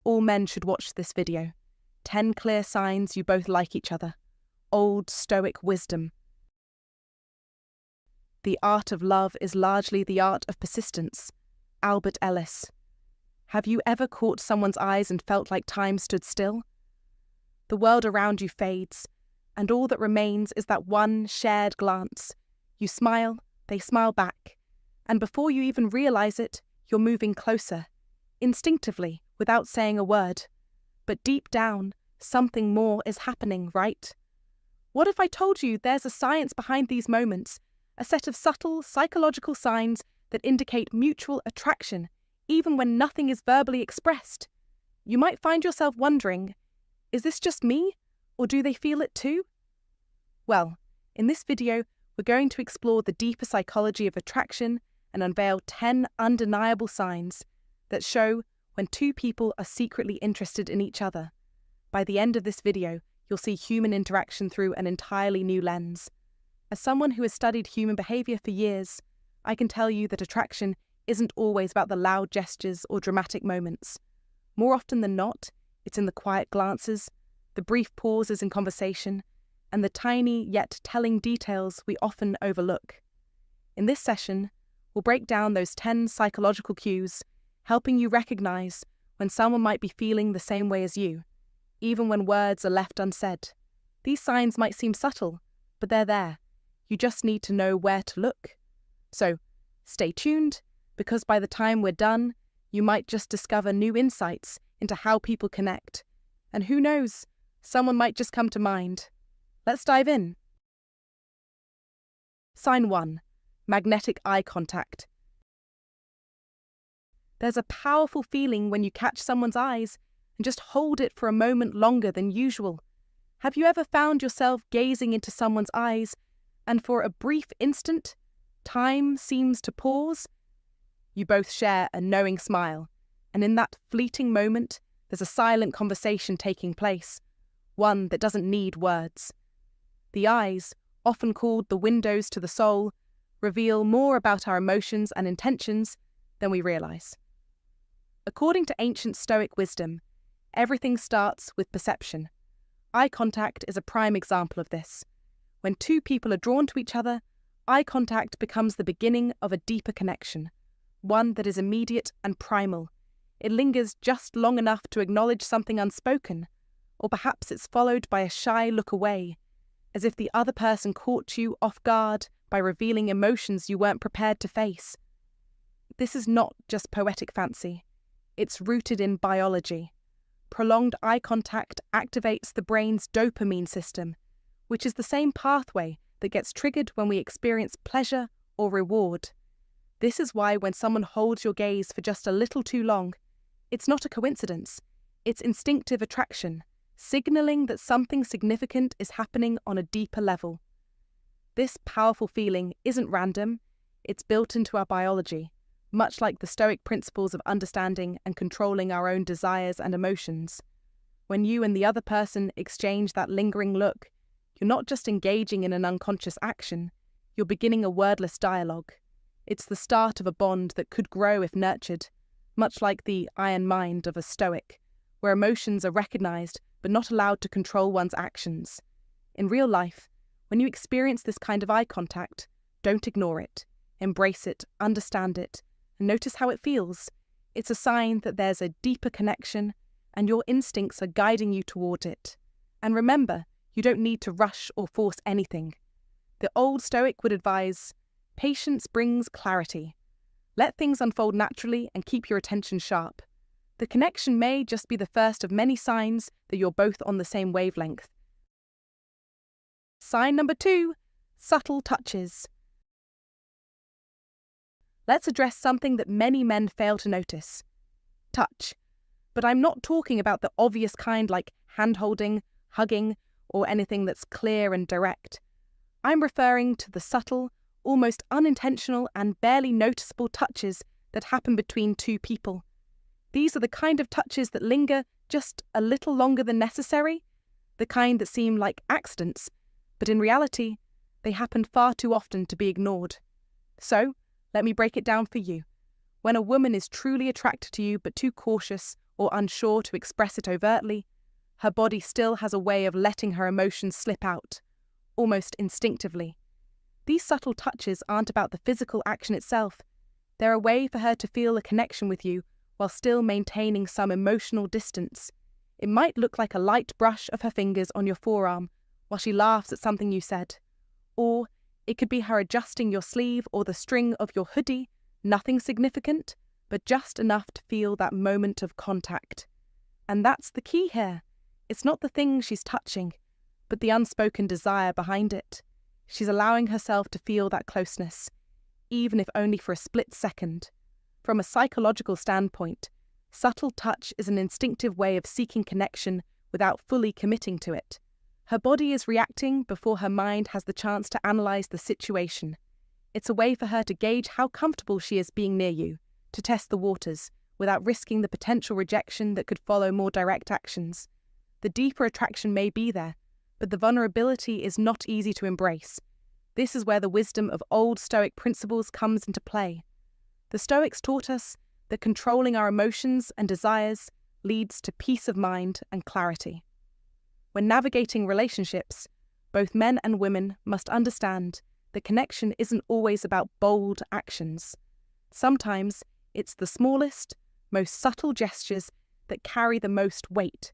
All men should watch this video. 10 clear signs you both like each other. Old Stoic Wisdom. The art of love is largely the art of persistence. Albert Ellis. Have you ever caught someone's eyes and felt like time stood still? The world around you fades, and all that remains is that one shared glance. You smile, they smile back, and before you even realize it, you're moving closer, instinctively, without saying a word. But deep down, something more is happening, right? What if I told you there's a science behind these moments, a set of subtle psychological signs that indicate mutual attraction, even when nothing is verbally expressed? You might find yourself wondering, is this just me, or do they feel it too? Well, in this video, we're going to explore the deeper psychology of attraction and unveil 10 undeniable signs that show when two people are secretly interested in each other. By the end of this video, you'll see human interaction through an entirely new lens. As someone who has studied human behavior for years, I can tell you that attraction isn't always about the loud gestures or dramatic moments. More often than not, it's in the quiet glances, the brief pauses in conversation, and the tiny yet telling details we often overlook. In this session, we'll break down those 10 psychological cues, helping you recognize when someone might be feeling the same way as you, even when words are left unsaid. These signs might seem subtle, but they're there. You just need to know where to look. So, stay tuned, because by the time we're done, you might just discover new insights into how people connect. And who knows, someone might just come to mind. Let's dive in. Sign 1. Magnetic eye contact. There's a powerful feeling when you catch someone's eyes and just hold it for a moment longer than usual. Have you ever found yourself gazing into someone's eyes and for a brief instant, time seems to pause? You both share a knowing smile, and in that fleeting moment, there's a silent conversation taking place, one that doesn't need words. The eyes, often called the windows to the soul, reveal more about our emotions and intentions than we realize. According to ancient Stoic wisdom, everything starts with perception. Eye contact is a prime example of this. When two people are drawn to each other, eye contact becomes the beginning of a deeper connection, one that is immediate and primal. It lingers just long enough to acknowledge something unspoken, or perhaps it's followed by a shy look away, as if the other person caught you off guard by revealing emotions you weren't prepared to face. This is not just poetic fancy. It's rooted in biology. Prolonged eye contact activates the brain's dopamine system, which is the same pathway that gets triggered when we experience pleasure or reward. This is why when someone holds your gaze for just a little too long, it's not a coincidence. It's instinctive attraction, signaling that something significant is happening on a deeper level. This powerful feeling isn't random, it's built into our biology, much like the Stoic principles of understanding and controlling our own desires and emotions. When you and the other person exchange that lingering look, you're not just engaging in an unconscious action, you're beginning a wordless dialogue. It's the start of a bond that could grow if nurtured, much like the iron mind of a Stoic, where emotions are recognized but not allowed to control one's actions. In real life, when you experience this kind of eye contact, don't ignore it. Embrace it, understand it, and notice how it feels. It's a sign that there's a deeper connection, and your instincts are guiding you toward it. And remember, you don't need to rush or force anything. The Old Stoic would advise, patience brings clarity. Let things unfold naturally and keep your attention sharp. The connection may just be the first of many signs that you're both on the same wavelength. Sign number 2, subtle touches. Let's address something that many men fail to notice. Touch. But I'm not talking about the obvious kind like hand-holding, hugging, or anything that's clear and direct. I'm referring to the subtle, almost unintentional and barely noticeable touches that happen between two people. These are the kind of touches that linger just a little longer than necessary, the kind that seem like accidents, but in reality, they happen far too often to be ignored. So, let me break it down for you. When a woman is truly attracted to you but too cautious or unsure to express it overtly, her body still has a way of letting her emotions slip out, almost instinctively. These subtle touches aren't about the physical action itself. They're a way for her to feel a connection with you while still maintaining some emotional distance. It might look like a light brush of her fingers on your forearm while she laughs at something you said. Or it could be her adjusting your sleeve or the string of your hoodie, nothing significant, but just enough to feel that moment of contact. And that's the key here. It's not the thing she's touching, but the unspoken desire behind it. She's allowing herself to feel that closeness, even if only for a split second. From a psychological standpoint, subtle touch is an instinctive way of seeking connection without fully committing to it. Her body is reacting before her mind has the chance to analyze the situation. It's a way for her to gauge how comfortable she is being near you, to test the waters, without risking the potential rejection that could follow more direct actions. The deeper attraction may be there, but the vulnerability is not easy to embrace. This is where the wisdom of Old Stoic principles comes into play. The Stoics taught us that controlling our emotions and desires leads to peace of mind and clarity. When navigating relationships, both men and women must understand that connection isn't always about bold actions. Sometimes it's the smallest, most subtle gestures that carry the most weight.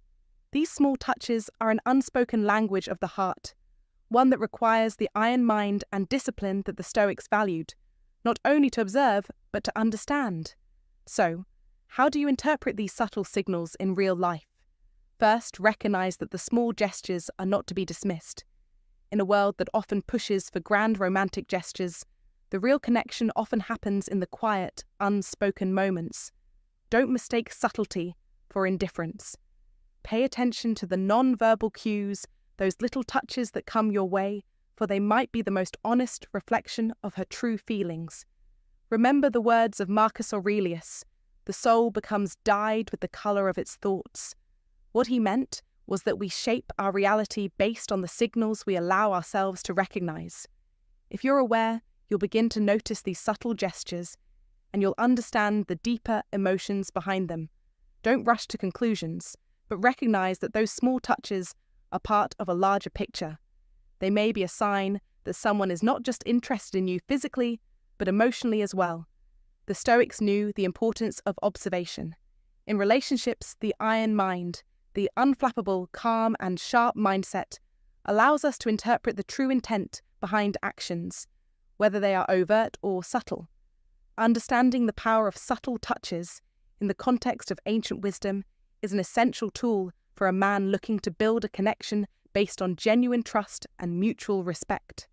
These small touches are an unspoken language of the heart, one that requires the iron mind and discipline that the Stoics valued, not only to observe, but to understand. So, how do you interpret these subtle signals in real life? First, recognize that the small gestures are not to be dismissed. In a world that often pushes for grand romantic gestures, the real connection often happens in the quiet, unspoken moments. Don't mistake subtlety for indifference. Pay attention to the non-verbal cues, those little touches that come your way, for they might be the most honest reflection of her true feelings. Remember the words of Marcus Aurelius, "The soul becomes dyed with the colour of its thoughts." What he meant was that we shape our reality based on the signals we allow ourselves to recognise. If you're aware, you'll begin to notice these subtle gestures, and you'll understand the deeper emotions behind them. Don't rush to conclusions, but recognise that those small touches are part of a larger picture. They may be a sign that someone is not just interested in you physically, but emotionally as well. The Stoics knew the importance of observation. In relationships, the iron mind, the unflappable, calm and sharp mindset, allows us to interpret the true intent behind actions, whether they are overt or subtle. Understanding the power of subtle touches in the context of ancient wisdom is an essential tool for a man looking to build a connection based on genuine trust and mutual respect.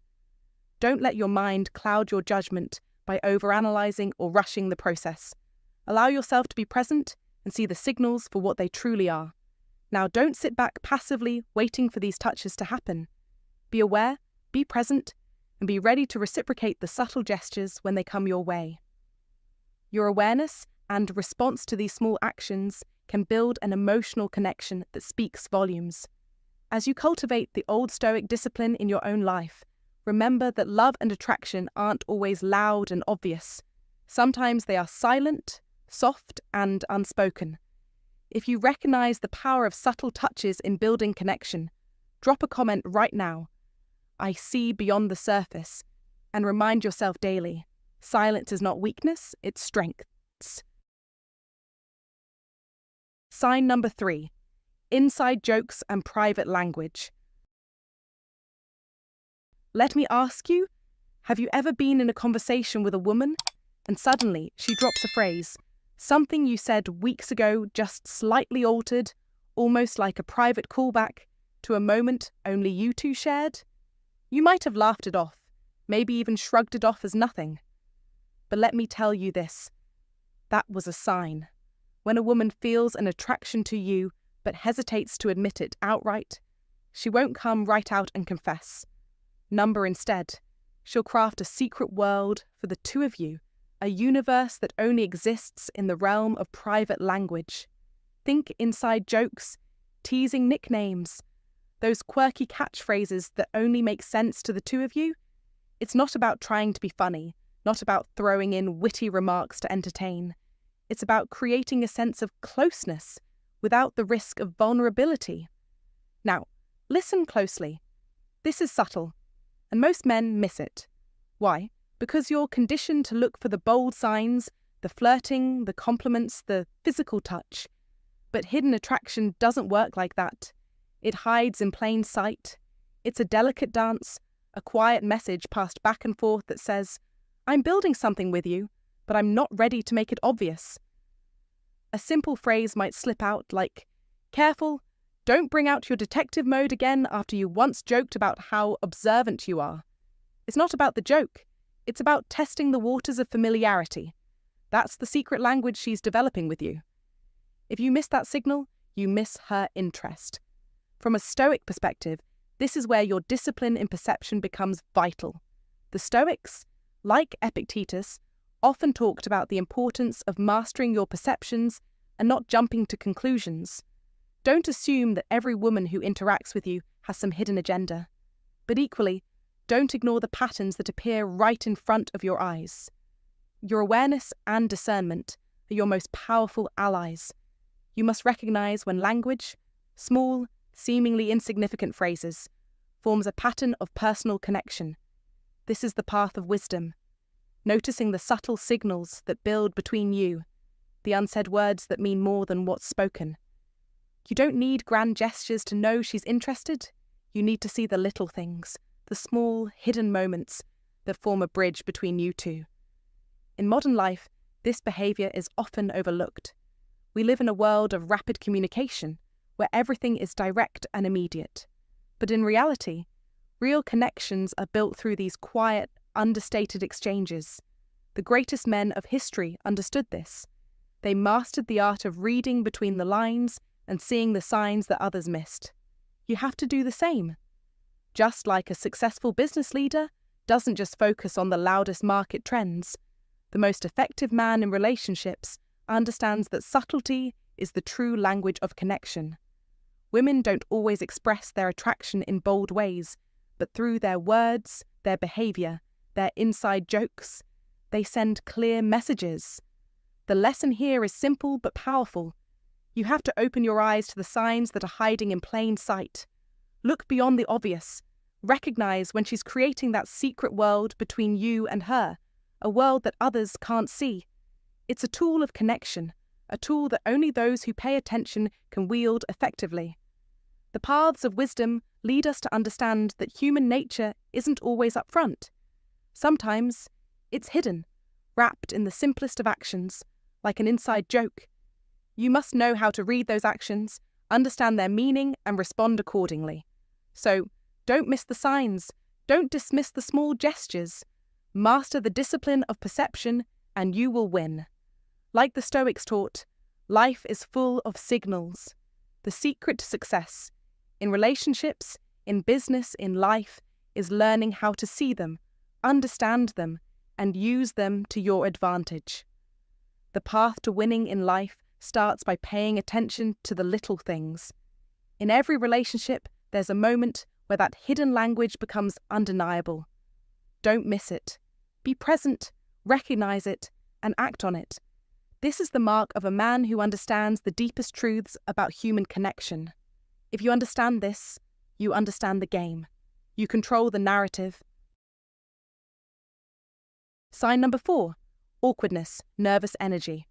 Don't let your mind cloud your judgment by overanalyzing or rushing the process. Allow yourself to be present and see the signals for what they truly are. Now, don't sit back passively waiting for these touches to happen. Be aware, be present, and be ready to reciprocate the subtle gestures when they come your way. Your awareness and response to these small actions can build an emotional connection that speaks volumes. As you cultivate the Old Stoic discipline in your own life, remember that love and attraction aren't always loud and obvious. Sometimes they are silent, soft, and unspoken. If you recognize the power of subtle touches in building connection, drop a comment right now. I see beyond the surface, and remind yourself daily, silence is not weakness, it's strength. Sign number 3, inside jokes and private language. Let me ask you, have you ever been in a conversation with a woman and suddenly she drops a phrase, something you said weeks ago just slightly altered, almost like a private callback to a moment only you two shared? You might have laughed it off, maybe even shrugged it off as nothing. But let me tell you this, that was a sign. When a woman feels an attraction to you but hesitates to admit it outright, she won't come right out and confess. Number instead, she'll craft a secret world for the two of you, a universe that only exists in the realm of private language. Think inside jokes, teasing nicknames, those quirky catchphrases that only make sense to the two of you. It's not about trying to be funny, not about throwing in witty remarks to entertain. It's about creating a sense of closeness without the risk of vulnerability. Now, listen closely. This is subtle, and most men miss it. Why? Because you're conditioned to look for the bold signs, the flirting, the compliments, the physical touch. But hidden attraction doesn't work like that. It hides in plain sight. It's a delicate dance, a quiet message passed back and forth that says, "I'm building something with you, but I'm not ready to make it obvious." A simple phrase might slip out like, "Careful, don't bring out your detective mode again after you once joked about how observant you are." It's not about the joke. It's about testing the waters of familiarity. That's the secret language she's developing with you. If you miss that signal, you miss her interest. From a Stoic perspective, this is where your discipline in perception becomes vital. The Stoics, like Epictetus, often talked about the importance of mastering your perceptions and not jumping to conclusions. Don't assume that every woman who interacts with you has some hidden agenda. But equally, don't ignore the patterns that appear right in front of your eyes. Your awareness and discernment are your most powerful allies. You must recognize when language, small, seemingly insignificant phrases, forms a pattern of personal connection. This is the path of wisdom, noticing the subtle signals that build between you, the unsaid words that mean more than what's spoken. You don't need grand gestures to know she's interested. You need to see the little things, the small, hidden moments that form a bridge between you two. In modern life, this behavior is often overlooked. We live in a world of rapid communication, where everything is direct and immediate. But in reality, real connections are built through these quiet, understated exchanges. The greatest men of history understood this. They mastered the art of reading between the lines and seeing the signs that others missed. You have to do the same. Just like a successful business leader doesn't just focus on the loudest market trends, the most effective man in relationships understands that subtlety is the true language of connection. Women don't always express their attraction in bold ways, but through their words, their behavior, their inside jokes, they send clear messages. The lesson here is simple but powerful. You have to open your eyes to the signs that are hiding in plain sight. Look beyond the obvious. Recognize when she's creating that secret world between you and her, a world that others can't see. It's a tool of connection, a tool that only those who pay attention can wield effectively. The paths of wisdom lead us to understand that human nature isn't always upfront. Sometimes it's hidden, wrapped in the simplest of actions, like an inside joke. You must know how to read those actions, understand their meaning, and respond accordingly. So, don't miss the signs. Don't dismiss the small gestures. Master the discipline of perception, and you will win. Like the Stoics taught, life is full of signals. The secret to success, in relationships, in business, in life, is learning how to see them, understand them, and use them to your advantage. The path to winning in life starts by paying attention to the little things. In every relationship, there's a moment where that hidden language becomes undeniable. Don't miss it. Be present, recognize it, and act on it. This is the mark of a man who understands the deepest truths about human connection. If you understand this, you understand the game. You control the narrative. Sign number 4, awkwardness, nervous energy.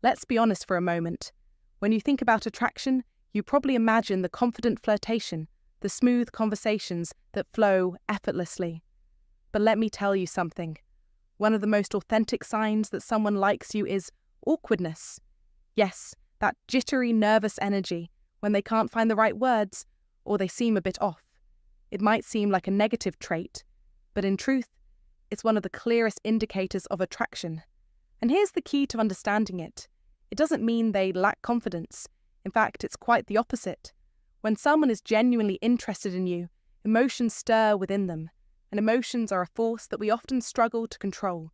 Let's be honest for a moment. When you think about attraction, you probably imagine the confident flirtation, the smooth conversations that flow effortlessly. But let me tell you something. One of the most authentic signs that someone likes you is awkwardness. Yes, that jittery, nervous energy when they can't find the right words or they seem a bit off. It might seem like a negative trait, but in truth, it's one of the clearest indicators of attraction. And here's the key to understanding it. It doesn't mean they lack confidence. In fact, it's quite the opposite. When someone is genuinely interested in you, emotions stir within them, and emotions are a force that we often struggle to control.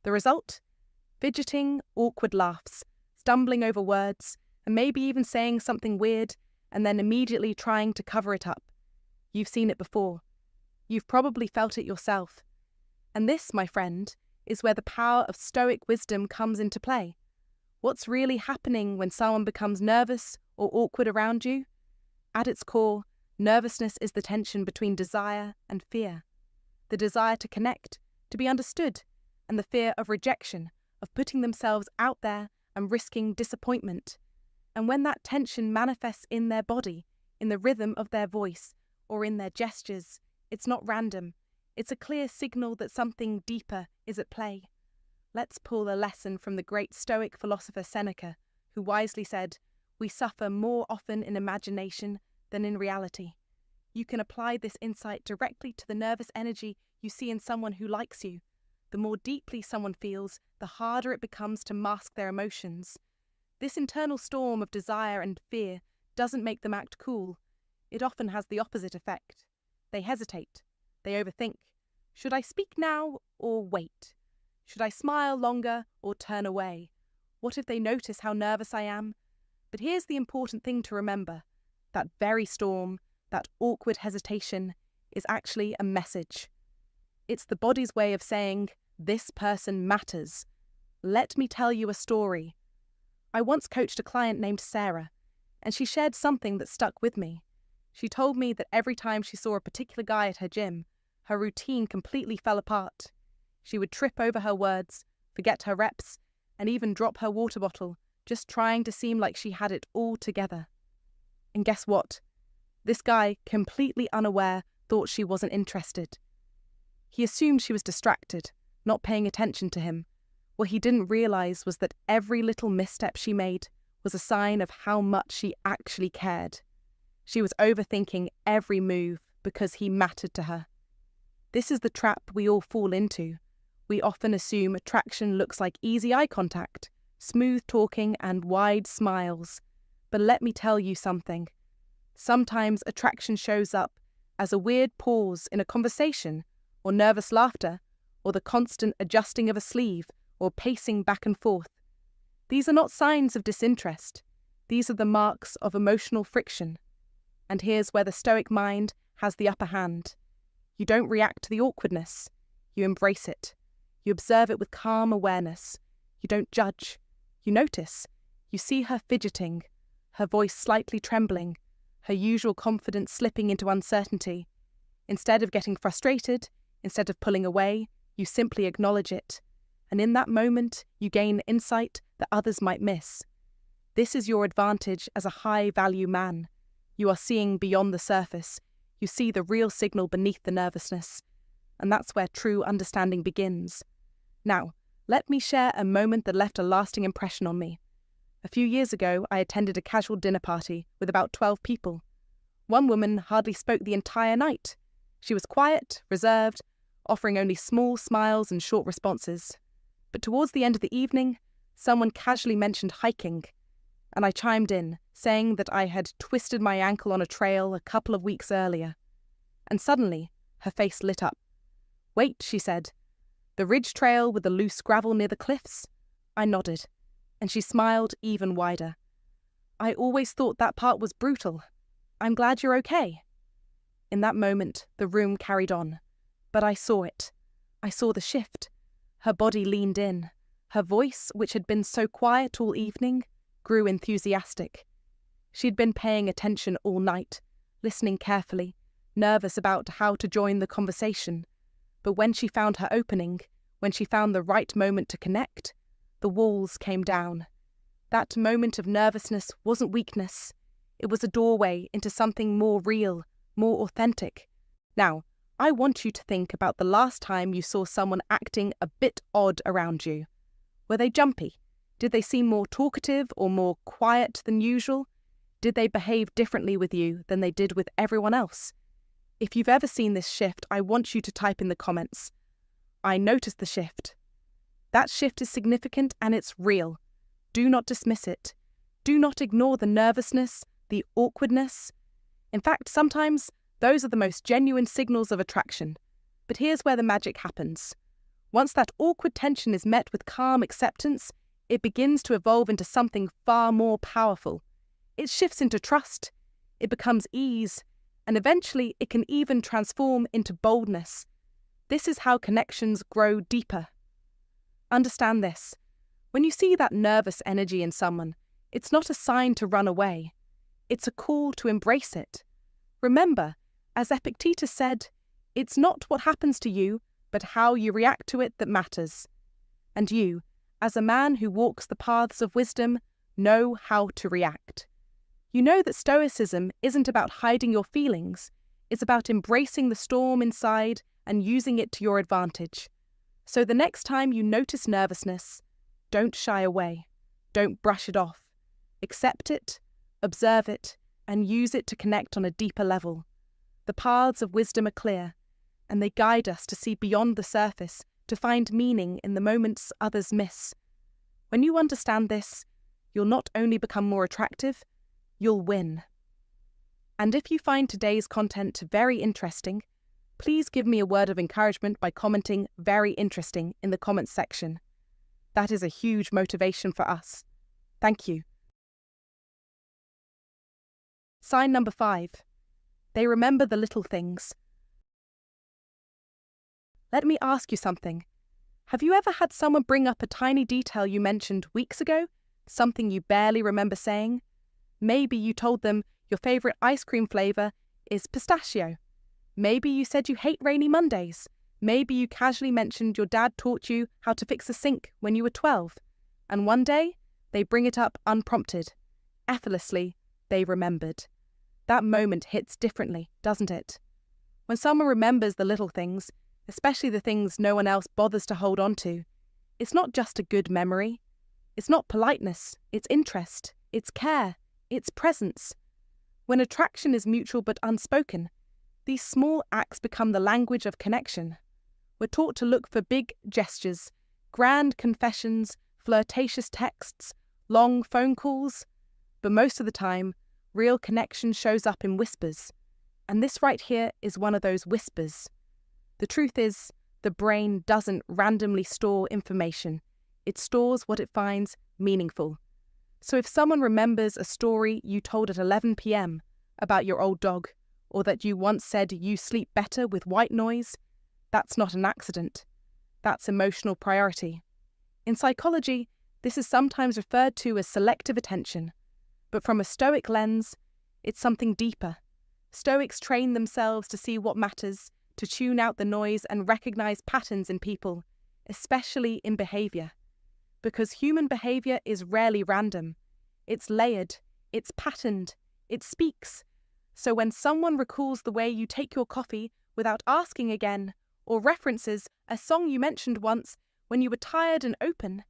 The result? Fidgeting, awkward laughs, stumbling over words, and maybe even saying something weird, and then immediately trying to cover it up. You've seen it before. You've probably felt it yourself. And this, my friend, is where the power of Stoic wisdom comes into play. What's really happening when someone becomes nervous or awkward around you? At its core, nervousness is the tension between desire and fear. The desire to connect, to be understood, and the fear of rejection, of putting themselves out there and risking disappointment. And when that tension manifests in their body, in the rhythm of their voice, or in their gestures, it's not random. It's a clear signal that something deeper is at play. Let's pull a lesson from the great Stoic philosopher Seneca, who wisely said, "We suffer more often in imagination than in reality." You can apply this insight directly to the nervous energy you see in someone who likes you. The more deeply someone feels, the harder it becomes to mask their emotions. This internal storm of desire and fear doesn't make them act cool. It often has the opposite effect. They hesitate. They overthink. Should I speak now or wait? Should I smile longer or turn away? What if they notice how nervous I am? But here's the important thing to remember. That very storm, that awkward hesitation, is actually a message. It's the body's way of saying, "This person matters. Let me tell you a story." I once coached a client named Sarah, and she shared something that stuck with me. She told me that every time she saw a particular guy at her gym, her routine completely fell apart. She would trip over her words, forget her reps, and even drop her water bottle, just trying to seem like she had it all together. And guess what? This guy, completely unaware, thought she wasn't interested. He assumed she was distracted, not paying attention to him. What he didn't realize was that every little misstep she made was a sign of how much she actually cared. She was overthinking every move because he mattered to her. This is the trap we all fall into. We often assume attraction looks like easy eye contact, smooth talking, and wide smiles. But let me tell you something. Sometimes attraction shows up as a weird pause in a conversation, or nervous laughter, or the constant adjusting of a sleeve, or pacing back and forth. These are not signs of disinterest. These are the marks of emotional friction. And here's where the Stoic mind has the upper hand. You don't react to the awkwardness. You embrace it. You observe it with calm awareness. You don't judge. You notice. You see her fidgeting, her voice slightly trembling, her usual confidence slipping into uncertainty. Instead of getting frustrated, instead of pulling away, you simply acknowledge it. And in that moment, you gain insight that others might miss. This is your advantage as a high-value man. You are seeing beyond the surface. You see the real signal beneath the nervousness. And that's where true understanding begins. Now, let me share a moment that left a lasting impression on me. A few years ago, I attended a casual dinner party with about 12 people. One woman hardly spoke the entire night. She was quiet, reserved, offering only small smiles and short responses. But towards the end of the evening, someone casually mentioned hiking, and I chimed in, saying that I had twisted my ankle on a trail a couple of weeks earlier. And suddenly, her face lit up. "Wait," she said. "The ridge trail with the loose gravel near the cliffs?" I nodded, and she smiled even wider. "I always thought that part was brutal. I'm glad you're okay." In that moment, the room carried on. But I saw it. I saw the shift. Her body leaned in. Her voice, which had been so quiet all evening, grew enthusiastic. She'd been paying attention all night, listening carefully, nervous about how to join the conversation. But when she found her opening, when she found the right moment to connect, the walls came down. That moment of nervousness wasn't weakness. It was a doorway into something more real, more authentic. Now, I want you to think about the last time you saw someone acting a bit odd around you. Were they jumpy? Did they seem more talkative or more quiet than usual? Did they behave differently with you than they did with everyone else? If you've ever seen this shift, I want you to type in the comments, "I noticed the shift." That shift is significant and it's real. Do not dismiss it. Do not ignore the nervousness, the awkwardness. In fact, sometimes those are the most genuine signals of attraction. But here's where the magic happens. Once that awkward tension is met with calm acceptance, it begins to evolve into something far more powerful. It shifts into trust. It becomes ease. And eventually it can even transform into boldness. This is how connections grow deeper. Understand this. When you see that nervous energy in someone, it's not a sign to run away. It's a call to embrace it. Remember, as Epictetus said, it's not what happens to you, but how you react to it that matters. And you, as a man who walks the paths of wisdom, know how to react. You know that Stoicism isn't about hiding your feelings, it's about embracing the storm inside and using it to your advantage. So the next time you notice nervousness, don't shy away, don't brush it off. Accept it, observe it, and use it to connect on a deeper level. The paths of wisdom are clear, and they guide us to see beyond the surface, to find meaning in the moments others miss. When you understand this, you'll not only become more attractive, you'll win. And if you find today's content very interesting, please give me a word of encouragement by commenting "very interesting" in the comments section. That is a huge motivation for us. Thank you. Sign number 5. They remember the little things. Let me ask you something. Have you ever had someone bring up a tiny detail you mentioned weeks ago? Something you barely remember saying? Maybe you told them your favourite ice cream flavour is pistachio. Maybe you said you hate rainy Mondays. Maybe you casually mentioned your dad taught you how to fix a sink when you were 12. And one day, they bring it up unprompted. Effortlessly, they remembered. That moment hits differently, doesn't it? When someone remembers the little things, especially the things no one else bothers to hold on to, it's not just a good memory. It's not politeness, it's interest, it's care, it's presence. When attraction is mutual but unspoken, these small acts become the language of connection. We're taught to look for big gestures, grand confessions, flirtatious texts, long phone calls, but most of the time, real connection shows up in whispers. And this right here is one of those whispers. The truth is, the brain doesn't randomly store information. It stores what it finds meaningful. So if someone remembers a story you told at 11 p.m. about your old dog, or that you once said you sleep better with white noise, that's not an accident. That's emotional priority. In psychology, this is sometimes referred to as selective attention. But from a Stoic lens, it's something deeper. Stoics train themselves to see what matters, to tune out the noise and recognize patterns in people, especially in behavior. Because human behavior is rarely random. It's layered, it's patterned, it speaks. So when someone recalls the way you take your coffee without asking again, or references a song you mentioned once when you were tired and open,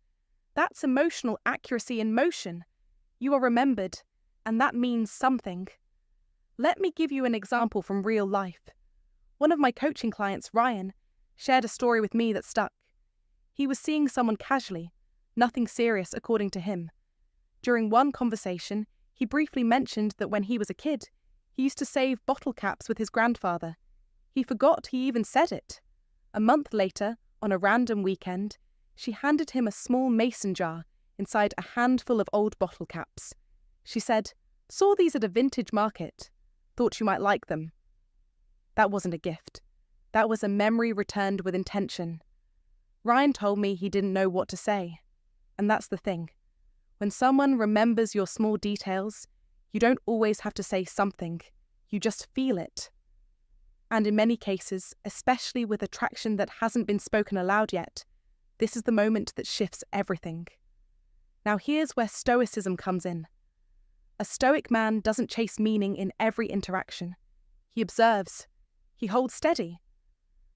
that's emotional accuracy in motion. You are remembered, and that means something. Let me give you an example from real life. One of my coaching clients, Ryan, shared a story with me that stuck. He was seeing someone casually, nothing serious according to him. During one conversation, he briefly mentioned that when he was a kid, he used to save bottle caps with his grandfather. He forgot he even said it. A month later, on a random weekend, she handed him a small mason jar inside a handful of old bottle caps. She said, "Saw these at a vintage market. Thought you might like them." That wasn't a gift. That was a memory returned with intention. Ryan told me he didn't know what to say. And that's the thing. When someone remembers your small details, you don't always have to say something. You just feel it. And in many cases, especially with attraction that hasn't been spoken aloud yet, this is the moment that shifts everything. Now here's where Stoicism comes in. A Stoic man doesn't chase meaning in every interaction. He observes. He holds steady.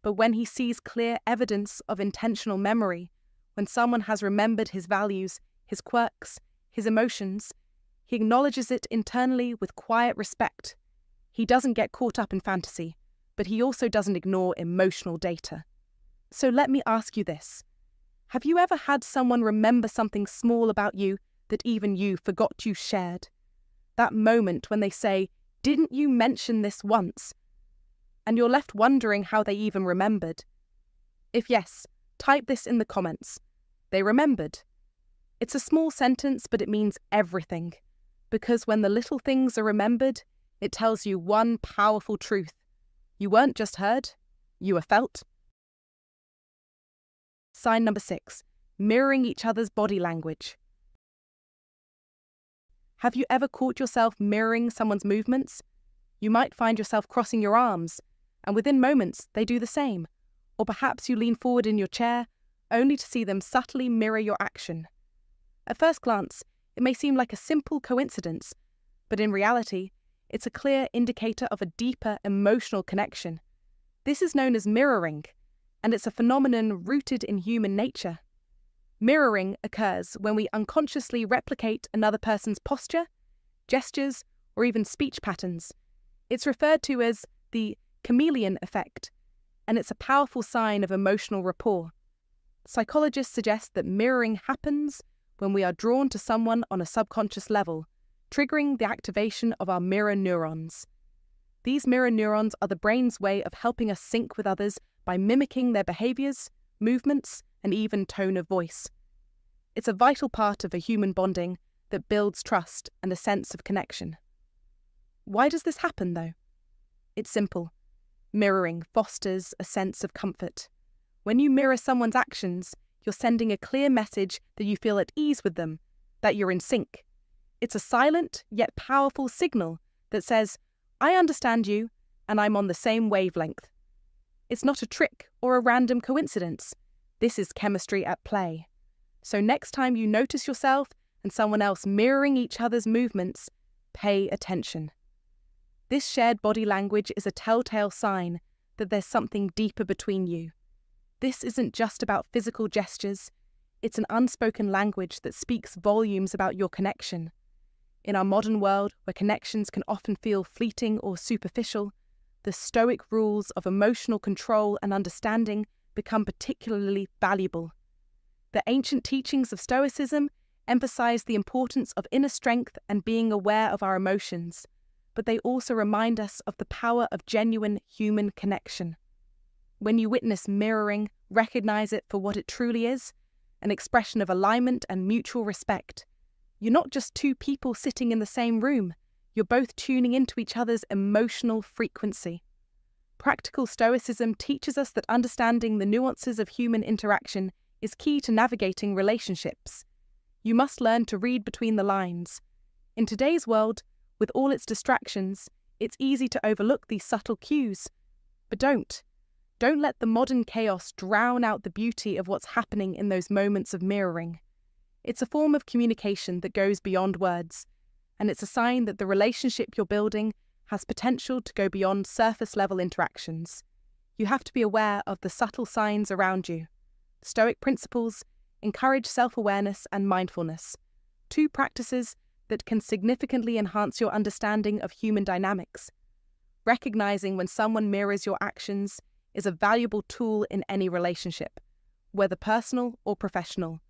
But when he sees clear evidence of intentional memory, when someone has remembered his values, his quirks, his emotions, he acknowledges it internally with quiet respect. He doesn't get caught up in fantasy, but he also doesn't ignore emotional data. So let me ask you this. Have you ever had someone remember something small about you that even you forgot you shared? That moment when they say, "Didn't you mention this once?" And you're left wondering how they even remembered. If yes, type this in the comments. They remembered. It's a small sentence, but it means everything. Because when the little things are remembered, it tells you one powerful truth. You weren't just heard, you were felt. Sign number 6. mirroring each other's body language. Have you ever caught yourself mirroring someone's movements? You might find yourself crossing your arms, and within moments they do the same. Or perhaps you lean forward in your chair, only to see them subtly mirror your action. At first glance, it may seem like a simple coincidence, but in reality, it's a clear indicator of a deeper emotional connection. This is known as mirroring, and it's a phenomenon rooted in human nature. Mirroring occurs when we unconsciously replicate another person's posture, gestures, or even speech patterns. It's referred to as the chameleon effect, and it's a powerful sign of emotional rapport. Psychologists suggest that mirroring happens when we are drawn to someone on a subconscious level, triggering the activation of our mirror neurons. These mirror neurons are the brain's way of helping us sync with others by mimicking their behaviors, movements, and even tone of voice. It's a vital part of a human bonding that builds trust and a sense of connection. Why does this happen, though? It's simple. Mirroring fosters a sense of comfort. When you mirror someone's actions, you're sending a clear message that you feel at ease with them, that you're in sync. It's a silent yet powerful signal that says, I understand you, and I'm on the same wavelength. It's not a trick or a random coincidence. This is chemistry at play. So next time you notice yourself and someone else mirroring each other's movements, pay attention. This shared body language is a telltale sign that there's something deeper between you. This isn't just about physical gestures, it's an unspoken language that speaks volumes about your connection. In our modern world, where connections can often feel fleeting or superficial, the Stoic rules of emotional control and understanding become particularly valuable. The ancient teachings of Stoicism emphasize the importance of inner strength and being aware of our emotions, but they also remind us of the power of genuine human connection. When you witness mirroring, recognize it for what it truly is, an expression of alignment and mutual respect. You're not just two people sitting in the same room, you're both tuning into each other's emotional frequency. Practical Stoicism teaches us that understanding the nuances of human interaction is key to navigating relationships. You must learn to read between the lines. In today's world, with all its distractions, it's easy to overlook these subtle cues. But don't let the modern chaos drown out the beauty of what's happening in those moments of mirroring. It's a form of communication that goes beyond words, and it's a sign that the relationship you're building has potential to go beyond surface-level interactions. You have to be aware of the subtle signs around you. Stoic principles encourage self-awareness and mindfulness, two practices that can significantly enhance your understanding of human dynamics. Recognizing when someone mirrors your actions is a valuable tool in any relationship, whether personal or professional.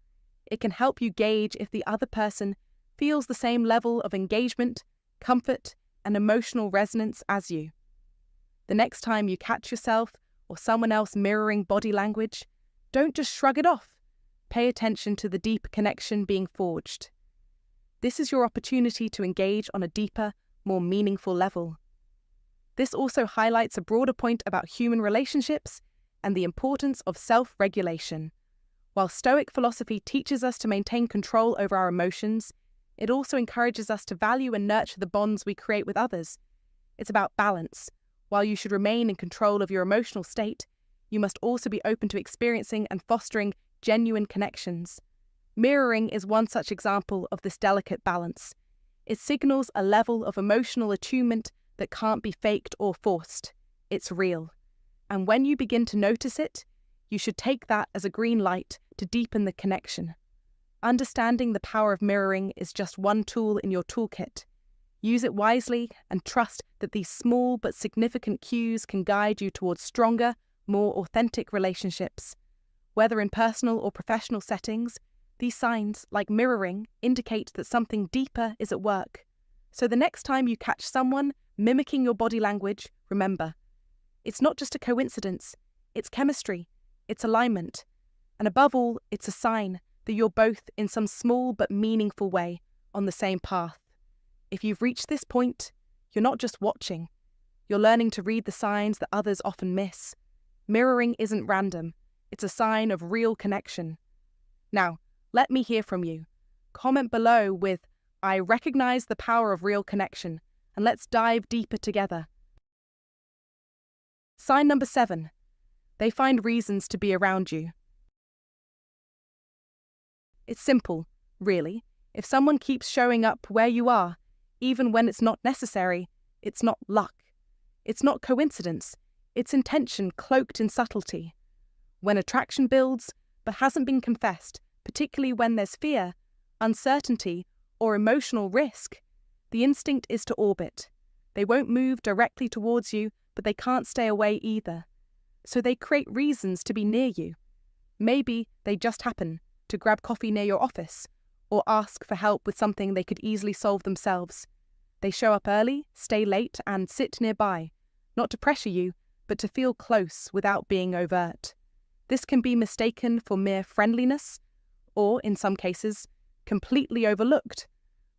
It can help you gauge if the other person feels the same level of engagement, comfort, and emotional resonance as you. The next time you catch yourself or someone else mirroring body language, don't just shrug it off. Pay attention to the deep connection being forged. This is your opportunity to engage on a deeper, more meaningful level. This also highlights a broader point about human relationships and the importance of self-regulation. While Stoic philosophy teaches us to maintain control over our emotions, it also encourages us to value and nurture the bonds we create with others. It's about balance. While you should remain in control of your emotional state, you must also be open to experiencing and fostering genuine connections. Mirroring is one such example of this delicate balance. It signals a level of emotional attunement that can't be faked or forced. It's real. And when you begin to notice it, you should take that as a green light to deepen the connection. Understanding the power of mirroring is just one tool in your toolkit. Use it wisely and trust that these small but significant cues can guide you towards stronger, more authentic relationships. Whether in personal or professional settings, these signs, like mirroring, indicate that something deeper is at work. So the next time you catch someone mimicking your body language, remember, it's not just a coincidence, it's chemistry, it's alignment, and above all, it's a sign that you're both, in some small but meaningful way, on the same path. If you've reached this point, you're not just watching, you're learning to read the signs that others often miss. Mirroring isn't random, it's a sign of real connection. Now, let me hear from you. Comment below with, "I recognize the power of real connection," and let's dive deeper together. Sign number 7. They find reasons to be around you. It's simple, really. If someone keeps showing up where you are, even when it's not necessary, it's not luck. It's not coincidence. It's intention cloaked in subtlety. When attraction builds, but hasn't been confessed, particularly when there's fear, uncertainty, or emotional risk, the instinct is to orbit. They won't move directly towards you, but they can't stay away either. So they create reasons to be near you. Maybe they just happen to grab coffee near your office, or ask for help with something they could easily solve themselves. They show up early, stay late, and sit nearby, not to pressure you, but to feel close without being overt. This can be mistaken for mere friendliness, or, in some cases, completely overlooked.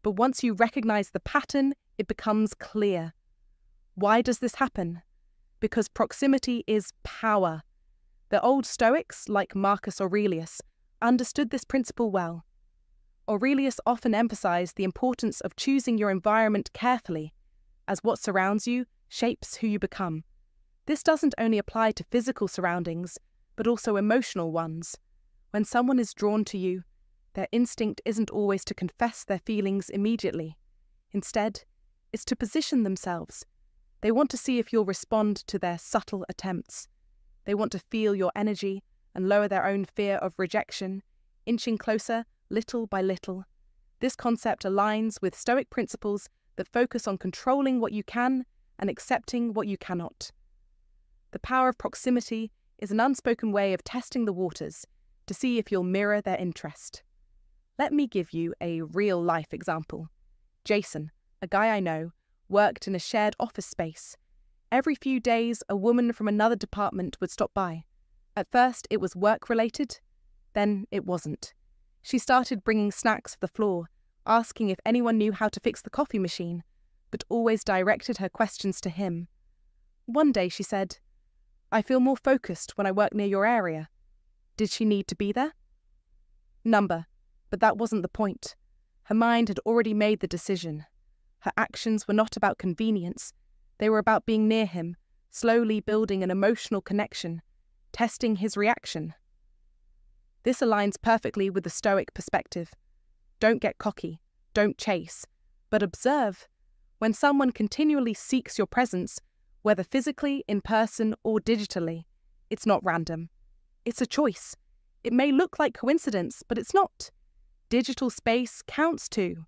But once you recognize the pattern, it becomes clear. Why does this happen? Because proximity is power. The Old Stoics, like Marcus Aurelius, understood this principle well. Aurelius often emphasized the importance of choosing your environment carefully, as what surrounds you shapes who you become. This doesn't only apply to physical surroundings, but also emotional ones. When someone is drawn to you, their instinct isn't always to confess their feelings immediately. Instead, it's to position themselves. They want to see if you'll respond to their subtle attempts. They want to feel your energy and lower their own fear of rejection, inching closer little by little. This concept aligns with Stoic principles that focus on controlling what you can and accepting what you cannot. The power of proximity is an unspoken way of testing the waters to see if you'll mirror their interest. Let me give you a real-life example. Jason, a guy I know, worked in a shared office space. Every few days, a woman from another department would stop by. At first, it was work-related, then it wasn't. She started bringing snacks for the floor, asking if anyone knew how to fix the coffee machine, but always directed her questions to him. One day she said, "I feel more focused when I work near your area." Did she need to be there? Number, but that wasn't the point. Her mind had already made the decision. Her actions were not about convenience. They were about being near him, slowly building an emotional connection, testing his reaction. This aligns perfectly with the Stoic perspective. Don't get cocky, don't chase, but observe. When someone continually seeks your presence, whether physically, in person, or digitally, it's not random. It's a choice. It may look like coincidence, but it's not. Digital space counts too.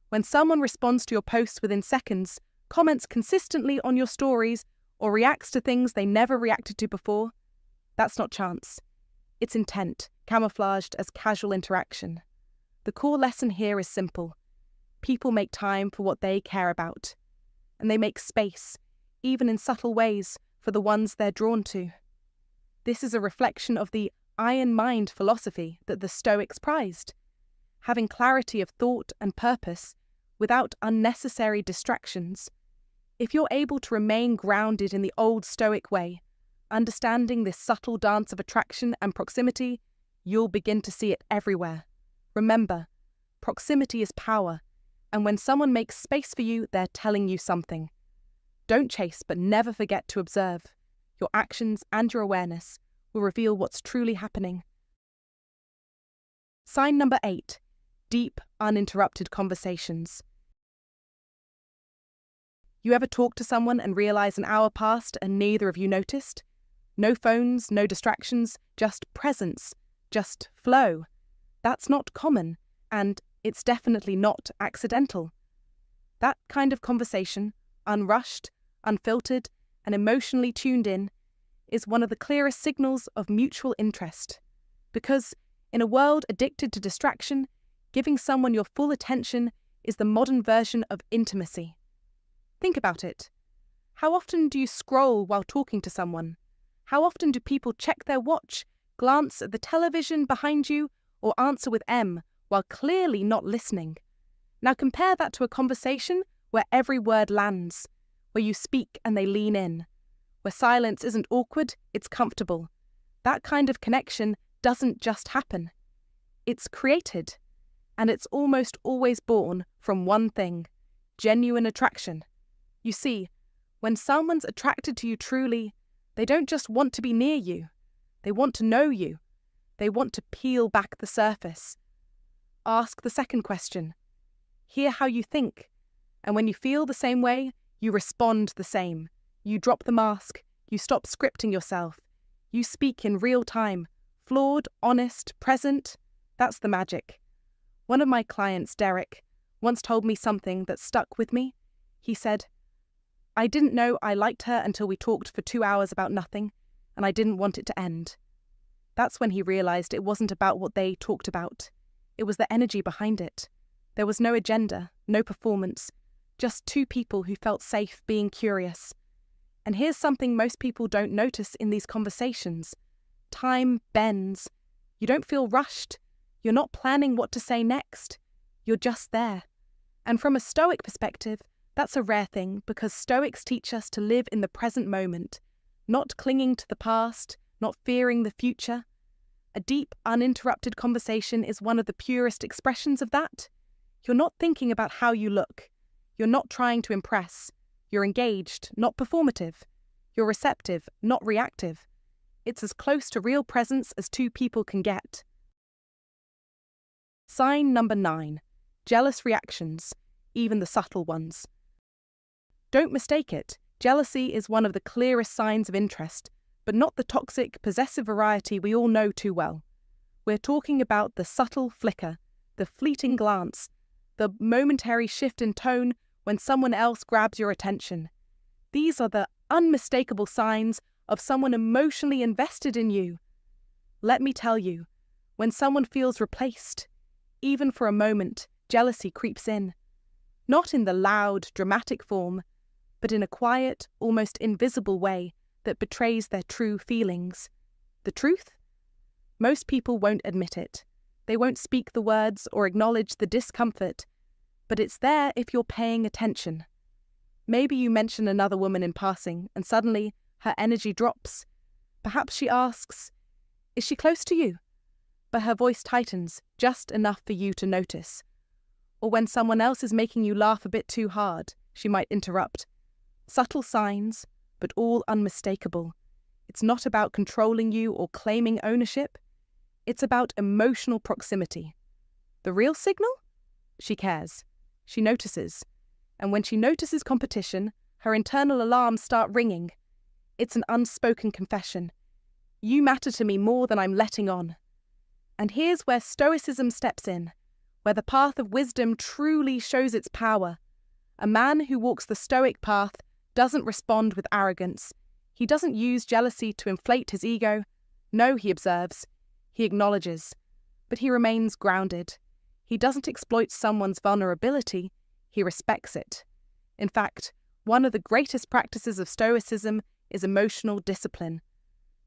When someone responds to your posts within seconds, comments consistently on your stories, or reacts to things they never reacted to before, that's not chance. It's intent, camouflaged as casual interaction. The core lesson here is simple. People make time for what they care about, and they make space, even in subtle ways, for the ones they're drawn to. This is a reflection of the iron mind philosophy that the Stoics prized. Having clarity of thought and purpose without unnecessary distractions. If you're able to remain grounded in the old Stoic way, understanding this subtle dance of attraction and proximity, you'll begin to see it everywhere. Remember, proximity is power, and when someone makes space for you, they're telling you something. Don't chase, but never forget to observe. Your actions and your awareness will reveal what's truly happening. Sign number 8. Deep, uninterrupted conversations. You ever talk to someone and realize an hour passed and neither of you noticed? No phones, no distractions, just presence, just flow. That's not common, and it's definitely not accidental. That kind of conversation, unrushed, unfiltered, and emotionally tuned in, is one of the clearest signals of mutual interest. Because, in a world addicted to distraction, giving someone your full attention is the modern version of intimacy. Think about it. How often do you scroll while talking to someone? How often do people check their watch, glance at the television behind you, or answer with M while clearly not listening? Now compare that to a conversation where every word lands, where you speak and they lean in, where silence isn't awkward, it's comfortable. That kind of connection doesn't just happen. It's created, and it's almost always born from one thing: genuine attraction. You see, when someone's attracted to you truly, they don't just want to be near you. They want to know you. They want to peel back the surface. Ask the second question. Hear how you think. And when you feel the same way, you respond the same. You drop the mask. You stop scripting yourself. You speak in real time. Flawed, honest, present. That's the magic. One of my clients, Derek, once told me something that stuck with me. He said, "I didn't know I liked her until we talked for 2 hours about nothing, and I didn't want it to end." That's when he realized it wasn't about what they talked about. It was the energy behind it. There was no agenda, no performance, just two people who felt safe being curious. And here's something most people don't notice in these conversations. Time bends. You don't feel rushed. You're not planning what to say next. You're just there. And from a Stoic perspective, that's a rare thing because Stoics teach us to live in the present moment, not clinging to the past, not fearing the future. A deep, uninterrupted conversation is one of the purest expressions of that. You're not thinking about how you look. You're not trying to impress. You're engaged, not performative. You're receptive, not reactive. It's as close to real presence as two people can get. Sign number 9. Jealous reactions, even the subtle ones. Don't mistake it. Jealousy is one of the clearest signs of interest, but not the toxic, possessive variety we all know too well. We're talking about the subtle flicker, the fleeting glance, the momentary shift in tone when someone else grabs your attention. These are the unmistakable signs of someone emotionally invested in you. Let me tell you, when someone feels replaced, even for a moment, jealousy creeps in. Not in the loud, dramatic form, but in a quiet, almost invisible way that betrays their true feelings. The truth? Most people won't admit it. They won't speak the words or acknowledge the discomfort, but it's there if you're paying attention. Maybe you mention another woman in passing, and suddenly her energy drops. Perhaps she asks, "Is she close to you?" But her voice tightens, just enough for you to notice. Or when someone else is making you laugh a bit too hard, she might interrupt. Subtle signs, but all unmistakable. It's not about controlling you or claiming ownership. It's about emotional proximity. The real signal? She cares. She notices. And when she notices competition, her internal alarms start ringing. It's an unspoken confession. You matter to me more than I'm letting on. And here's where Stoicism steps in, where the path of wisdom truly shows its power. A man who walks the Stoic path doesn't respond with arrogance. He doesn't use jealousy to inflate his ego. No, he observes. He acknowledges. But he remains grounded. He doesn't exploit someone's vulnerability. He respects it. In fact, one of the greatest practices of Stoicism is emotional discipline.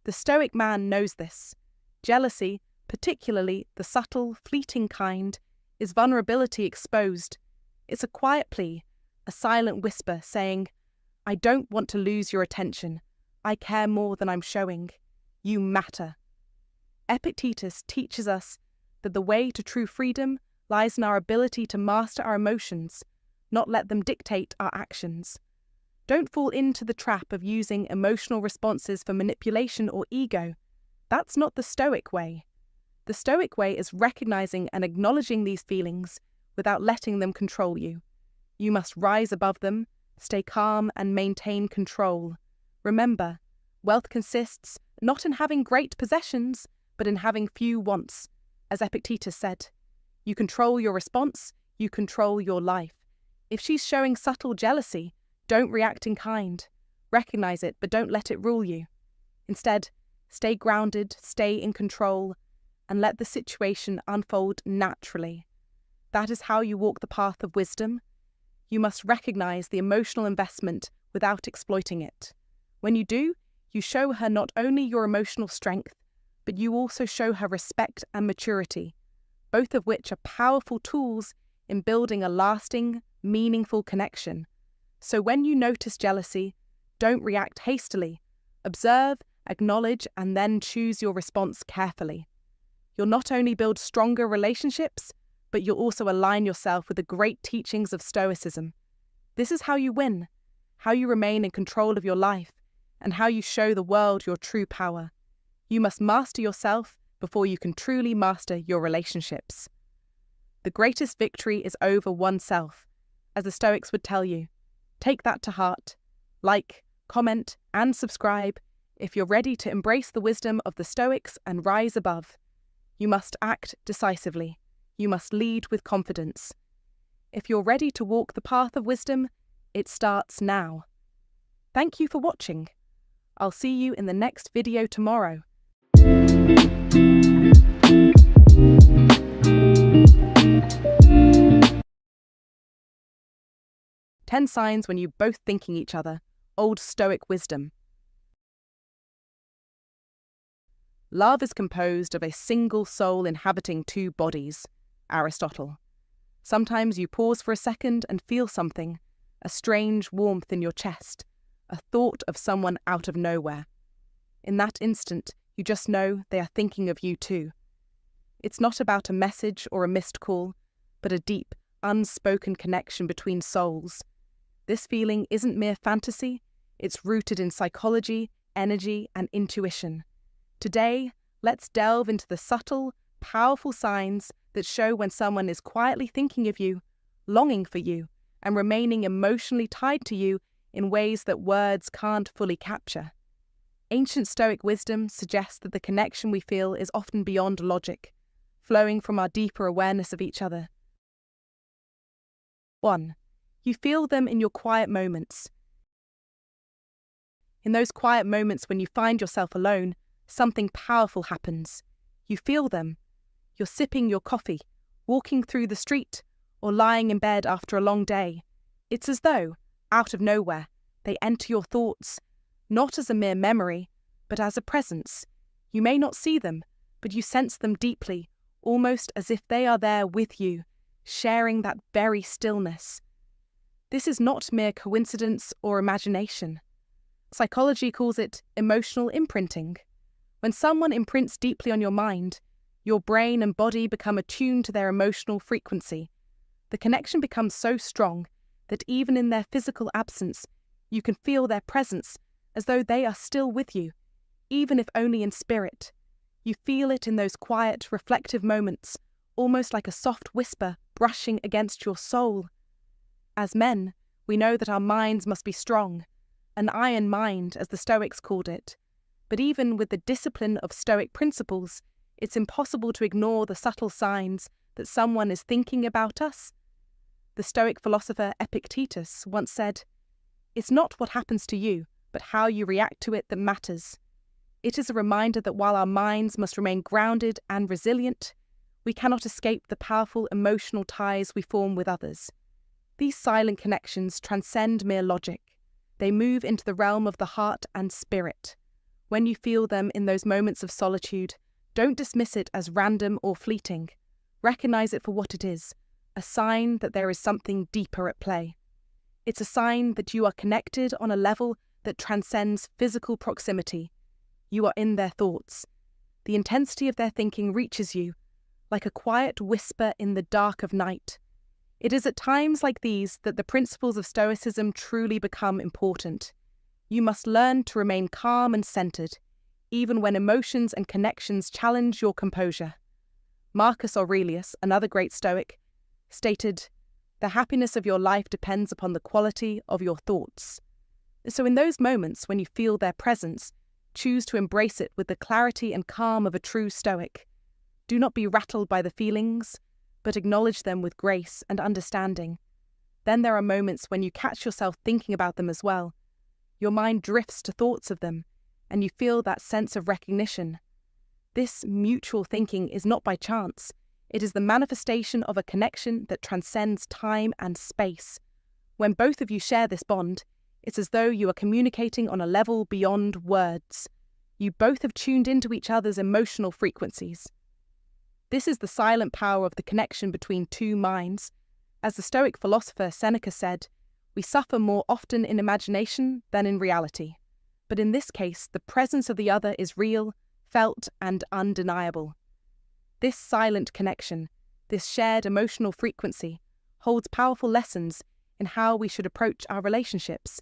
The Stoic man knows this. Jealousy, particularly the subtle, fleeting kind, is vulnerability exposed. It's a quiet plea, a silent whisper saying, "I don't want to lose your attention. I care more than I'm showing. You matter." Epictetus teaches us that the way to true freedom lies in our ability to master our emotions, not let them dictate our actions. Don't fall into the trap of using emotional responses for manipulation or ego. That's not the Stoic way. The Stoic way is recognizing and acknowledging these feelings without letting them control you. You must rise above them, stay calm, and maintain control. Remember, wealth consists not in having great possessions, but in having few wants. As Epictetus said, you control your response, you control your life. If she's showing subtle jealousy, don't react in kind. Recognize it, but don't let it rule you. Instead, stay grounded, stay in control, and let the situation unfold naturally. That is how you walk the path of wisdom. You must recognize the emotional investment without exploiting it. When you do, you show her not only your emotional strength, but you also show her respect and maturity, both of which are powerful tools in building a lasting, meaningful connection. So when you notice jealousy, don't react hastily. Observe, acknowledge, and then choose your response carefully. You'll not only build stronger relationships, but you'll also align yourself with the great teachings of Stoicism. This is how you win, how you remain in control of your life, and how you show the world your true power. You must master yourself before you can truly master your relationships. The greatest victory is over oneself, as the Stoics would tell you. Take that to heart. Like, comment, and subscribe if you're ready to embrace the wisdom of the Stoics and rise above. You must act decisively. You must lead with confidence. If you're ready to walk the path of wisdom, it starts now. Thank you for watching. I'll see you in the next video tomorrow. Ten signs when you both thinking each other. Old Stoic Wisdom. Love is composed of a single soul inhabiting two bodies. Aristotle. Sometimes you pause for a second and feel something, a strange warmth in your chest, a thought of someone out of nowhere. In that instant, you just know they are thinking of you too. It's not about a message or a missed call, but a deep, unspoken connection between souls. This feeling isn't mere fantasy, it's rooted in psychology, energy, and intuition. Today, let's delve into the subtle, powerful signs that show when someone is quietly thinking of you, longing for you, and remaining emotionally tied to you in ways that words can't fully capture. Ancient Stoic wisdom suggests that the connection we feel is often beyond logic, flowing from our deeper awareness of each other. 1. You feel them in your quiet moments. In those quiet moments when you find yourself alone, something powerful happens. You feel them. You're sipping your coffee, walking through the street, or lying in bed after a long day. It's as though, out of nowhere, they enter your thoughts, not as a mere memory, but as a presence. You may not see them, but you sense them deeply, almost as if they are there with you, sharing that very stillness. This is not mere coincidence or imagination. Psychology calls it emotional imprinting. When someone imprints deeply on your mind, your brain and body become attuned to their emotional frequency. The connection becomes so strong that even in their physical absence, you can feel their presence as though they are still with you, even if only in spirit. You feel it in those quiet, reflective moments, almost like a soft whisper brushing against your soul. As men, we know that our minds must be strong, an iron mind, as the Stoics called it. But even with the discipline of Stoic principles, it's impossible to ignore the subtle signs that someone is thinking about us. The Stoic philosopher Epictetus once said, "It's not what happens to you, but how you react to it that matters." It is a reminder that while our minds must remain grounded and resilient, we cannot escape the powerful emotional ties we form with others. These silent connections transcend mere logic. They move into the realm of the heart and spirit. When you feel them in those moments of solitude, don't dismiss it as random or fleeting. Recognize it for what it is, a sign that there is something deeper at play. It's a sign that you are connected on a level that transcends physical proximity. You are in their thoughts. The intensity of their thinking reaches you, like a quiet whisper in the dark of night. It is at times like these that the principles of Stoicism truly become important. You must learn to remain calm and centered, even when emotions and connections challenge your composure. Marcus Aurelius, another great Stoic, stated, "The happiness of your life depends upon the quality of your thoughts." So in those moments when you feel their presence, choose to embrace it with the clarity and calm of a true Stoic. Do not be rattled by the feelings, but acknowledge them with grace and understanding. Then there are moments when you catch yourself thinking about them as well. Your mind drifts to thoughts of them, and you feel that sense of recognition. This mutual thinking is not by chance. It is the manifestation of a connection that transcends time and space. When both of you share this bond, it's as though you are communicating on a level beyond words. You both have tuned into each other's emotional frequencies. This is the silent power of the connection between two minds. As the Stoic philosopher Seneca said, "We suffer more often in imagination than in reality." But in this case, the presence of the other is real, felt, and undeniable. This silent connection, this shared emotional frequency, holds powerful lessons in how we should approach our relationships.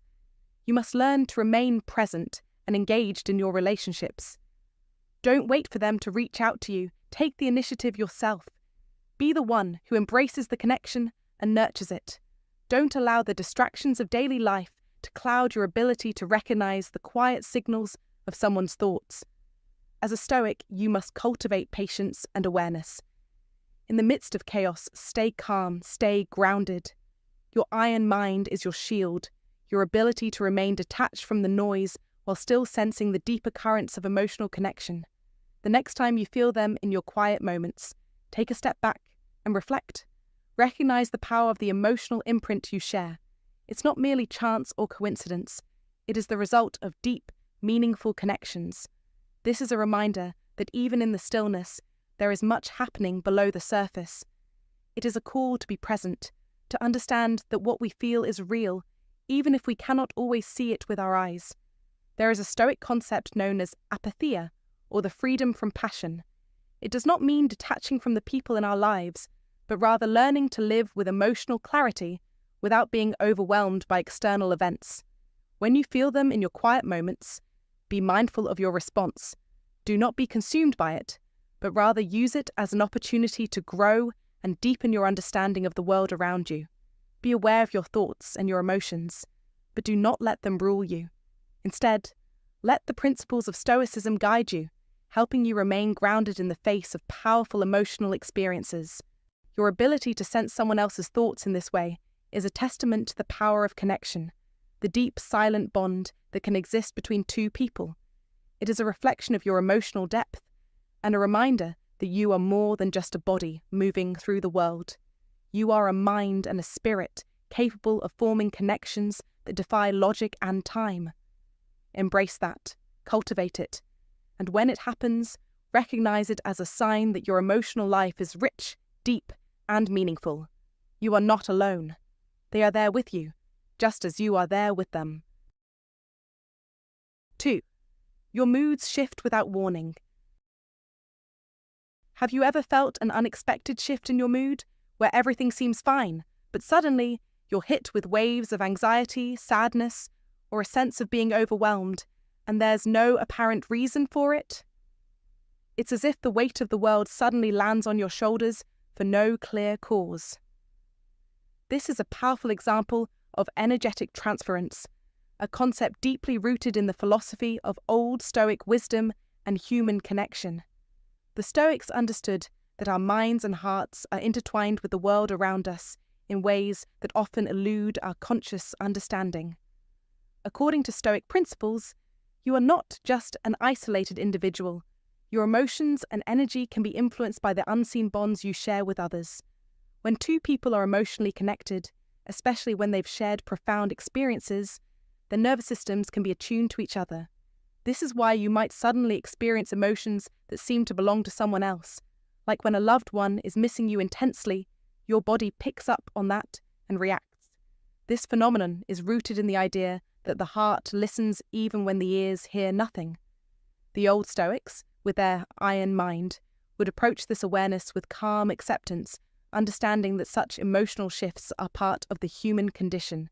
You must learn to remain present and engaged in your relationships. Don't wait for them to reach out to you. Take the initiative yourself. Be the one who embraces the connection and nurtures it. Don't allow the distractions of daily life to cloud your ability to recognize the quiet signals of someone's thoughts. As a Stoic, you must cultivate patience and awareness. In the midst of chaos, stay calm, stay grounded. Your iron mind is your shield, your ability to remain detached from the noise while still sensing the deeper currents of emotional connection. The next time you feel them in your quiet moments, take a step back and reflect. Recognize the power of the emotional imprint you share. It's not merely chance or coincidence. It is the result of deep, meaningful connections. This is a reminder that even in the stillness, there is much happening below the surface. It is a call to be present, to understand that what we feel is real, even if we cannot always see it with our eyes. There is a Stoic concept known as apatheia, or the freedom from passion. It does not mean detaching from the people in our lives, but rather learning to live with emotional clarity without being overwhelmed by external events. When you feel them in your quiet moments, be mindful of your response. Do not be consumed by it, but rather use it as an opportunity to grow and deepen your understanding of the world around you. Be aware of your thoughts and your emotions, but do not let them rule you. Instead, let the principles of Stoicism guide you, helping you remain grounded in the face of powerful emotional experiences. Your ability to sense someone else's thoughts in this way is a testament to the power of connection, the deep, silent bond that can exist between two people. It is a reflection of your emotional depth and a reminder that you are more than just a body moving through the world. You are a mind and a spirit capable of forming connections that defy logic and time. Embrace that, cultivate it, and when it happens, recognize it as a sign that your emotional life is rich, deep, and meaningful. You are not alone. They are there with you, just as you are there with them. 2. Your moods shift without warning. Have you ever felt an unexpected shift in your mood, where everything seems fine, but suddenly you're hit with waves of anxiety, sadness, or a sense of being overwhelmed, and there's no apparent reason for it? It's as if the weight of the world suddenly lands on your shoulders for no clear cause. This is a powerful example of energetic transference, a concept deeply rooted in the philosophy of Old Stoic wisdom and human connection. The Stoics understood that our minds and hearts are intertwined with the world around us in ways that often elude our conscious understanding. According to Stoic principles, you are not just an isolated individual. Your emotions and energy can be influenced by the unseen bonds you share with others. When two people are emotionally connected, especially when they've shared profound experiences, their nervous systems can be attuned to each other. This is why you might suddenly experience emotions that seem to belong to someone else. Like when a loved one is missing you intensely, your body picks up on that and reacts. This phenomenon is rooted in the idea that the heart listens even when the ears hear nothing. The Old Stoics, with their iron mind, would approach this awareness with calm acceptance, understanding that such emotional shifts are part of the human condition.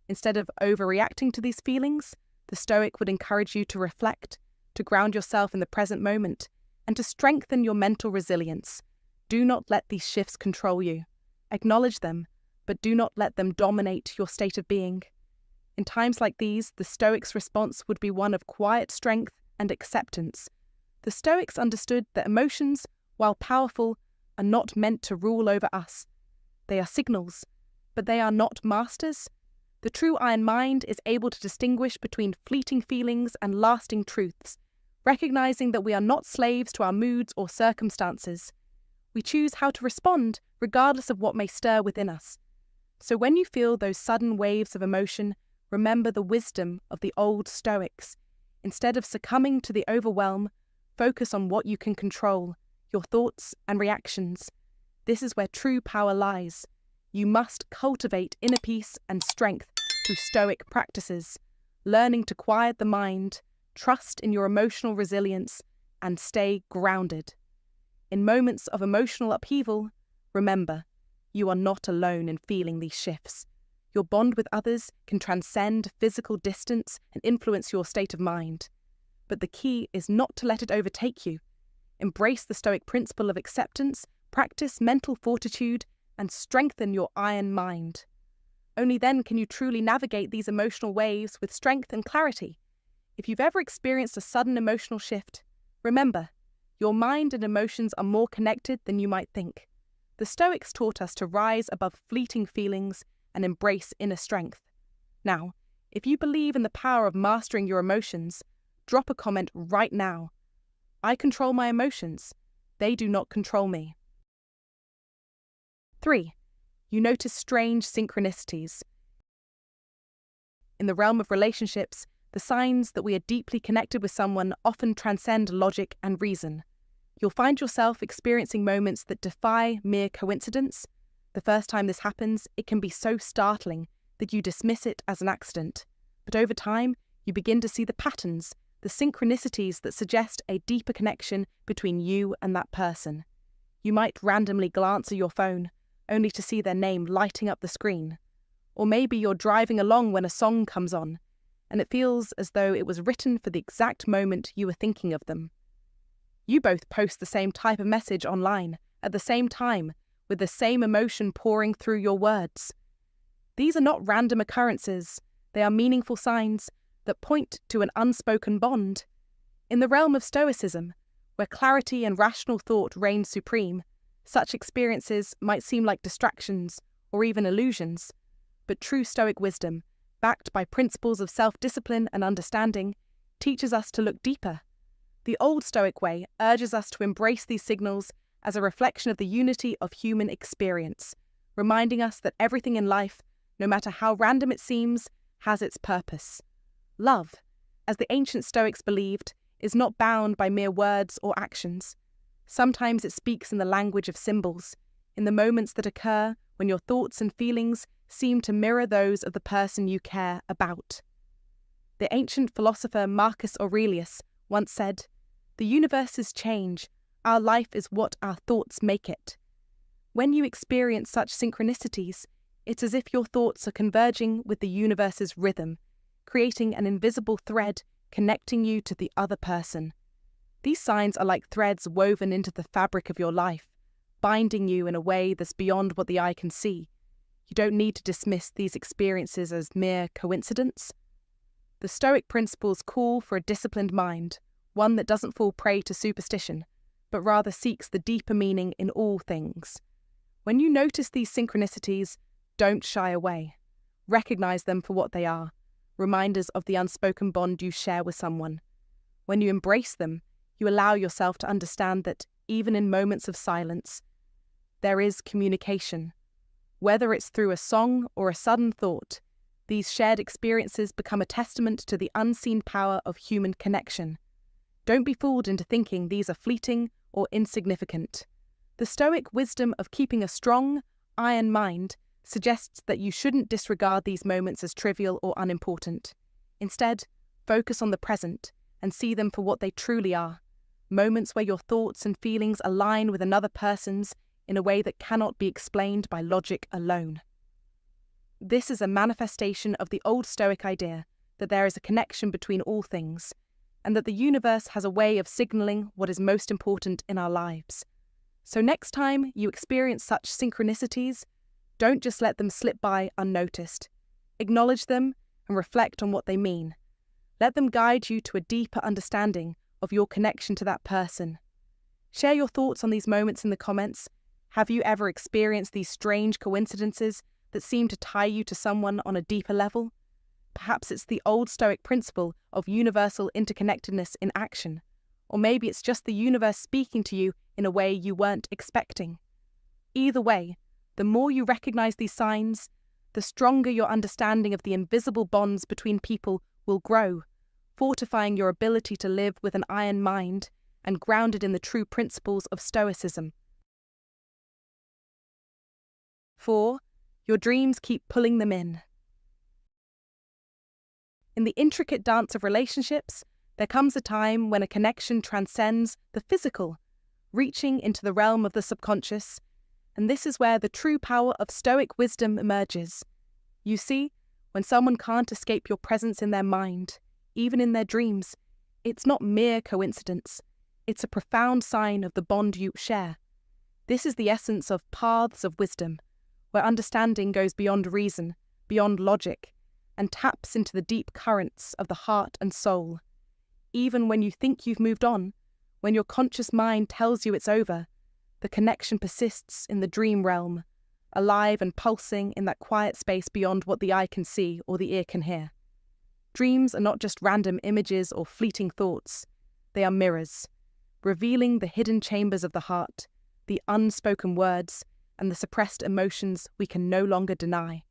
Instead of overreacting to these feelings, the Stoic would encourage you to reflect, to ground yourself in the present moment, and to strengthen your mental resilience. Do not let these shifts control you. Acknowledge them, but do not let them dominate your state of being. In times like these, the Stoics' response would be one of quiet strength and acceptance. The Stoics understood that emotions, while powerful, are not meant to rule over us. They are signals, but they are not masters. The true iron mind is able to distinguish between fleeting feelings and lasting truths, recognizing that we are not slaves to our moods or circumstances. We choose how to respond regardless of what may stir within us. So when you feel those sudden waves of emotion, remember the wisdom of the Old Stoics. Instead of succumbing to the overwhelm, focus on what you can control, your thoughts and reactions. This is where true power lies. You must cultivate inner peace and strength through Stoic practices, learning to quiet the mind, trust in your emotional resilience, and stay grounded. In moments of emotional upheaval, remember, you are not alone in feeling these shifts. Your bond with others can transcend physical distance and influence your state of mind. But the key is not to let it overtake you. Embrace the Stoic principle of acceptance, practice mental fortitude, and strengthen your iron mind. Only then can you truly navigate these emotional waves with strength and clarity. If you've ever experienced a sudden emotional shift, remember, your mind and emotions are more connected than you might think. The Stoics taught us to rise above fleeting feelings and embrace inner strength. Now, if you believe in the power of mastering your emotions, drop a comment right now. I control my emotions. They do not control me. 3. You notice strange synchronicities. In the realm of relationships, the signs that we are deeply connected with someone often transcend logic and reason. You'll find yourself experiencing moments that defy mere coincidence. The first time this happens, it can be so startling that you dismiss it as an accident. But over time, you begin to see the patterns, the synchronicities that suggest a deeper connection between you and that person. You might randomly glance at your phone, only to see their name lighting up the screen. Or maybe you're driving along when a song comes on, and it feels as though it was written for the exact moment you were thinking of them. You both post the same type of message online, at the same time, with the same emotion pouring through your words. These are not random occurrences, they are meaningful signs that point to an unspoken bond. In the realm of Stoicism, where clarity and rational thought reign supreme, such experiences might seem like distractions or even illusions, but true Stoic wisdom, backed by principles of self-discipline and understanding, teaches us to look deeper. The Old Stoic way urges us to embrace these signals as a reflection of the unity of human experience, reminding us that everything in life, no matter how random it seems, has its purpose. Love, as the ancient Stoics believed, is not bound by mere words or actions. Sometimes it speaks in the language of symbols, in the moments that occur when your thoughts and feelings seem to mirror those of the person you care about. The ancient philosopher Marcus Aurelius once said, "The universes change, our life is what our thoughts make it." When you experience such synchronicities, it's as if your thoughts are converging with the universe's rhythm, creating an invisible thread connecting you to the other person. These signs are like threads woven into the fabric of your life, binding you in a way that's beyond what the eye can see. You don't need to dismiss these experiences as mere coincidence. The Stoic principles call for a disciplined mind, one that doesn't fall prey to superstition, but rather seeks the deeper meaning in all things. When you notice these synchronicities, don't shy away. Recognize them for what they are, reminders of the unspoken bond you share with someone. When you embrace them, you allow yourself to understand that, even in moments of silence, there is communication. Whether it's through a song or a sudden thought, these shared experiences become a testament to the unseen power of human connection. Don't be fooled into thinking these are fleeting or insignificant. The Stoic wisdom of keeping a strong, iron mind suggests that you shouldn't disregard these moments as trivial or unimportant. Instead, focus on the present and see them for what they truly are. Moments where your thoughts and feelings align with another person's in a way that cannot be explained by logic alone. This is a manifestation of the Old Stoic idea that there is a connection between all things, and that the universe has a way of signaling what is most important in our lives. So next time you experience such synchronicities, don't just let them slip by unnoticed. Acknowledge them and reflect on what they mean. Let them guide you to a deeper understanding of your connection to that person. Share your thoughts on these moments in the comments. Have you ever experienced these strange coincidences that seem to tie you to someone on a deeper level? Perhaps it's the old Stoic principle of universal interconnectedness in action, or maybe it's just the universe speaking to you in a way you weren't expecting. Either way, the more you recognize these signs, the stronger your understanding of the invisible bonds between people will grow, fortifying your ability to live with an iron mind and grounded in the true principles of Stoicism. 4. Your dreams keep pulling them in. In the intricate dance of relationships, there comes a time when a connection transcends the physical. reaching into the realm of the subconscious, and this is where the true power of Stoic wisdom emerges. You see, when someone can't escape your presence in their mind, even in their dreams, it's not mere coincidence. It's a profound sign of the bond you share. This is the essence of paths of wisdom, where understanding goes beyond reason, beyond logic, and taps into the deep currents of the heart and soul. Even when you think you've moved on, when your conscious mind tells you it's over, the connection persists in the dream realm, alive and pulsing in that quiet space beyond what the eye can see or the ear can hear. Dreams are not just random images or fleeting thoughts. They are mirrors, revealing the hidden chambers of the heart, the unspoken words, and the suppressed emotions we can no longer deny.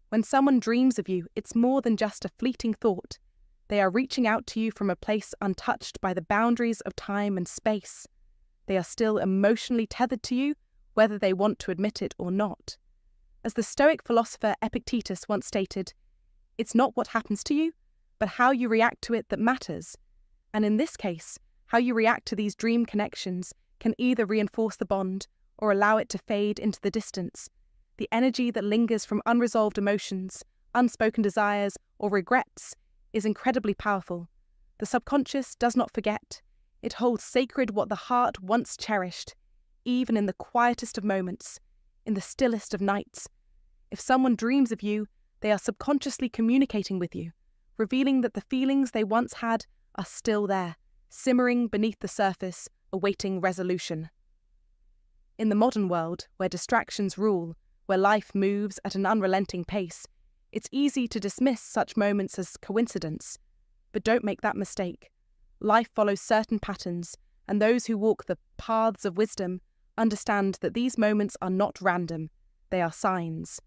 When someone dreams of you, it's more than just a fleeting thought. They are reaching out to you from a place untouched by the boundaries of time and space. They are still emotionally tethered to you, whether they want to admit it or not. As the Stoic philosopher Epictetus once stated, "It's not what happens to you, but how you react to it that matters." And in this case, how you react to these dream connections can either reinforce the bond or allow it to fade into the distance. The energy that lingers from unresolved emotions, unspoken desires, or regrets is incredibly powerful. The subconscious does not forget. It holds sacred what the heart once cherished, even in the quietest of moments, in the stillest of nights. If someone dreams of you, they are subconsciously communicating with you, revealing that the feelings they once had are still there, simmering beneath the surface, awaiting resolution. In the modern world, where distractions rule, where life moves at an unrelenting pace, it's easy to dismiss such moments as coincidence. But don't make that mistake. Life follows certain patterns, and those who walk the paths of wisdom understand that these moments are not random. They are signs.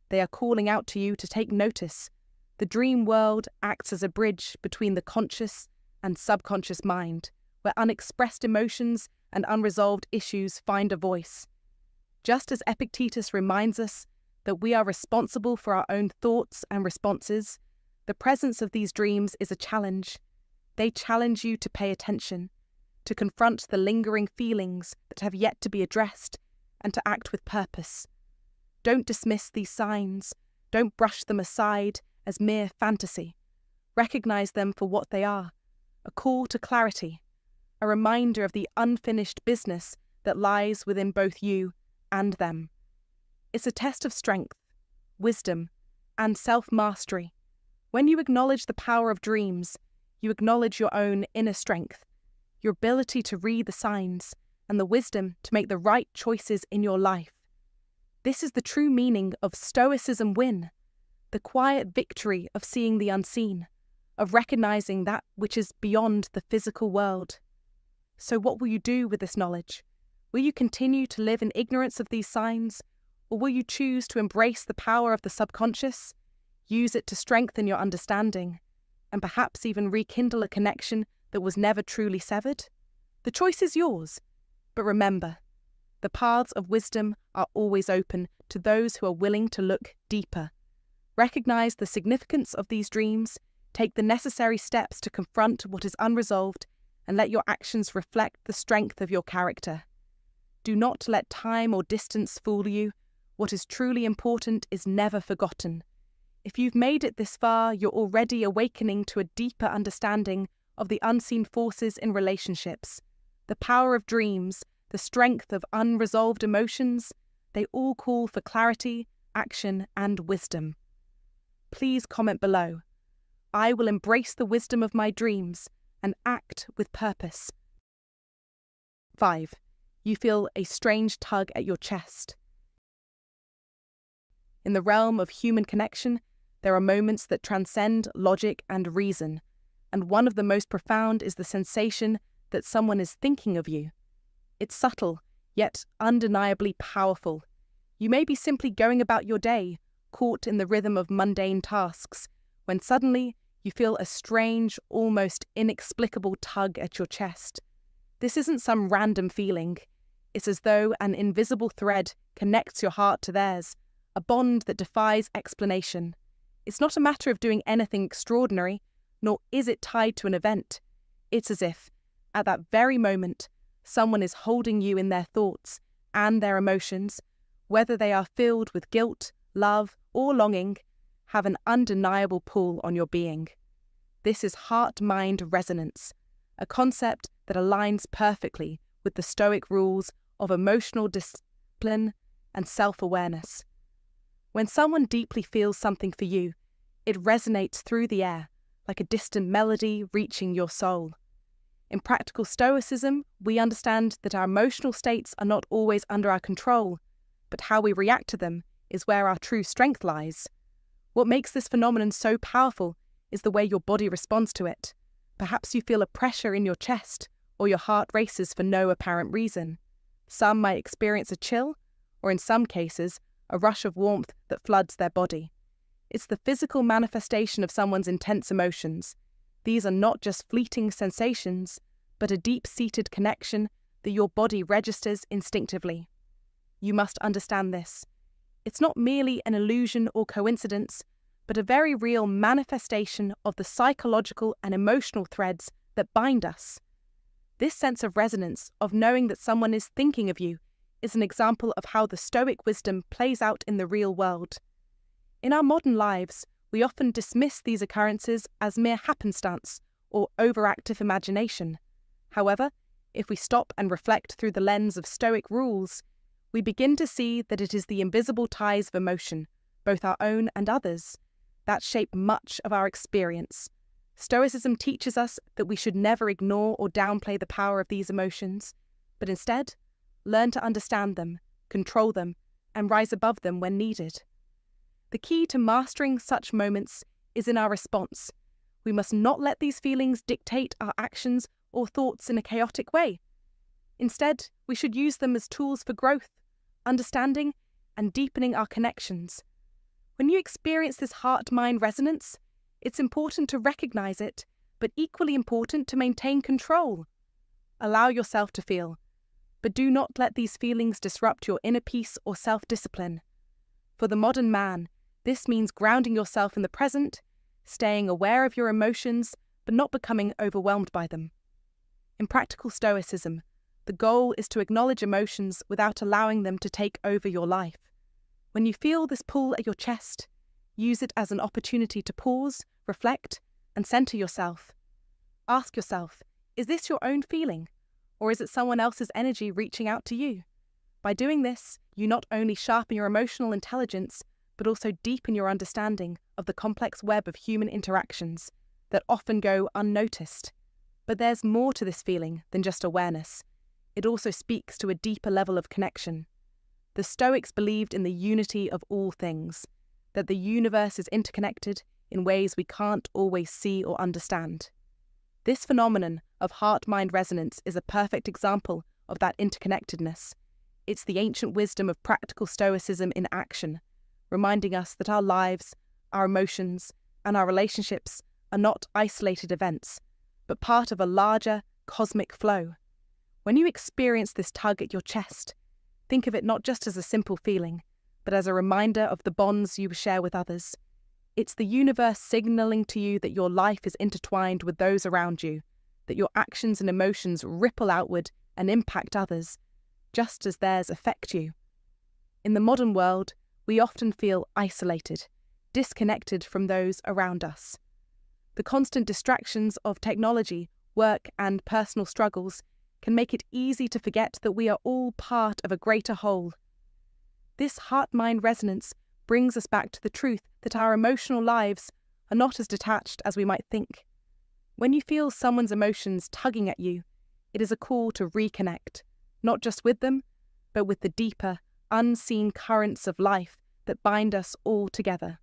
They are calling out to you to take notice. The dream world acts as a bridge between the conscious and subconscious mind, where unexpressed emotions and unresolved issues find a voice. Just as Epictetus reminds us that we are responsible for our own thoughts and responses, the presence of these dreams is a challenge. They challenge you to pay attention, to confront the lingering feelings that have yet to be addressed, and to act with purpose. Don't dismiss these signs. Don't brush them aside as mere fantasy. Recognize them for what they are, a call to clarity, a reminder of the unfinished business that lies within both you and them. It's a test of strength, wisdom, and self-mastery. When you acknowledge the power of dreams, you acknowledge your own inner strength, your ability to read the signs, and the wisdom to make the right choices in your life. This is the true meaning of Stoicism-win, the quiet victory of seeing the unseen, of recognizing that which is beyond the physical world. So what will you do with this knowledge? Will you continue to live in ignorance of these signs, or will you choose to embrace the power of the subconscious, use it to strengthen your understanding, and perhaps even rekindle a connection that was never truly severed? The choice is yours, but remember, the paths of wisdom are always open to those who are willing to look deeper. Recognize the significance of these dreams, take the necessary steps to confront what is unresolved, and let your actions reflect the strength of your character. Do not let time or distance fool you. What is truly important is never forgotten. If you've made it this far, you're already awakening to a deeper understanding of the unseen forces in relationships. The power of dreams, the strength of unresolved emotions, they all call for clarity, action, and wisdom. Please comment below. I will embrace the wisdom of my dreams and act with purpose. 5. You feel a strange tug at your chest. In the realm of human connection, there are moments that transcend logic and reason, and one of the most profound is the sensation that someone is thinking of you. It's subtle, yet undeniably powerful. You may be simply going about your day, caught in the rhythm of mundane tasks, when suddenly you feel a strange, almost inexplicable tug at your chest. This isn't some random feeling. It's as though an invisible thread connects your heart to theirs, a bond that defies explanation. It's not a matter of doing anything extraordinary, nor is it tied to an event. It's as if, at that very moment, someone is holding you in their thoughts and their emotions, whether they are filled with guilt, love, or longing, have an undeniable pull on your being. This is heart-mind resonance, a concept that aligns perfectly with the Stoic rules of emotional discipline and self-awareness. When someone deeply feels something for you, it resonates through the air, like a distant melody reaching your soul. In practical Stoicism, we understand that our emotional states are not always under our control, but how we react to them is where our true strength lies. What makes this phenomenon so powerful is the way your body responds to it. Perhaps you feel a pressure in your chest, or your heart races for no apparent reason. Some might experience a chill, or in some cases, a rush of warmth that floods their body. It's the physical manifestation of someone's intense emotions. These are not just fleeting sensations, but a deep-seated connection that your body registers instinctively. You must understand this. It's not merely an illusion or coincidence, but a very real manifestation of the psychological and emotional threads that bind us. This sense of resonance, of knowing that someone is thinking of you, is an example of how the Stoic wisdom plays out in the real world. In our modern lives, we often dismiss these occurrences as mere happenstance or overactive imagination. However, if we stop and reflect through the lens of Stoic rules, we begin to see that it is the invisible ties of emotion, both our own and others, that shape much of our experience. Stoicism teaches us that we should never ignore or downplay the power of these emotions, but instead, learn to understand them, control them, and rise above them when needed. The key to mastering such moments is in our response. We must not let these feelings dictate our actions or thoughts in a chaotic way. Instead, we should use them as tools for growth, understanding, and deepening our connections. When you experience this heart-mind resonance, it's important to recognize it, but equally important to maintain control. Allow yourself to feel, but do not let these feelings disrupt your inner peace or self-discipline. For the modern man, this means grounding yourself in the present, staying aware of your emotions, but not becoming overwhelmed by them. In practical Stoicism, the goal is to acknowledge emotions without allowing them to take over your life. When you feel this pull at your chest, use it as an opportunity to pause, reflect, and center yourself. Ask yourself, is this your own feeling, or is it someone else's energy reaching out to you? By doing this, you not only sharpen your emotional intelligence, but also deepen your understanding of the complex web of human interactions that often go unnoticed. But there's more to this feeling than just awareness. It also speaks to a deeper level of connection. The Stoics believed in the unity of all things, that the universe is interconnected in ways we can't always see or understand. This phenomenon of heart-mind resonance is a perfect example of that interconnectedness. It's the ancient wisdom of practical Stoicism in action, reminding us that our lives, our emotions, and our relationships are not isolated events, but part of a larger, cosmic flow. When you experience this tug at your chest, think of it not just as a simple feeling, but as a reminder of the bonds you share with others. It's the universe signaling to you that your life is intertwined with those around you, that your actions and emotions ripple outward and impact others, just as theirs affect you. In the modern world, we often feel isolated, disconnected from those around us. The constant distractions of technology, work, and personal struggles can make it easy to forget that we are all part of a greater whole. This heart-mind resonance brings us back to the truth that our emotional lives are not as detached as we might think. When you feel someone's emotions tugging at you, it is a call to reconnect, not just with them, but with the deeper, unseen currents of life that bind us all together.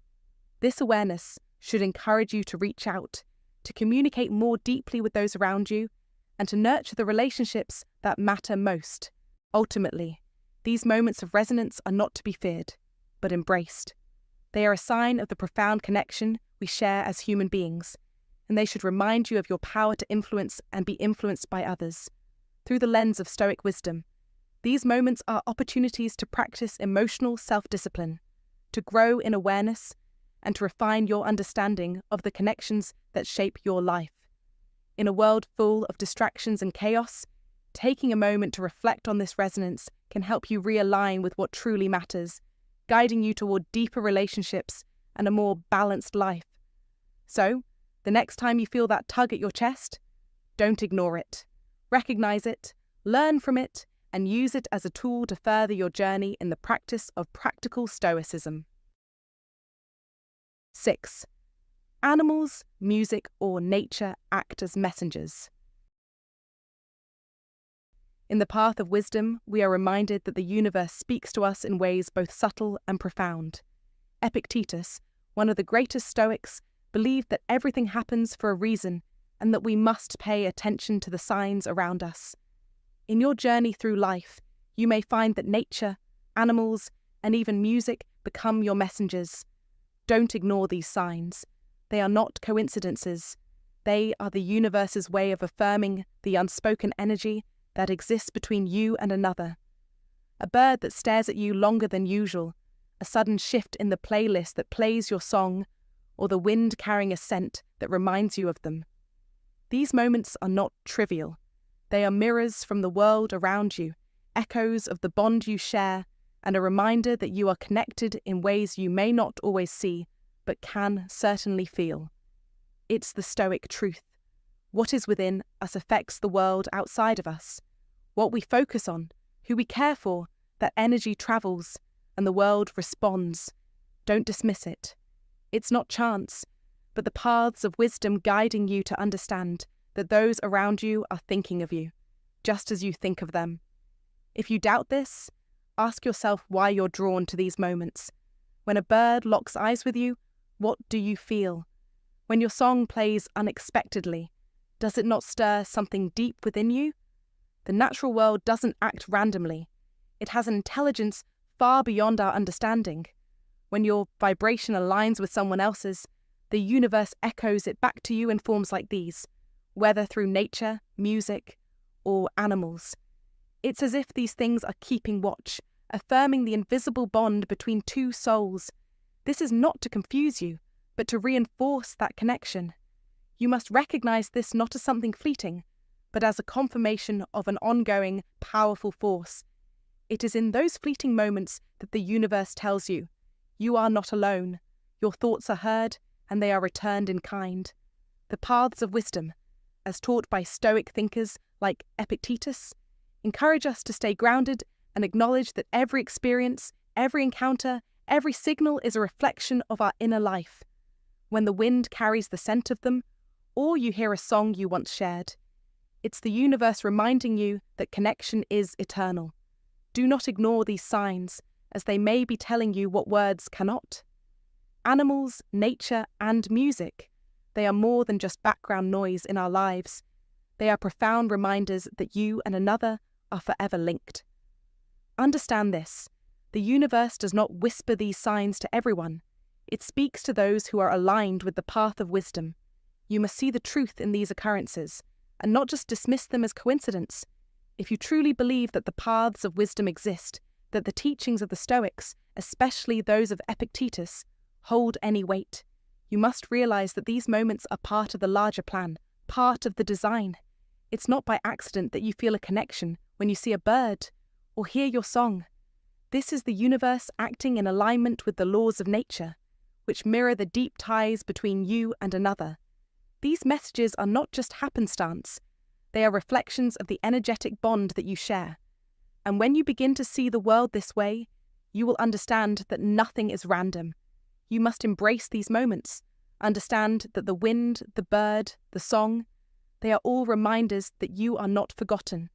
This awareness should encourage you to reach out, to communicate more deeply with those around you, and to nurture the relationships that matter most. Ultimately, these moments of resonance are not to be feared, but embraced. They are a sign of the profound connection we share as human beings, and they should remind you of your power to influence and be influenced by others. Through the lens of Stoic wisdom, these moments are opportunities to practice emotional self-discipline, to grow in awareness, and to refine your understanding of the connections that shape your life. In a world full of distractions and chaos, Taking a moment to reflect on this resonance can help you realign with what truly matters, guiding you toward deeper relationships and a more balanced life. So, the next time you feel that tug at your chest, don't ignore it. Recognize it, learn from it, and use it as a tool to further your journey in the practice of practical Stoicism. 6. Animals, music, or nature act as messengers. In the path of wisdom, we are reminded that the universe speaks to us in ways both subtle and profound. Epictetus, one of the greatest Stoics, believed that everything happens for a reason and that we must pay attention to the signs around us. In your journey through life, you may find that nature, animals, and even music become your messengers. Don't ignore these signs. They are not coincidences. They are the universe's way of affirming the unspoken energy that exists between you and another. A bird that stares at you longer than usual, a sudden shift in the playlist that plays your song, or the wind carrying a scent that reminds you of them. These moments are not trivial. They are mirrors from the world around you, echoes of the bond you share, and a reminder that you are connected in ways you may not always see, but can certainly feel. It's the Stoic truth. What is within us affects the world outside of us. What we focus on, who we care for, that energy travels, and the world responds. Don't dismiss it. It's not chance, but the paths of wisdom guiding you to understand that those around you are thinking of you, just as you think of them. If you doubt this, ask yourself why you're drawn to these moments. When a bird locks eyes with you, what do you feel? When your song plays unexpectedly, does it not stir something deep within you? The natural world doesn't act randomly. It has an intelligence far beyond our understanding. When your vibration aligns with someone else's, the universe echoes it back to you in forms like these, whether through nature, music, or animals. It's as if these things are keeping watch, affirming the invisible bond between two souls. This is not to confuse you, but to reinforce that connection. You must recognize this not as something fleeting, but as a confirmation of an ongoing, powerful force. It is in those fleeting moments that the universe tells you, you are not alone, your thoughts are heard, and they are returned in kind. The paths of wisdom, as taught by Stoic thinkers like Epictetus, encourage us to stay grounded and acknowledge that every experience, every encounter, every signal is a reflection of our inner life. When the wind carries the scent of them, or you hear a song you once shared, it's the universe reminding you that connection is eternal. Do not ignore these signs, as they may be telling you what words cannot. Animals, nature, and music, they are more than just background noise in our lives. They are profound reminders that you and another are forever linked. Understand this. The universe does not whisper these signs to everyone. It speaks to those who are aligned with the path of wisdom. You must see the truth in these occurrences, and not just dismiss them as coincidence. If you truly believe that the paths of wisdom exist, that the teachings of the Stoics, especially those of Epictetus, hold any weight, you must realize that these moments are part of the larger plan, part of the design. It's not by accident that you feel a connection when you see a bird or hear your song. This is the universe acting in alignment with the laws of nature, which mirror the deep ties between you and another. These messages are not just happenstance. They are reflections of the energetic bond that you share. And when you begin to see the world this way, you will understand that nothing is random. You must embrace these moments, understand that the wind, the bird, the song, they are all reminders that you are not forgotten.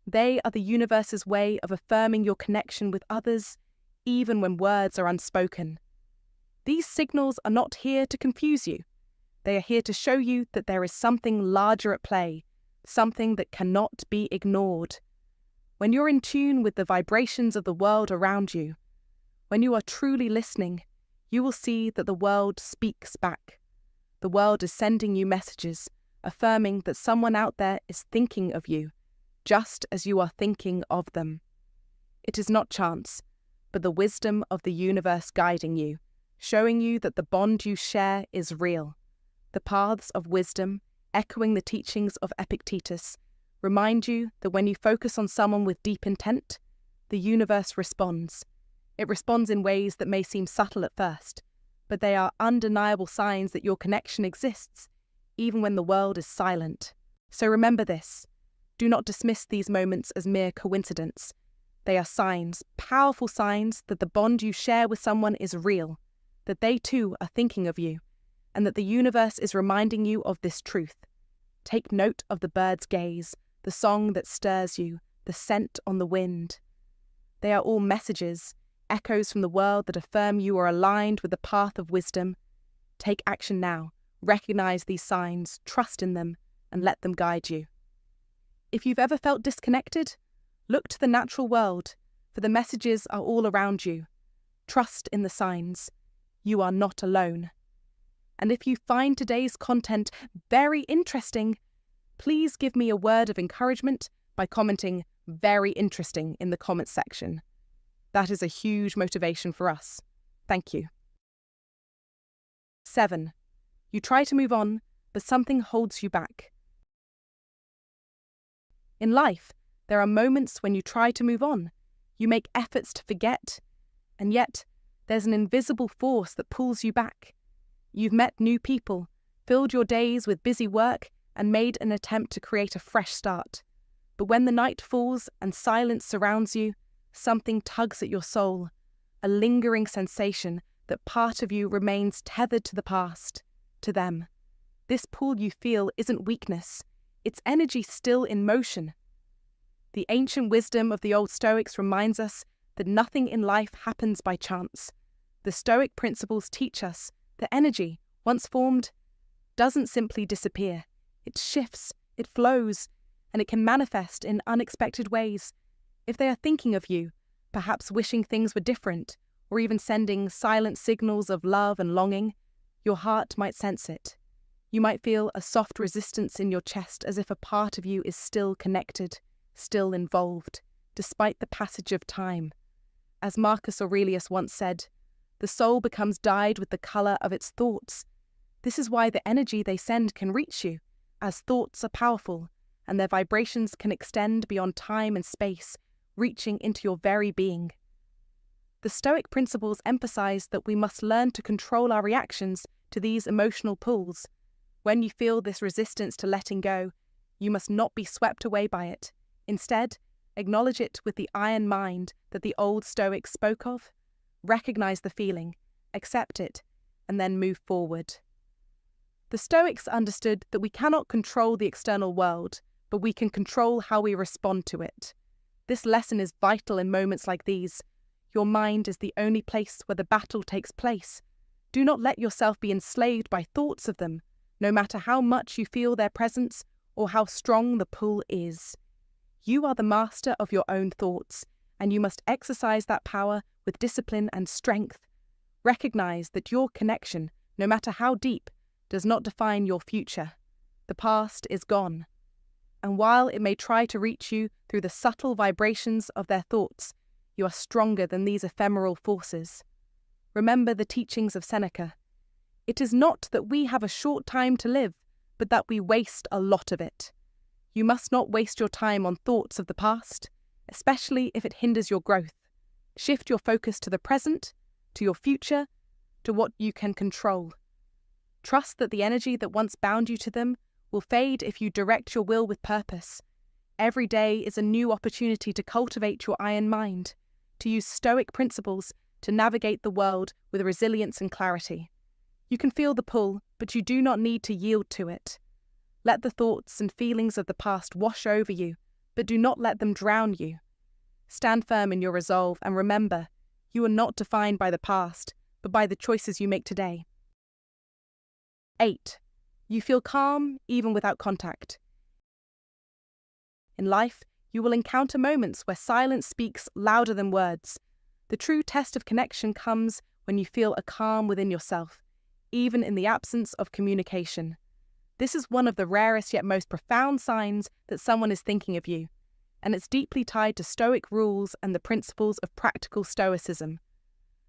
They are the universe's way of affirming your connection with others, even when words are unspoken. These signals are not here to confuse you. They are here to show you that there is something larger at play, something that cannot be ignored. When you're in tune with the vibrations of the world around you, when you are truly listening, you will see that the world speaks back. The world is sending you messages, affirming that someone out there is thinking of you, just as you are thinking of them. It is not chance, but the wisdom of the universe guiding you, showing you that the bond you share is real. The paths of wisdom, echoing the teachings of Epictetus, remind you that when you focus on someone with deep intent, the universe responds. It responds in ways that may seem subtle at first, but they are undeniable signs that your connection exists, even when the world is silent. So remember this. Do not dismiss these moments as mere coincidence. They are signs, powerful signs, that the bond you share with someone is real, that they too are thinking of you, and that the universe is reminding you of this truth. Take note of the bird's gaze, the song that stirs you, the scent on the wind. They are all messages, echoes from the world that affirm you are aligned with the path of wisdom. Take action now. Recognize these signs, trust in them, and let them guide you. If you've ever felt disconnected, look to the natural world, for the messages are all around you. Trust in the signs. You are not alone. And if you find today's content very interesting, please give me a word of encouragement by commenting "very interesting" in the comments section. That is a huge motivation for us. Thank you. 7. You try to move on, but something holds you back. In life, there are moments when you try to move on. You make efforts to forget, and yet there's an invisible force that pulls you back. You've met new people, filled your days with busy work, and made an attempt to create a fresh start. But when the night falls and silence surrounds you, something tugs at your soul, a lingering sensation that part of you remains tethered to the past, to them. This pull you feel isn't weakness, it's energy still in motion. The ancient wisdom of the Old Stoics reminds us that nothing in life happens by chance. The Stoic principles teach us that energy, once formed, doesn't simply disappear. It shifts, it flows, and it can manifest in unexpected ways. If they are thinking of you, perhaps wishing things were different, or even sending silent signals of love and longing, your heart might sense it. You might feel a soft resistance in your chest, as if a part of you is still connected, still involved, despite the passage of time. As Marcus Aurelius once said, the soul becomes dyed with the colour of its thoughts. This is why the energy they send can reach you, as thoughts are powerful, and their vibrations can extend beyond time and space, reaching into your very being. The Stoic principles emphasize that we must learn to control our reactions to these emotional pulls. When you feel this resistance to letting go, you must not be swept away by it. Instead, acknowledge it with the iron mind that the Old Stoics spoke of. Recognize the feeling, accept it, and then move forward. The Stoics understood that we cannot control the external world, but we can control how we respond to it. This lesson is vital in moments like these. Your mind is the only place where the battle takes place. Do not let yourself be enslaved by thoughts of them, no matter how much you feel their presence or how strong the pull is. You are the master of your own thoughts, and you must exercise that power with discipline and strength. Recognize that your connection, no matter how deep, does not define your future. The past is gone. And while it may try to reach you through the subtle vibrations of their thoughts, you are stronger than these ephemeral forces. Remember the teachings of Seneca. It is not that we have a short time to live, but that we waste a lot of it. You must not waste your time on thoughts of the past, especially if it hinders your growth. Shift your focus to the present, to your future, to what you can control. Trust that the energy that once bound you to them will fade if you direct your will with purpose. Every day is a new opportunity to cultivate your iron mind, to use Stoic principles to navigate the world with resilience and clarity. You can feel the pull, but you do not need to yield to it. Let the thoughts and feelings of the past wash over you, but do not let them drown you. Stand firm in your resolve and remember, you are not defined by the past, but by the choices you make today. 8. You feel calm even without contact. In life, you will encounter moments where silence speaks louder than words. The true test of connection comes when you feel a calm within yourself, even in the absence of communication. This is one of the rarest yet most profound signs that someone is thinking of you, and it's deeply tied to Stoic rules and the principles of practical Stoicism.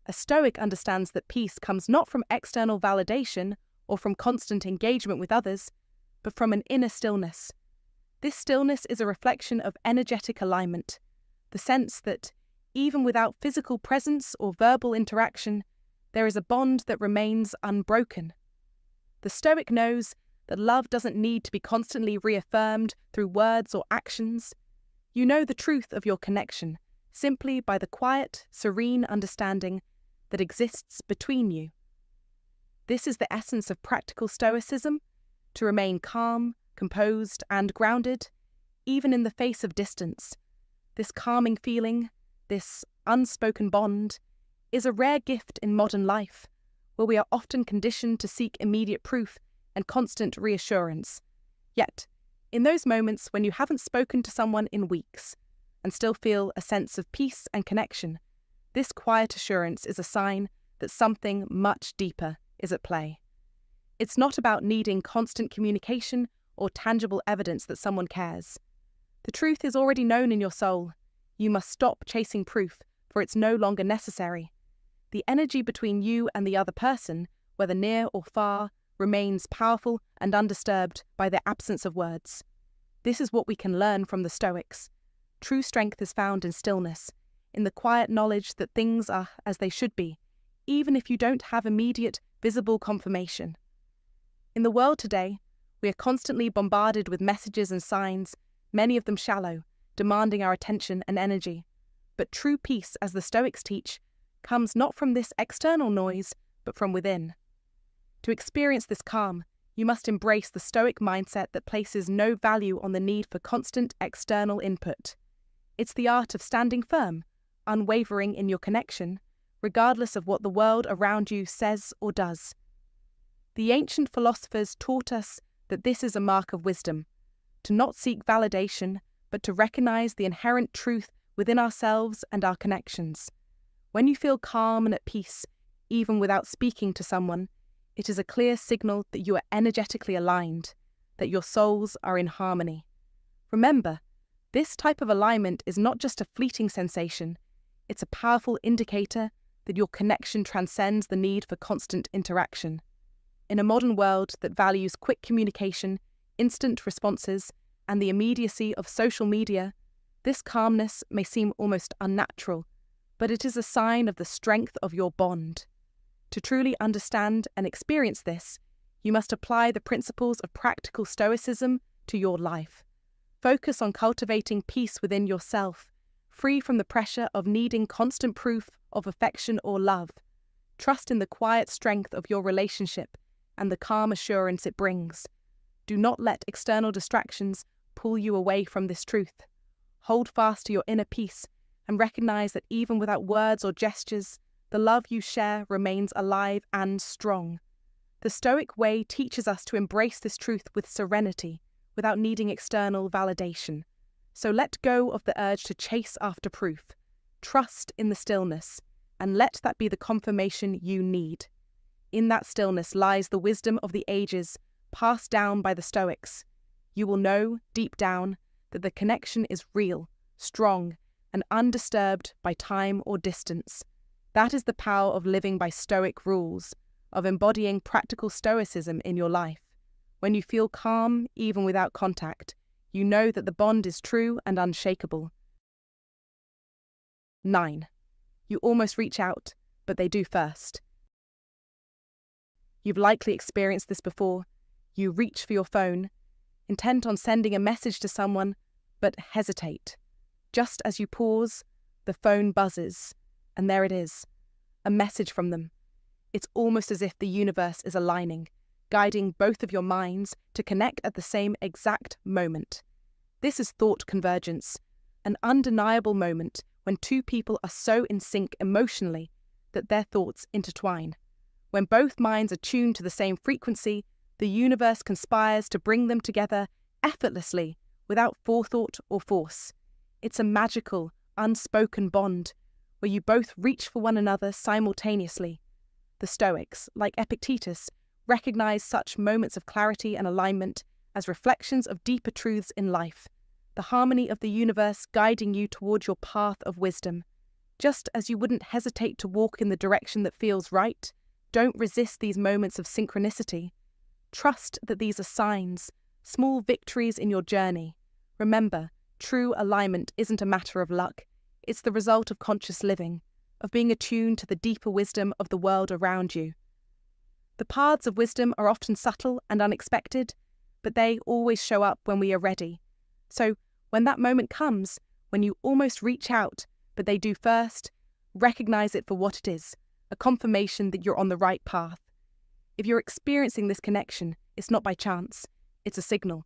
A Stoic understands that peace comes not from external validation or from constant engagement with others, but from an inner stillness. This stillness is a reflection of energetic alignment, the sense that, even without physical presence or verbal interaction, there is a bond that remains unbroken. The Stoic knows that love doesn't need to be constantly reaffirmed through words or actions. You know the truth of your connection simply by the quiet, serene understanding that exists between you. This is the essence of practical Stoicism, to remain calm, composed, and grounded, even in the face of distance. This calming feeling, this unspoken bond, is a rare gift in modern life, where we are often conditioned to seek immediate proof and constant reassurance. Yet, in those moments when you haven't spoken to someone in weeks and still feel a sense of peace and connection, this quiet assurance is a sign that something much deeper is at play. It's not about needing constant communication or tangible evidence that someone cares. The truth is already known in your soul. You must stop chasing proof, for it's no longer necessary. The energy between you and the other person, whether near or far, remains powerful and undisturbed by the absence of words. This is what we can learn from the Stoics. True strength is found in stillness, in the quiet knowledge that things are as they should be, even if you don't have immediate, visible confirmation. In the world today, we are constantly bombarded with messages and signs, many of them shallow, demanding our attention and energy. But true peace, as the Stoics teach, comes not from this external noise, but from within. To experience this calm, you must embrace the Stoic mindset that places no value on the need for constant external input. It's the art of standing firm, unwavering in your connection, regardless of what the world around you says or does. The ancient philosophers taught us that this is a mark of wisdom, to not seek validation, but to recognize the inherent truth within ourselves and our connections. When you feel calm and at peace, even without speaking to someone, it is a clear signal that you are energetically aligned, that your souls are in harmony. Remember, this type of alignment is not just a fleeting sensation, it's a powerful indicator that your connection transcends the need for constant interaction. In a modern world that values quick communication, instant responses, and the immediacy of social media, this calmness may seem almost unnatural, but it is a sign of the strength of your bond. To truly understand and experience this, you must apply the principles of practical Stoicism to your life. Focus on cultivating peace within yourself, free from the pressure of needing constant proof of affection or love. Trust in the quiet strength of your relationship and the calm assurance it brings. Do not let external distractions pull you away from this truth. Hold fast to your inner peace and recognize that even without words or gestures, the love you share remains alive and strong. The Stoic way teaches us to embrace this truth with serenity, without needing external validation. So let go of the urge to chase after proof. Trust in the stillness, and let that be the confirmation you need. In that stillness lies the wisdom of the ages, passed down by the Stoics. You will know, deep down, that the connection is real, strong, and undisturbed by time or distance. That is the power of living by Stoic rules, of embodying practical Stoicism in your life. When you feel calm, even without contact, you know that the bond is true and unshakable. 9. You almost reach out, but they do first. You've likely experienced this before. You reach for your phone, intent on sending a message to someone, but hesitate. Just as you pause, the phone buzzes, and there it is, a message from them. It's almost as if the universe is aligning, guiding both of your minds to connect at the same exact moment. This is thought convergence, an undeniable moment when two people are so in sync emotionally that their thoughts intertwine. When both minds are tuned to the same frequency, the universe conspires to bring them together effortlessly, without forethought or force. It's a magical, unspoken bond, where you both reach for one another simultaneously. The Stoics, like Epictetus, recognize such moments of clarity and alignment as reflections of deeper truths in life, the harmony of the universe guiding you towards your path of wisdom. Just as you wouldn't hesitate to walk in the direction that feels right, don't resist these moments of synchronicity. Trust that these are signs, small victories in your journey, Remember, true alignment isn't a matter of luck. It's the result of conscious living, of being attuned to the deeper wisdom of the world around you. The paths of wisdom are often subtle and unexpected, but they always show up when we are ready. So, when that moment comes, when you almost reach out, but they do first, recognize it for what it is, a confirmation that you're on the right path. If you're experiencing this connection, it's not by chance, it's a signal.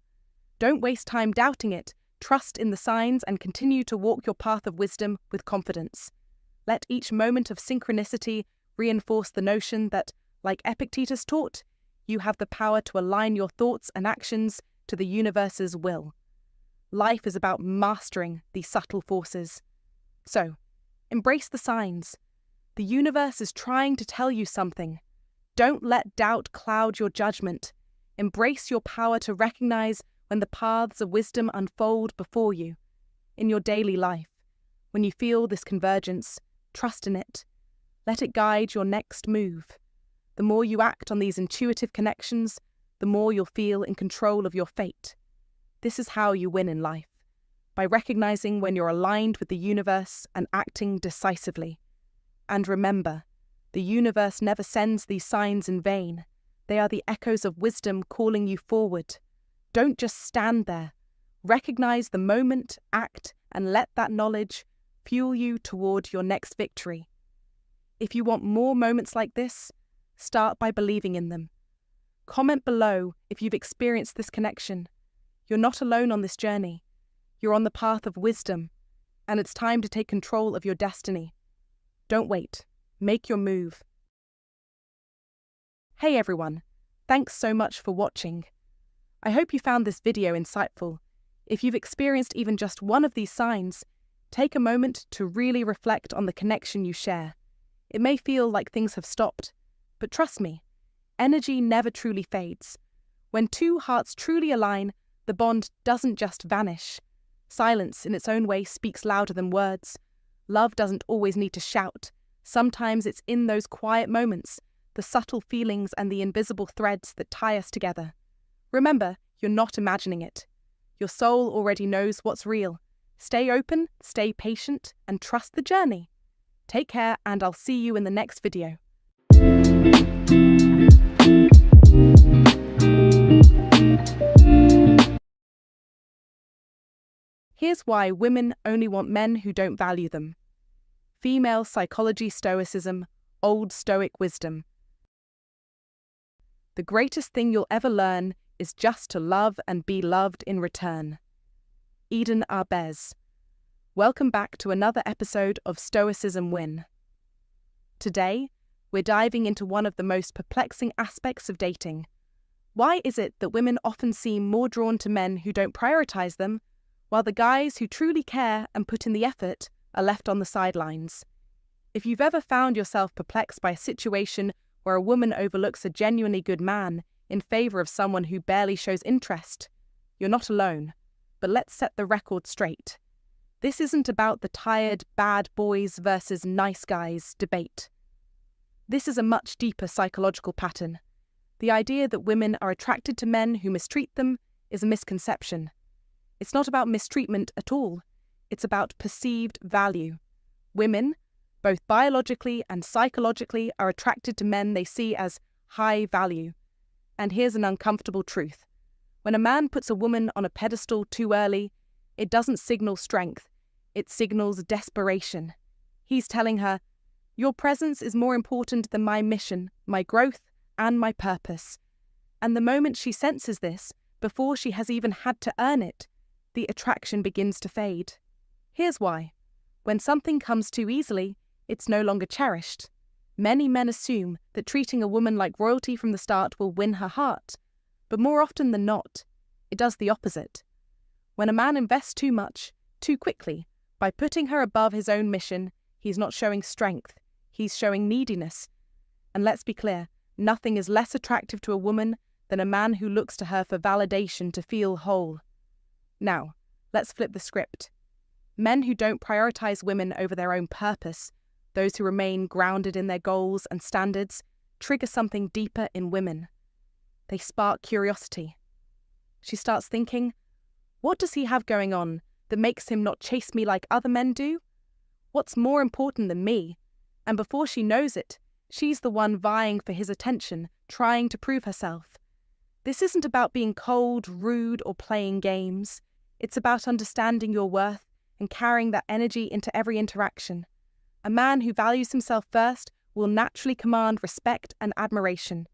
Don't waste time doubting it. Trust in the signs and continue to walk your path of wisdom with confidence. Let each moment of synchronicity reinforce the notion that, like Epictetus taught, you have the power to align your thoughts and actions to the universe's will. Life is about mastering these subtle forces. So, embrace the signs. The universe is trying to tell you something. Don't let doubt cloud your judgment. Embrace your power to recognize when the paths of wisdom unfold before you. In your daily life, when you feel this convergence, trust in it. Let it guide your next move. The more you act on these intuitive connections, the more you'll feel in control of your fate. This is how you win in life, by recognizing when you're aligned with the universe and acting decisively. And remember, the universe never sends these signs in vain. They are the echoes of wisdom calling you forward. Don't just stand there. Recognize the moment, act, and let that knowledge fuel you toward your next victory. If you want more moments like this, start by believing in them. Comment below if you've experienced this connection. You're not alone on this journey. You're on the path of wisdom, and it's time to take control of your destiny. Don't wait. Make your move. Hey everyone, thanks so much for watching. I hope you found this video insightful. If you've experienced even just one of these signs, take a moment to really reflect on the connection you share. It may feel like things have stopped, but trust me, energy never truly fades. When two hearts truly align, the bond doesn't just vanish. Silence in its own way speaks louder than words. Love doesn't always need to shout. Sometimes it's in those quiet moments, the subtle feelings and the invisible threads that tie us together. Remember, you're not imagining it. Your soul already knows what's real. Stay open, stay patient, and trust the journey. Take care, and I'll see you in the next video. Here's why women only want men who don't value them. Female Psychology Stoicism, Old Stoic Wisdom. The greatest thing you'll ever learn is just to love and be loved in return. Eden Arbez. Welcome back to another episode of Stoicism Win. Today, we're diving into one of the most perplexing aspects of dating. Why is it that women often seem more drawn to men who don't prioritize them, while the guys who truly care and put in the effort are left on the sidelines? If you've ever found yourself perplexed by a situation where a woman overlooks a genuinely good man in favor of someone who barely shows interest, you're not alone. But let's set the record straight. This isn't about the tired bad boys versus nice guys debate. This is a much deeper psychological pattern. The idea that women are attracted to men who mistreat them is a misconception. It's not about mistreatment at all. It's about perceived value. Women, both biologically and psychologically, are attracted to men they see as high value. And here's an uncomfortable truth. When a man puts a woman on a pedestal too early, it doesn't signal strength. It signals desperation. He's telling her, your presence is more important than my mission, my growth, and my purpose. And the moment she senses this, before she has even had to earn it, the attraction begins to fade. Here's why. When something comes too easily, it's no longer cherished. Many men assume that treating a woman like royalty from the start will win her heart. But more often than not, it does the opposite. When a man invests too much, too quickly, by putting her above his own mission, he's not showing strength, he's showing neediness. And let's be clear, nothing is less attractive to a woman than a man who looks to her for validation to feel whole. Now, let's flip the script. Men who don't prioritize women over their own purpose, those who remain grounded in their goals and standards, trigger something deeper in women. They spark curiosity. She starts thinking, What does he have going on that makes him not chase me like other men do? What's more important than me? And before she knows it, she's the one vying for his attention, trying to prove herself. This isn't about being cold, rude, or playing games. It's about understanding your worth and carrying that energy into every interaction. A man who values himself first will naturally command respect and admiration.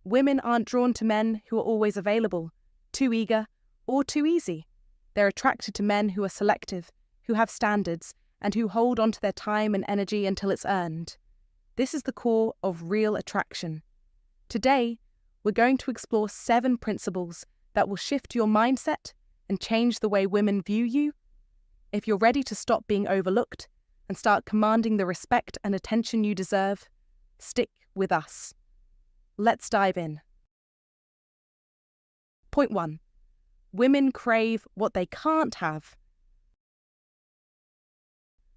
Women aren't drawn to men who are always available, too eager, or too easy. They're attracted to men who are selective, who have standards, and who hold on to their time and energy until it's earned. This is the core of real attraction. Today, we're going to explore 7 principles that will shift your mindset and change the way women view you. If you're ready to stop being overlooked and start commanding the respect and attention you deserve, stick with us. Let's dive in. Point 1. Women crave what they can't have.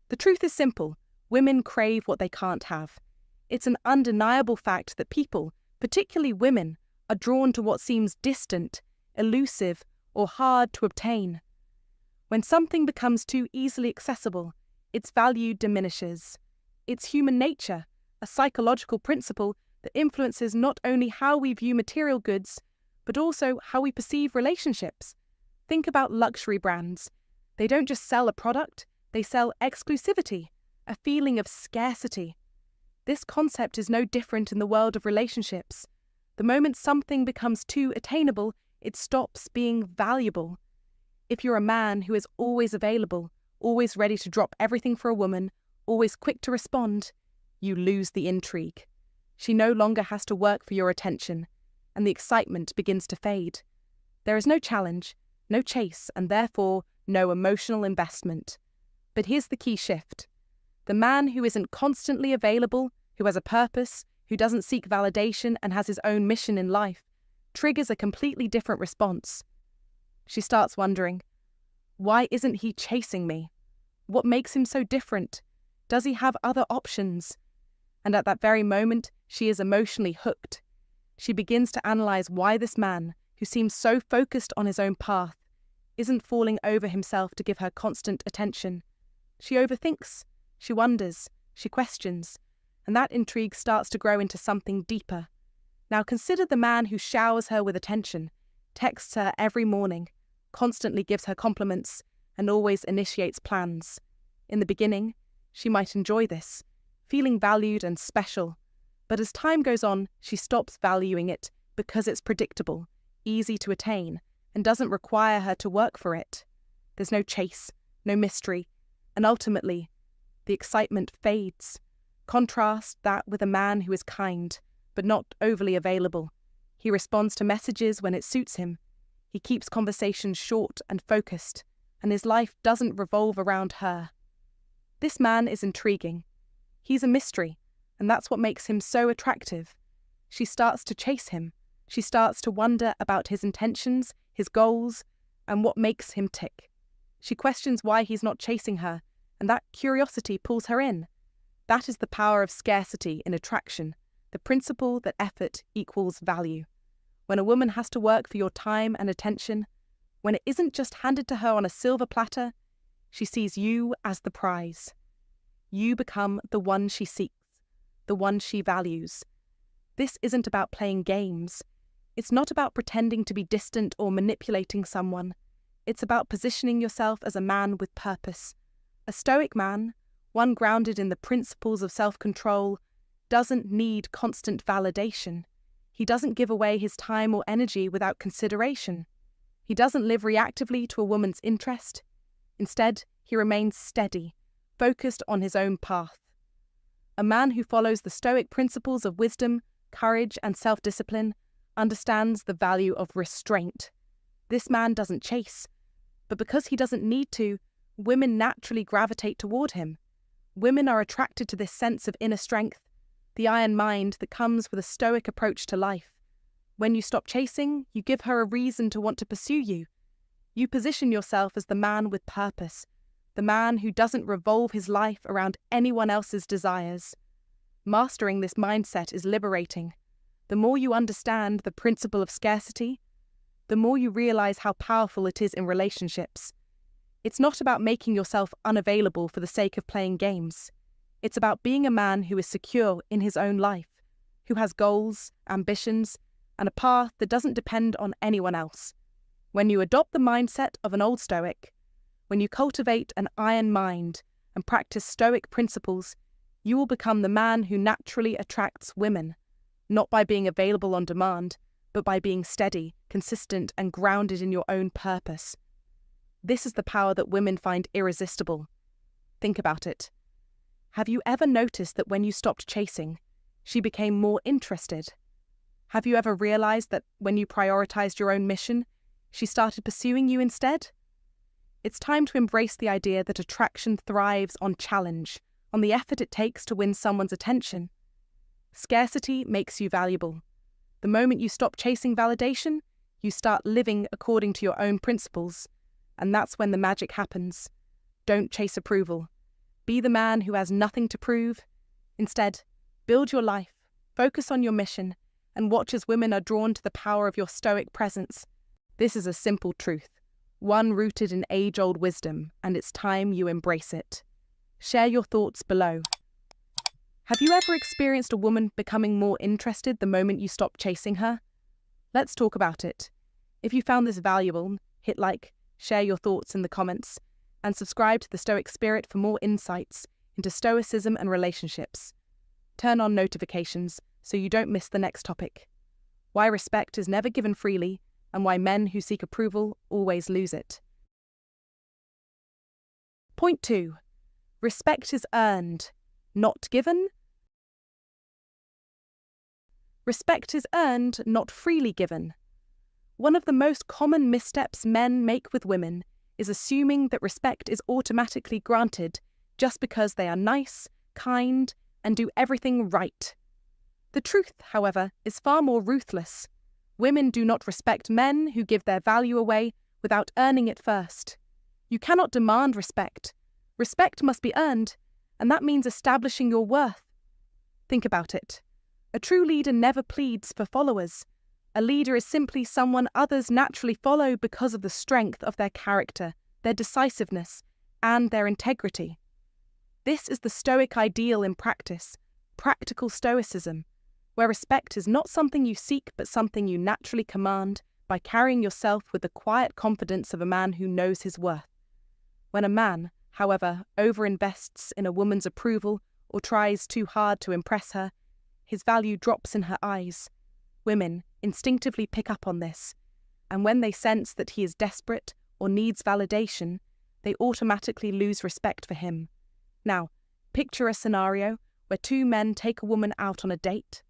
The truth is simple. Women crave what they can't have. It's an undeniable fact that people, particularly women, are drawn to what seems distant, elusive, or hard to obtain. When something becomes too easily accessible, its value diminishes. It's human nature, a psychological principle that influences not only how we view material goods, but also how we perceive relationships. Think about luxury brands. They don't just sell a product, they sell exclusivity, a feeling of scarcity. This concept is no different in the world of relationships. The moment something becomes too attainable, it stops being valuable. If you're a man who is always available, always ready to drop everything for a woman, always quick to respond, you lose the intrigue. She no longer has to work for your attention, and the excitement begins to fade. There is no challenge, no chase, and therefore no emotional investment. But here's the key shift. The man who isn't constantly available, who has a purpose, who doesn't seek validation and has his own mission in life, triggers a completely different response. She starts wondering, why isn't he chasing me? What makes him so different? Does he have other options? And at that very moment, she is emotionally hooked. She begins to analyze why this man, who seems so focused on his own path, isn't falling over himself to give her constant attention. She overthinks, she wonders, she questions, and that intrigue starts to grow into something deeper. Now consider the man who showers her with attention, texts her every morning, constantly gives her compliments, and always initiates plans. In the beginning, she might enjoy this, feeling valued and special, but as time goes on, she stops valuing it because it's predictable, easy to attain, and doesn't require her to work for it. There's no chase, no mystery, and ultimately, the excitement fades. Contrast that with a man who is kind, but not overly available. He responds to messages when it suits him. He keeps conversations short and focused, and his life doesn't revolve around her. This man is intriguing. He's a mystery, and that's what makes him so attractive. She starts to chase him. She starts to wonder about his intentions, his goals, and what makes him tick. She questions why he's not chasing her, and that curiosity pulls her in. That is the power of scarcity in attraction, the principle that effort equals value. When a woman has to work for your time and attention, when it isn't just handed to her on a silver platter, she sees you as the prize. You become the one she seeks, the one she values. This isn't about playing games. It's not about pretending to be distant or manipulating someone. It's about positioning yourself as a man with purpose. A Stoic man, one grounded in the principles of self-control, doesn't need constant validation. He doesn't give away his time or energy without consideration. He doesn't live reactively to a woman's interest. Instead, he remains steady, focused on his own path. A man who follows the Stoic principles of wisdom, courage, and self-discipline understands the value of restraint. This man doesn't chase, but because he doesn't need to, women naturally gravitate toward him. Women are attracted to this sense of inner strength, the iron mind that comes with a Stoic approach to life. When you stop chasing, you give her a reason to want to pursue you. You position yourself as the man with purpose, the man who doesn't revolve his life around anyone else's desires. Mastering this mindset is liberating. The more you understand the principle of scarcity, the more you realize how powerful it is in relationships. It's not about making yourself unavailable for the sake of playing games. It's about being a man who is secure in his own life, who has goals, ambitions, and a path that doesn't depend on anyone else. When you adopt the mindset of an Old Stoic, when you cultivate an iron mind and practice Stoic principles, you will become the man who naturally attracts women, not by being available on demand, but by being steady, consistent, and grounded in your own purpose. This is the power that women find irresistible. Think about it. Have you ever noticed that when you stopped chasing, she became more interested? Have you ever realized that when you prioritized your own mission, she started pursuing you instead? It's time to embrace the idea that attraction thrives on challenge, on the effort it takes to win someone's attention. Scarcity makes you valuable. The moment you stop chasing validation, you start living according to your own principles, and that's when the magic happens. Don't chase approval. Be the man who has nothing to prove. Instead, build your life, focus on your mission, and watch as women are drawn to the power of your Stoic presence. This is a simple truth, one rooted in age-old wisdom, and it's time you embrace it. Share your thoughts below. Have you ever experienced a woman becoming more interested the moment you stop chasing her? Let's talk about it. If you found this valuable, hit like, share your thoughts in the comments, and subscribe to the Stoic Spirit for more insights into Stoicism and relationships. Turn on notifications so you don't miss the next topic. Why respect is never given freely, and why men who seek approval always lose it. Point 2. Respect is earned, not given. Respect is earned, not freely given. One of the most common missteps men make with women is assuming that respect is automatically granted just because they are nice, kind, and do everything right. The truth, however, is far more ruthless. Women do not respect men who give their value away without earning it first. You cannot demand respect. Respect must be earned, and that means establishing your worth. Think about it. A true leader never pleads for followers. A leader is simply someone others naturally follow because of the strength of their character, their decisiveness, and their integrity. This is the Stoic ideal in practice, practical Stoicism, where respect is not something you seek but something you naturally command by carrying yourself with the quiet confidence of a man who knows his worth. When a man, however, overinvests in a woman's approval or tries too hard to impress her, his value drops in her eyes. Women instinctively pick up on this, and when they sense that he is desperate or needs validation, they automatically lose respect for him. Now, picture a scenario where two men take a woman out on a date.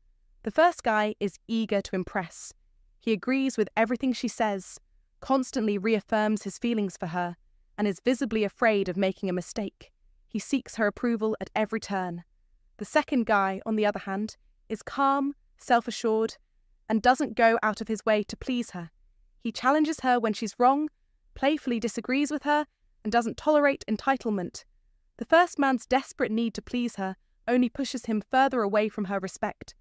The first guy is eager to impress. He agrees with everything she says, constantly reaffirms his feelings for her, and is visibly afraid of making a mistake. He seeks her approval at every turn. The second guy, on the other hand, is calm, self-assured, and doesn't go out of his way to please her. He challenges her when she's wrong, playfully disagrees with her, and doesn't tolerate entitlement. The first man's desperate need to please her only pushes him further away from her respect,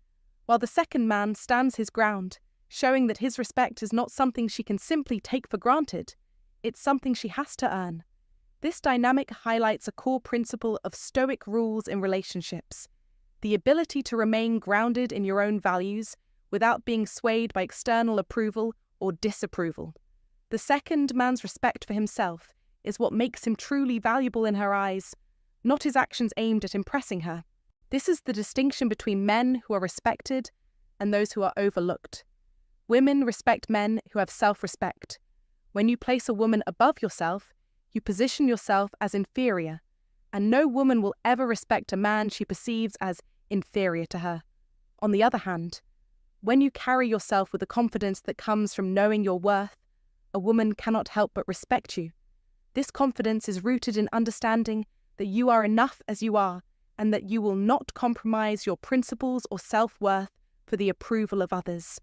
while the second man stands his ground, showing that his respect is not something she can simply take for granted. It's something she has to earn. This dynamic highlights a core principle of Stoic rules in relationships: the ability to remain grounded in your own values without being swayed by external approval or disapproval. The second man's respect for himself is what makes him truly valuable in her eyes, not his actions aimed at impressing her. This is the distinction between men who are respected and those who are overlooked. Women respect men who have self-respect. When you place a woman above yourself, you position yourself as inferior, and no woman will ever respect a man she perceives as inferior to her. On the other hand, when you carry yourself with the confidence that comes from knowing your worth, a woman cannot help but respect you. This confidence is rooted in understanding that you are enough as you are, and that you will not compromise your principles or self-worth for the approval of others.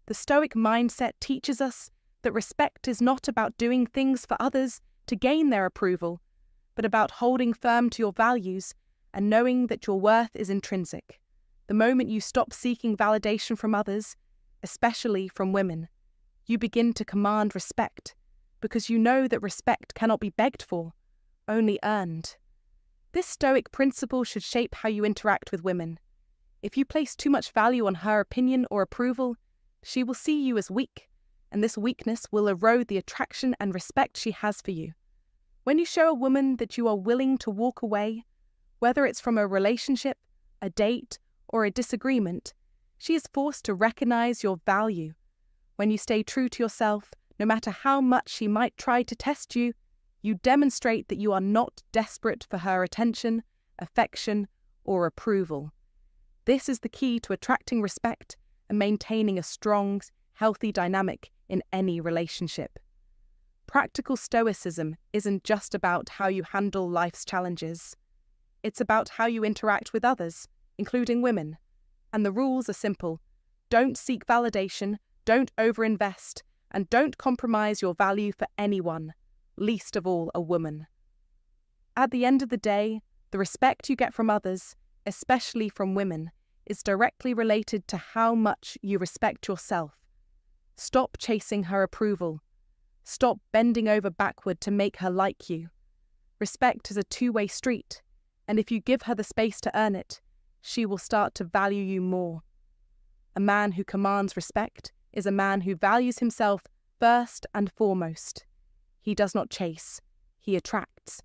The Stoic mindset teaches us that respect is not about doing things for others to gain their approval, but about holding firm to your values and knowing that your worth is intrinsic. The moment you stop seeking validation from others, especially from women, You begin to command respect, because you know that respect cannot be begged for, only earned. This Stoic principle should shape how you interact with women. If you place too much value on her opinion or approval, she will see you as weak, and this weakness will erode the attraction and respect she has for you. When you show a woman that you are willing to walk away, whether it's from a relationship, a date, or a disagreement, she is forced to recognize your value. When you stay true to yourself, no matter how much she might try to test you, you demonstrate that you are not desperate for her attention, affection, or approval. This is the key to attracting respect and maintaining a strong, healthy dynamic in any relationship. Practical Stoicism isn't just about how you handle life's challenges. It's about how you interact with others, including women. And the rules are simple. Don't seek validation, don't overinvest, and don't compromise your value for anyone, least of all a woman. At the end of the day, the respect you get from others, especially from women, is directly related to how much you respect yourself. Stop chasing her approval. Stop bending over backward to make her like you. Respect is a two-way street, and if you give her the space to earn it, she will start to value you more. A man who commands respect is a man who values himself first and foremost. He does not chase, he attracts.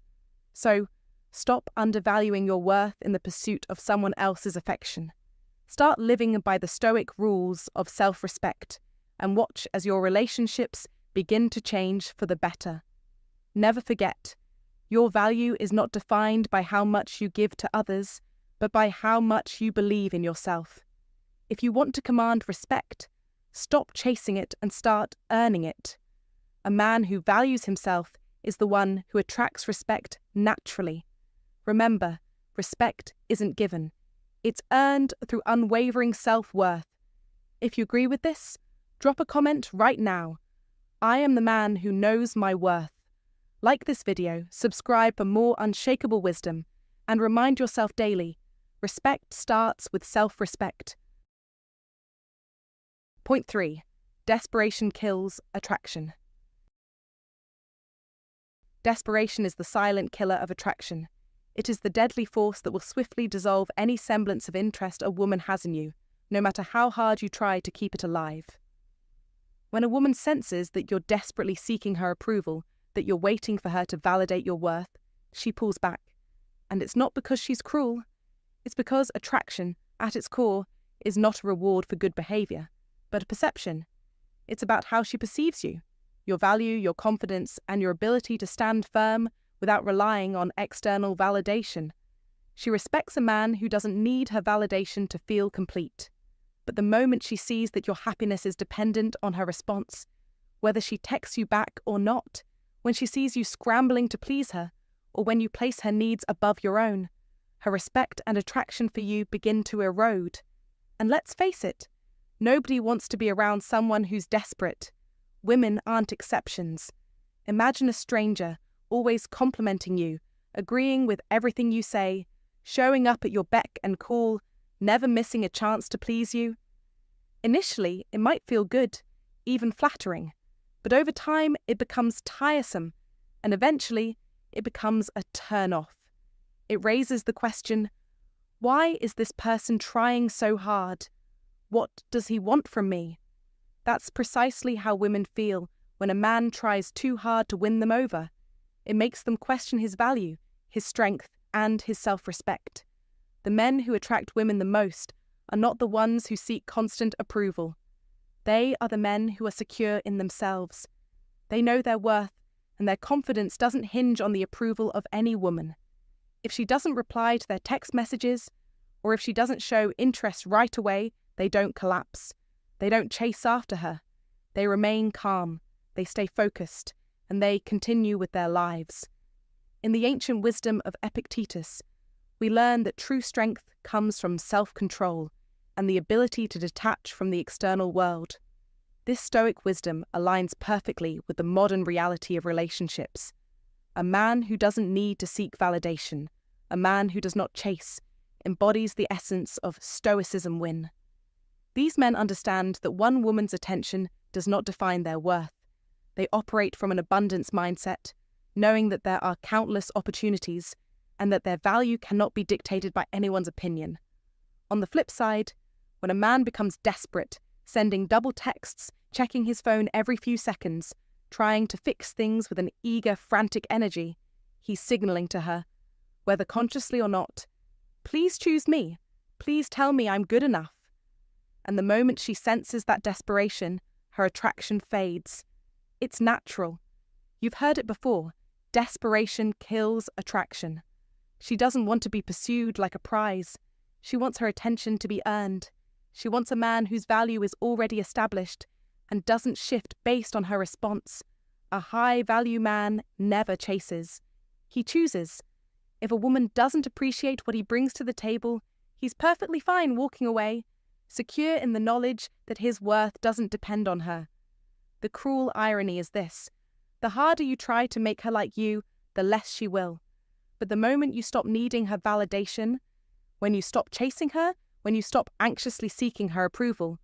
So, stop undervaluing your worth in the pursuit of someone else's affection. Start living by the Stoic rules of self-respect and watch as your relationships begin to change for the better. Never forget, your value is not defined by how much you give to others, but by how much you believe in yourself. If you want to command respect, stop chasing it and start earning it. A man who values himself is the one who attracts respect naturally. Remember, respect isn't given. It's earned through unwavering self-worth. If you agree with this, drop a comment right now. I am the man who knows my worth. Like this video, subscribe for more unshakable wisdom, and remind yourself daily, respect starts with self-respect. Point 3. Desperation kills attraction. Desperation is the silent killer of attraction. It is the deadly force that will swiftly dissolve any semblance of interest a woman has in you, no matter how hard you try to keep it alive. When a woman senses that you're desperately seeking her approval, that you're waiting for her to validate your worth, she pulls back. And it's not because she's cruel. It's because attraction, at its core, is not a reward for good behavior, but a perception. It's about how she perceives you, your value, your confidence, and your ability to stand firm without relying on external validation. She respects a man who doesn't need her validation to feel complete. But the moment she sees that your happiness is dependent on her response, whether she texts you back or not, when she sees you scrambling to please her, or when you place her needs above your own, her respect and attraction for you begin to erode. And let's face it, nobody wants to be around someone who's desperate. Women aren't exceptions. Imagine a stranger, always complimenting you, agreeing with everything you say, showing up at your beck and call, never missing a chance to please you. Initially, it might feel good, even flattering, but over time it becomes tiresome, and eventually it becomes a turn-off. It raises the question, why is this person trying so hard? What does he want from me? That's precisely how women feel when a man tries too hard to win them over. It makes them question his value, his strength, and his self-respect. The men who attract women the most are not the ones who seek constant approval. They are the men who are secure in themselves. They know their worth, and their confidence doesn't hinge on the approval of any woman. If she doesn't reply to their text messages, or if she doesn't show interest right away, they don't collapse. They don't chase after her. They remain calm, they stay focused, and they continue with their lives. In the ancient wisdom of Epictetus, we learn that true strength comes from self-control and the ability to detach from the external world. This Stoic wisdom aligns perfectly with the modern reality of relationships. A man who doesn't need to seek validation, a man who does not chase, embodies the essence of Stoicismwin. These men understand that one woman's attention does not define their worth. They operate from an abundance mindset, knowing that there are countless opportunities and that their value cannot be dictated by anyone's opinion. On the flip side, when a man becomes desperate, sending double texts, checking his phone every few seconds, trying to fix things with an eager, frantic energy, he's signaling to her, whether consciously or not, "Please choose me. Please tell me I'm good enough." And the moment she senses that desperation, her attraction fades. It's natural. You've heard it before. Desperation kills attraction. She doesn't want to be pursued like a prize. She wants her attention to be earned. She wants a man whose value is already established and doesn't shift based on her response. A high-value man never chases. He chooses. If a woman doesn't appreciate what he brings to the table, he's perfectly fine walking away, secure in the knowledge that his worth doesn't depend on her. The cruel irony is this: the harder you try to make her like you, the less she will. But the moment you stop needing her validation, when you stop chasing her, when you stop anxiously seeking her approval,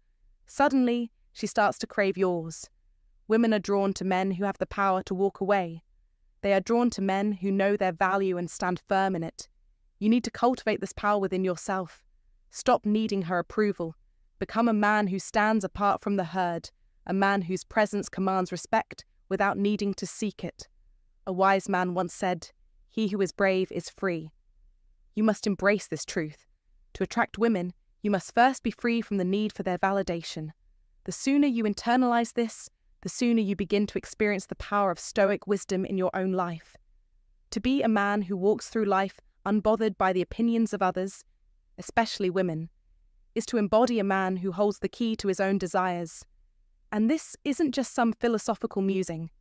suddenly she starts to crave yours. Women are drawn to men who have the power to walk away. They are drawn to men who know their value and stand firm in it. You need to cultivate this power within yourself. Stop needing her approval. Become a man who stands apart from the herd, a man whose presence commands respect without needing to seek it. A wise man once said, "He who is brave is free." You must embrace this truth. To attract women, you must first be free from the need for their validation. The sooner you internalize this, the sooner you begin to experience the power of Stoic wisdom in your own life. To be a man who walks through life unbothered by the opinions of others, especially women, is to embody a man who holds the key to his own desires. And this isn't just some philosophical musing.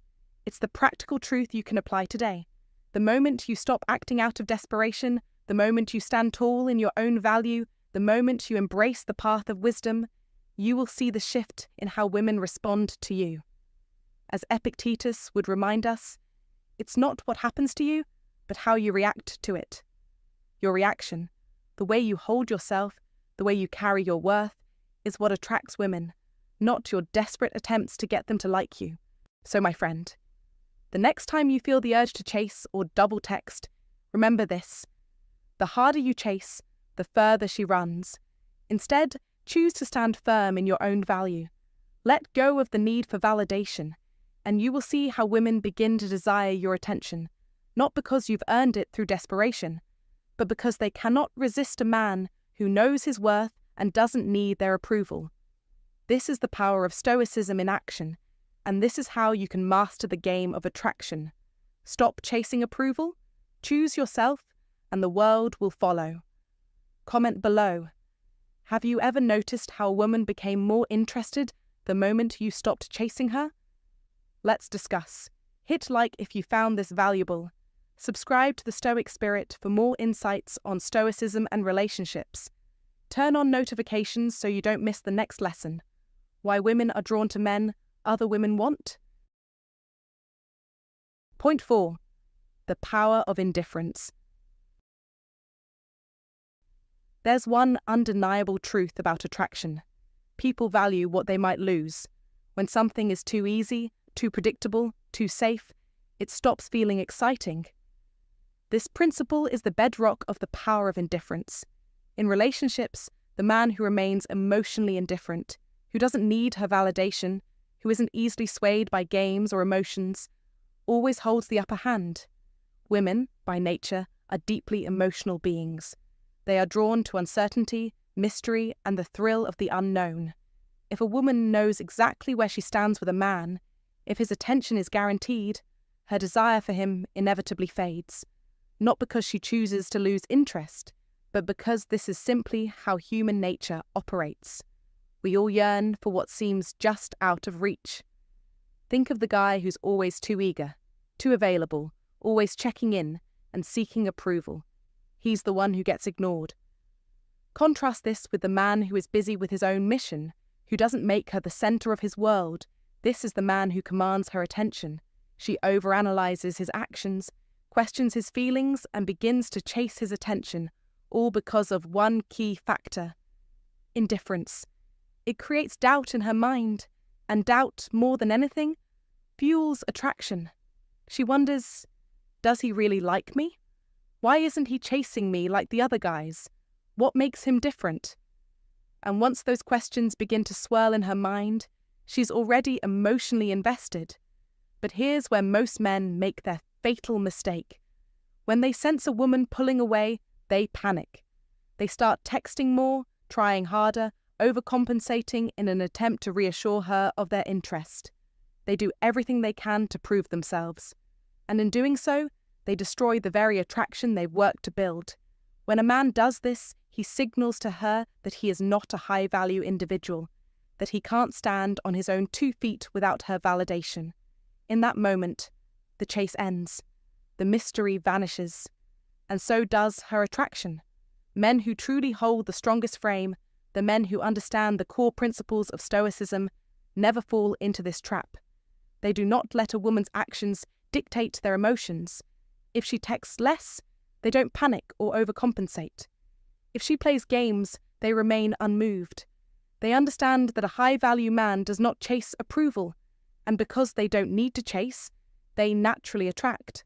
It's the practical truth you can apply today. The moment you stop acting out of desperation, the moment you stand tall in your own value, the moment you embrace the path of wisdom, you will see the shift in how women respond to you. As Epictetus would remind us, it's not what happens to you, but how you react to it. Your reaction, the way you hold yourself, the way you carry your worth, is what attracts women, not your desperate attempts to get them to like you. So, my friend, the next time you feel the urge to chase or double text, remember this: the harder you chase, the further she runs. Instead, choose to stand firm in your own value. Let go of the need for validation, and you will see how women begin to desire your attention, not because you've earned it through desperation, but because they cannot resist a man who knows his worth and doesn't need their approval. This is the power of Stoicism in action, and this is how you can master the game of attraction. Stop chasing approval, choose yourself, and the world will follow. Comment below. Have you ever noticed how a woman became more interested the moment you stopped chasing her? Let's discuss. Hit like if you found this valuable. Subscribe to the Stoic Spirit for more insights on Stoicism and relationships. Turn on notifications so you don't miss the next lesson. Why women are drawn to men other women want. Point 4. The power of indifference. There's one undeniable truth about attraction. People value what they might lose. When something is too easy, too predictable, too safe, it stops feeling exciting. This principle is the bedrock of the power of indifference. In relationships, the man who remains emotionally indifferent, who doesn't need her validation, who isn't easily swayed by games or emotions, always holds the upper hand. Women, by nature, are deeply emotional beings. They are drawn to uncertainty, mystery, and the thrill of the unknown. If a woman knows exactly where she stands with a man, if his attention is guaranteed, her desire for him inevitably fades. Not because she chooses to lose interest, but because this is simply how human nature operates. We all yearn for what seems just out of reach. Think of the guy who's always too eager, too available, always checking in and seeking approval. He's the one who gets ignored. Contrast this with the man who is busy with his own mission, who doesn't make her the center of his world. This is the man who commands her attention. She overanalyzes his actions, questions his feelings, and begins to chase his attention, all because of one key factor: indifference. It creates doubt in her mind, And doubt, more than anything, fuels attraction. She wonders, does he really like me? Why isn't he chasing me like the other guys? What makes him different? And once those questions begin to swirl in her mind, she's already emotionally invested. But here's where most men make their fatal mistake. When they sense a woman pulling away, they panic. They start texting more, trying harder, overcompensating in an attempt to reassure her of their interest. They do everything they can to prove themselves. And in doing so, they destroy the very attraction they've worked to build. When a man does this, he signals to her that he is not a high-value individual, that he can't stand on his own 2 feet without her validation. In that moment, the chase ends. The mystery vanishes. And so does her attraction. Men who truly hold the strongest frame, the men who understand the core principles of Stoicism, never fall into this trap. They do not let a woman's actions dictate their emotions. If she texts less, they don't panic or overcompensate. If she plays games, they remain unmoved. They understand that a high-value man does not chase approval, and because they don't need to chase, they naturally attract.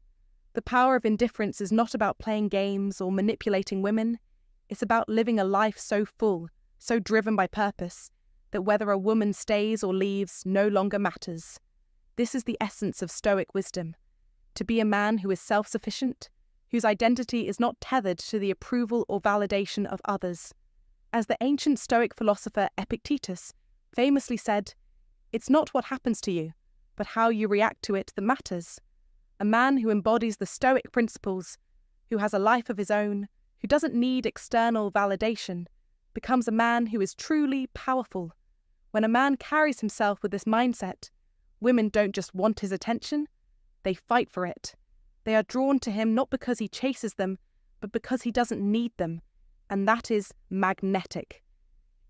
The power of indifference is not about playing games or manipulating women. It's about living a life so full, so driven by purpose, that whether a woman stays or leaves no longer matters. This is the essence of Stoic wisdom. To be a man who is self-sufficient, whose identity is not tethered to the approval or validation of others. As the ancient Stoic philosopher Epictetus famously said, "It's not what happens to you, but how you react to it that matters." A man who embodies the Stoic principles, who has a life of his own, who doesn't need external validation, becomes a man who is truly powerful. When a man carries himself with this mindset, women don't just want his attention, they fight for it. They are drawn to him not because he chases them, but because he doesn't need them, and that is magnetic.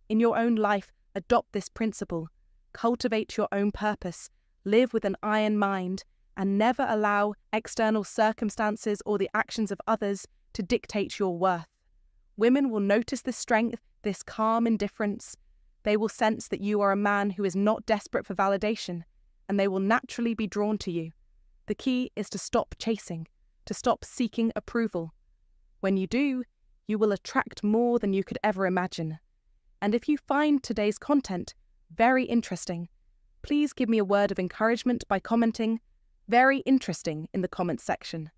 In your own life, adopt this principle, cultivate your own purpose, live with an iron mind, and never allow external circumstances or the actions of others to dictate your worth. Women will notice this strength, this calm indifference. They will sense that you are a man who is not desperate for validation, and they will naturally be drawn to you. The key is to stop chasing, to stop seeking approval. When you do, you will attract more than you could ever imagine. And if you find today's content very interesting, please give me a word of encouragement by commenting "very interesting" in the comments section.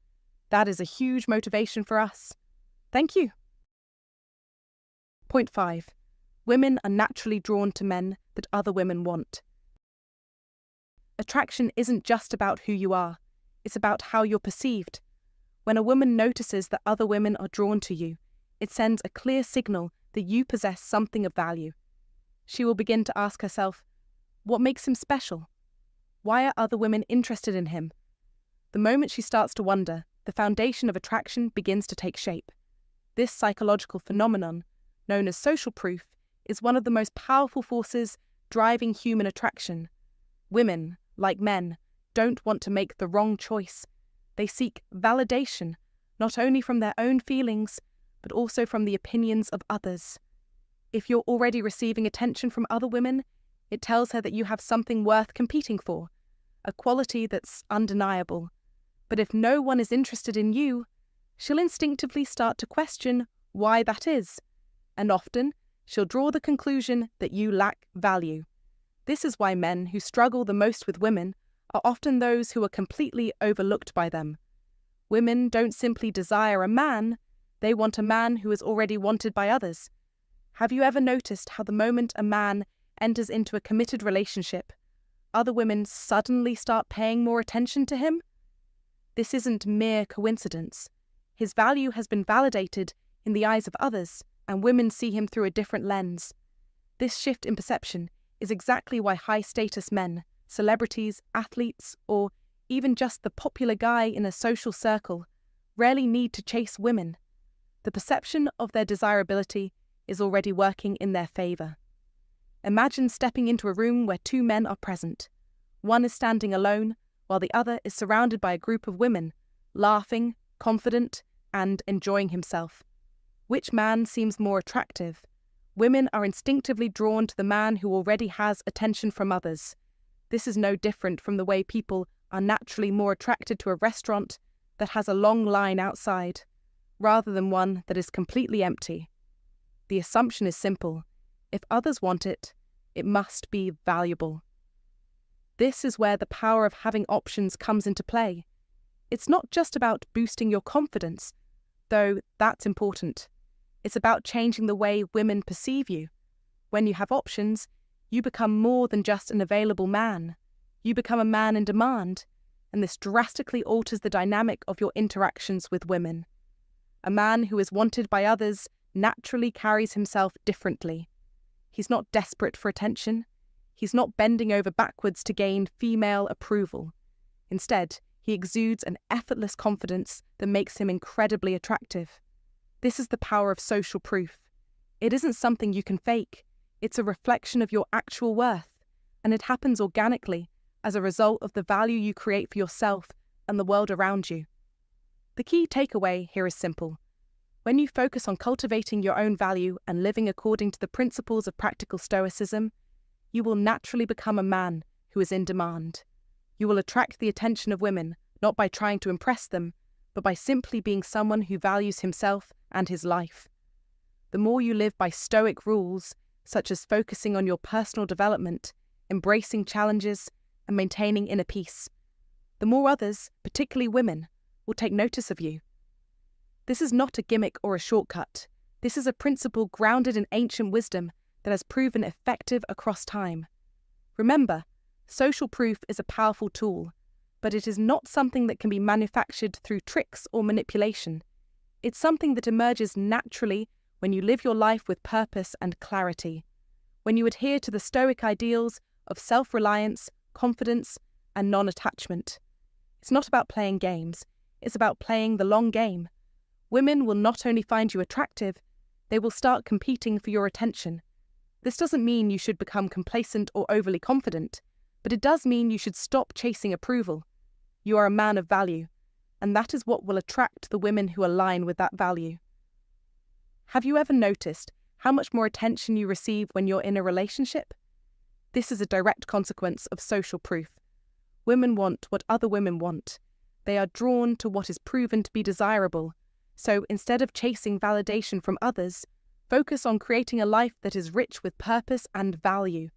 That is a huge motivation for us. Thank you. Point 5. Women are naturally drawn to men that other women want. Attraction isn't just about who you are, it's about how you're perceived. When a woman notices that other women are drawn to you, it sends a clear signal that you possess something of value. She will begin to ask herself, what makes him special? Why are other women interested in him? The moment she starts to wonder, the foundation of attraction begins to take shape. This psychological phenomenon, known as social proof, is one of the most powerful forces driving human attraction. Women, like men, don't want to make the wrong choice. They seek validation, not only from their own feelings, but also from the opinions of others. If you're already receiving attention from other women, it tells her that you have something worth competing for, a quality that's undeniable. But if no one is interested in you, she'll instinctively start to question why that is, and often she'll draw the conclusion that you lack value. This is why men who struggle the most with women are often those who are completely overlooked by them. Women don't simply desire a man, they want a man who is already wanted by others. Have you ever noticed how the moment a man enters into a committed relationship, other women suddenly start paying more attention to him? This isn't mere coincidence. His value has been validated in the eyes of others, and women see him through a different lens. This shift in perception is exactly why high-status men, celebrities, athletes, or even just the popular guy in a social circle rarely need to chase women. The perception of their desirability is already working in their favour. Imagine stepping into a room where 2 men are present. One is standing alone, while the other is surrounded by a group of women, laughing, confident, and enjoying himself. Which man seems more attractive? Women are instinctively drawn to the man who already has attention from others. This is no different from the way people are naturally more attracted to a restaurant that has a long line outside, rather than one that is completely empty. The assumption is simple. If others want it, it must be valuable. This is where the power of having options comes into play. It's not just about boosting your confidence, though that's important. It's about changing the way women perceive you. When you have options, you become more than just an available man. You become a man in demand, and this drastically alters the dynamic of your interactions with women. A man who is wanted by others naturally carries himself differently. He's not desperate for attention. He's not bending over backwards to gain female approval. Instead, he exudes an effortless confidence that makes him incredibly attractive. This is the power of social proof. It isn't something you can fake. It's a reflection of your actual worth, and it happens organically as a result of the value you create for yourself and the world around you. The key takeaway here is simple. When you focus on cultivating your own value and living according to the principles of practical Stoicism, you will naturally become a man who is in demand. You will attract the attention of women, not by trying to impress them, but by simply being someone who values himself and his life. The more you live by Stoic rules, such as focusing on your personal development, embracing challenges, and maintaining inner peace, the more others, particularly women, will take notice of you. This is not a gimmick or a shortcut. This is a principle grounded in ancient wisdom that has proven effective across time. Remember, social proof is a powerful tool, but it is not something that can be manufactured through tricks or manipulation. It's something that emerges naturally when you live your life with purpose and clarity, when you adhere to the Stoic ideals of self-reliance, confidence, and non-attachment. It's not about playing games, it's about playing the long game. Women will not only find you attractive, they will start competing for your attention. This doesn't mean you should become complacent or overly confident, but it does mean you should stop chasing approval. You are a man of value, and that is what will attract the women who align with that value. Have you ever noticed how much more attention you receive when you're in a relationship? This is a direct consequence of social proof. Women want what other women want. They are drawn to what is proven to be desirable. So instead of chasing validation from others, focus on creating a life that is rich with purpose and value.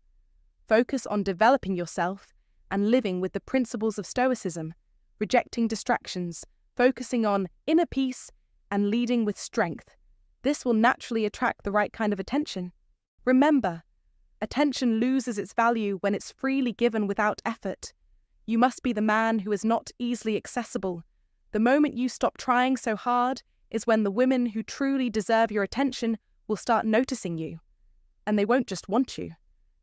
Focus on developing yourself and living with the principles of Stoicism, rejecting distractions, focusing on inner peace, and leading with strength. This will naturally attract the right kind of attention. Remember, attention loses its value when it's freely given without effort. You must be the man who is not easily accessible. The moment you stop trying so hard is when the women who truly deserve your attention will start noticing you. And they won't just want you.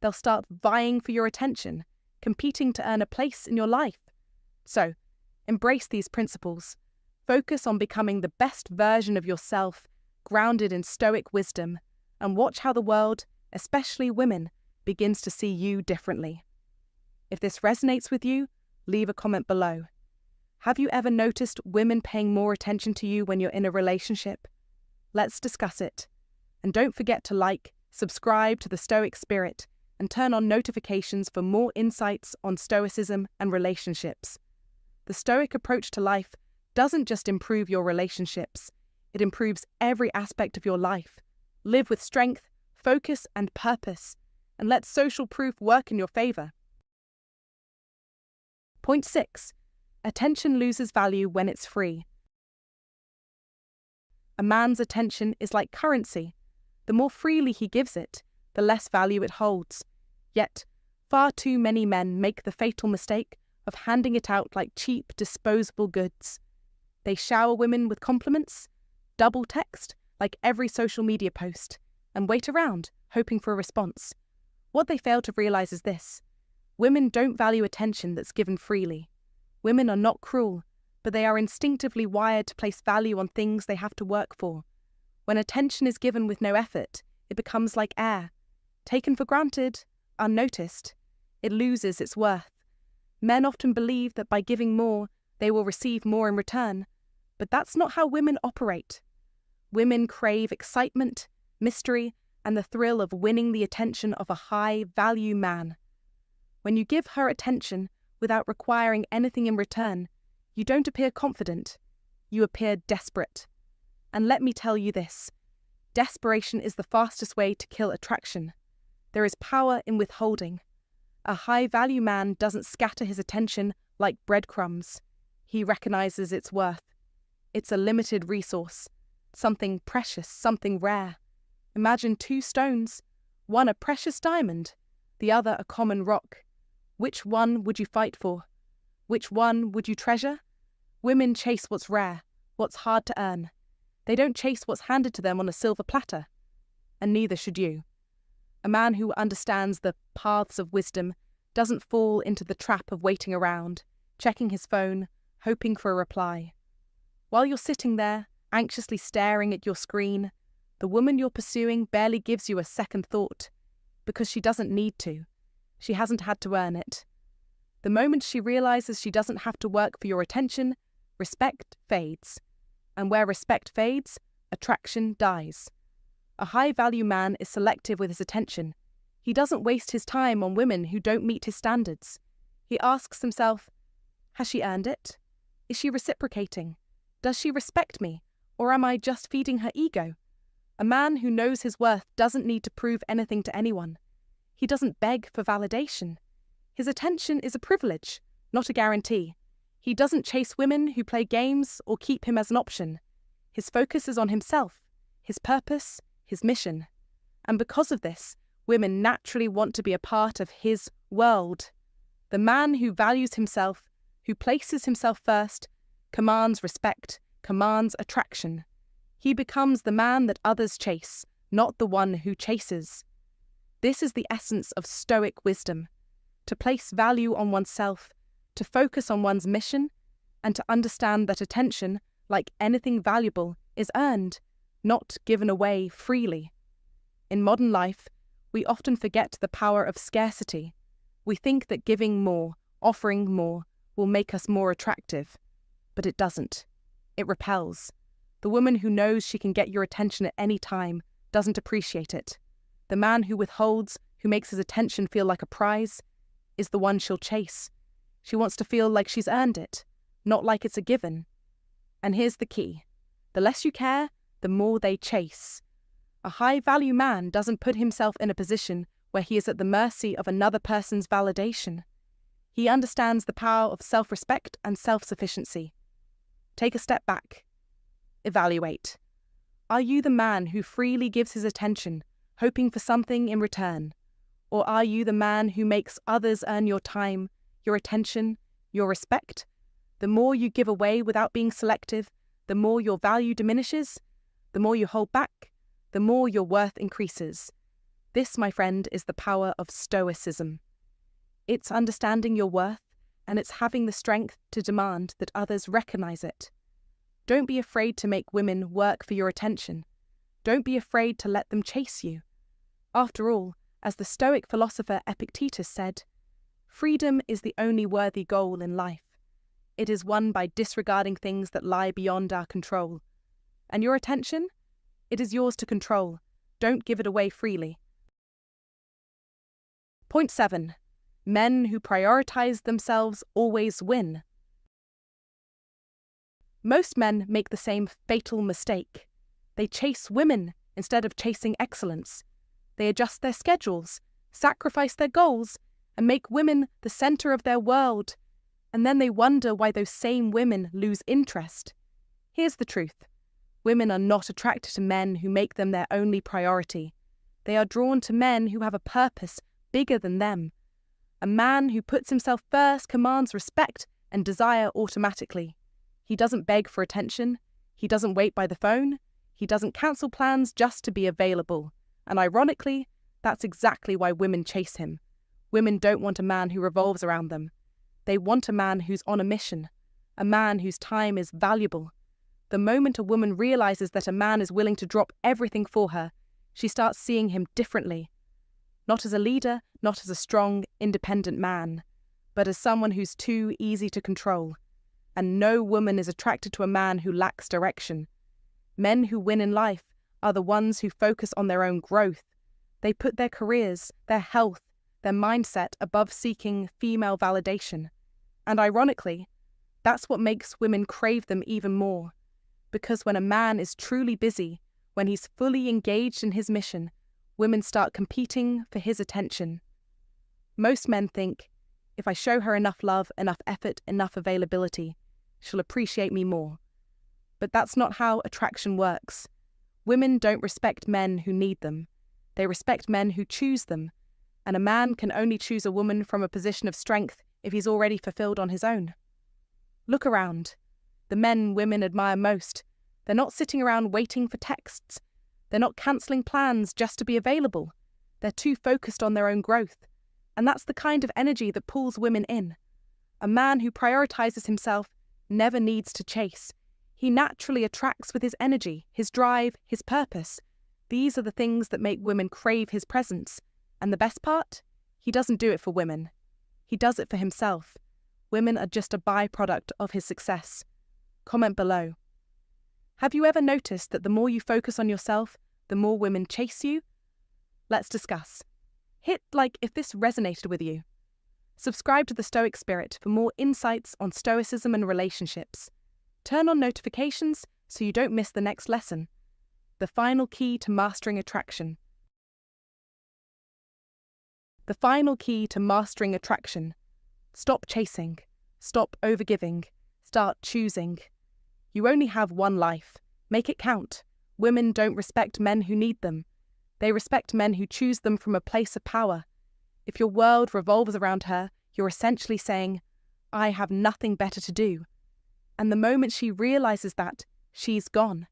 They'll start vying for your attention, competing to earn a place in your life. So, embrace these principles. Focus on becoming the best version of yourself, grounded in Stoic wisdom, and watch how the world, especially women, begins to see you differently. If this resonates with you, leave a comment below. Have you ever noticed women paying more attention to you when you're in a relationship? Let's discuss it. And don't forget to like, subscribe to the Stoic Spirit, and turn on notifications for more insights on Stoicism and relationships. The Stoic approach to life doesn't just improve your relationships, it improves every aspect of your life. Live with strength, focus, and purpose, and let social proof work in your favor. Point 6. Attention loses value when it's free. A man's attention is like currency. The more freely he gives it, the less value it holds. Yet, far too many men make the fatal mistake of handing it out like cheap, disposable goods. They shower women with compliments, double text like every social media post, and wait around, hoping for a response. What they fail to realize is this: women don't value attention that's given freely. Women are not cruel, but they are instinctively wired to place value on things they have to work for. When attention is given with no effort, it becomes like air. Taken for granted, unnoticed, it loses its worth. Men often believe that by giving more, they will receive more in return, but that's not how women operate. Women crave excitement, mystery, and the thrill of winning the attention of a high-value man. When you give her attention without requiring anything in return, you don't appear confident, you appear desperate. And let me tell you this, desperation is the fastest way to kill attraction. There is power in withholding. A high-value man doesn't scatter his attention like breadcrumbs. He recognizes its worth. It's a limited resource, something precious, something rare. Imagine two stones, one a precious diamond, the other a common rock. Which one would you fight for? Which one would you treasure? Women chase what's rare, what's hard to earn. They don't chase what's handed to them on a silver platter. And neither should you. A man who understands the paths of wisdom doesn't fall into the trap of waiting around, checking his phone, hoping for a reply. While you're sitting there, anxiously staring at your screen, the woman you're pursuing barely gives you a second thought, because she doesn't need to. She hasn't had to earn it. The moment she realizes she doesn't have to work for your attention, respect fades. And where respect fades, attraction dies. A high-value man is selective with his attention. He doesn't waste his time on women who don't meet his standards. He asks himself, has she earned it? Is she reciprocating? Does she respect me? Or am I just feeding her ego? A man who knows his worth doesn't need to prove anything to anyone. He doesn't beg for validation. His attention is a privilege, not a guarantee. He doesn't chase women who play games or keep him as an option. His focus is on himself, his purpose, his mission. And because of this, women naturally want to be a part of his world. The man who values himself, who places himself first, commands respect, commands attraction. He becomes the man that others chase, not the one who chases. This is the essence of Stoic wisdom: to place value on oneself, to focus on one's mission, and to understand that attention, like anything valuable, is earned, not given away freely. In modern life, we often forget the power of scarcity. We think that giving more, offering more, will make us more attractive. But it doesn't. It repels. The woman who knows she can get your attention at any time doesn't appreciate it. The man who withholds, who makes his attention feel like a prize, is the one she'll chase. She wants to feel like she's earned it, not like it's a given. And here's the key. The less you care, the more they chase. A high-value man doesn't put himself in a position where he is at the mercy of another person's validation. He understands the power of self-respect and self-sufficiency. Take a step back. Evaluate. Are you the man who freely gives his attention, hoping for something in return? Or are you the man who makes others earn your time, your attention, your respect? The more you give away without being selective, the more your value diminishes. The more you hold back, the more your worth increases. This, my friend, is the power of Stoicism. It's understanding your worth, and it's having the strength to demand that others recognize it. Don't be afraid to make women work for your attention. Don't be afraid to let them chase you. After all, as the Stoic philosopher Epictetus said, freedom is the only worthy goal in life. It is won by disregarding things that lie beyond our control. And your attention? It is yours to control. Don't give it away freely. Point 7. Men who prioritize themselves always win. Most men make the same fatal mistake. They chase women instead of chasing excellence. They adjust their schedules, sacrifice their goals, and make women the center of their world. And then they wonder why those same women lose interest. Here's the truth. Women are not attracted to men who make them their only priority. They are drawn to men who have a purpose bigger than them. A man who puts himself first commands respect and desire automatically. He doesn't beg for attention. He doesn't wait by the phone. He doesn't cancel plans just to be available. And ironically, that's exactly why women chase him. Women don't want a man who revolves around them. They want a man who's on a mission, a man whose time is valuable. The moment a woman realizes that a man is willing to drop everything for her, she starts seeing him differently. Not as a leader, not as a strong, independent man, but as someone who's too easy to control. And no woman is attracted to a man who lacks direction. Men who win in life are the ones who focus on their own growth. They put their careers, their health, their mindset above seeking female validation. And ironically, that's what makes women crave them even more. Because when a man is truly busy, when he's fully engaged in his mission, women start competing for his attention. Most men think, if I show her enough love, enough effort, enough availability, she'll appreciate me more. But that's not how attraction works. Women don't respect men who need them. They respect men who choose them. And a man can only choose a woman from a position of strength if he's already fulfilled on his own. Look around. The men women admire most, they're not sitting around waiting for texts. They're not cancelling plans just to be available. They're too focused on their own growth. And that's the kind of energy that pulls women in. A man who prioritizes himself never needs to chase. He naturally attracts with his energy, his drive, his purpose. These are the things that make women crave his presence. And the best part? He doesn't do it for women. He does it for himself. Women are just a byproduct of his success. Comment below. Have you ever noticed that the more you focus on yourself, the more women chase you? Let's discuss. Hit like if this resonated with you. Subscribe to the Stoic Spirit for more insights on Stoicism and relationships. Turn on notifications so you don't miss the next lesson. The final key to mastering attraction. The final key to mastering attraction. Stop chasing. Stop overgiving. Start choosing. You only have one life. Make it count. Women don't respect men who need them. They respect men who choose them from a place of power. If your world revolves around her, you're essentially saying, I have nothing better to do. And the moment she realizes that, she's gone.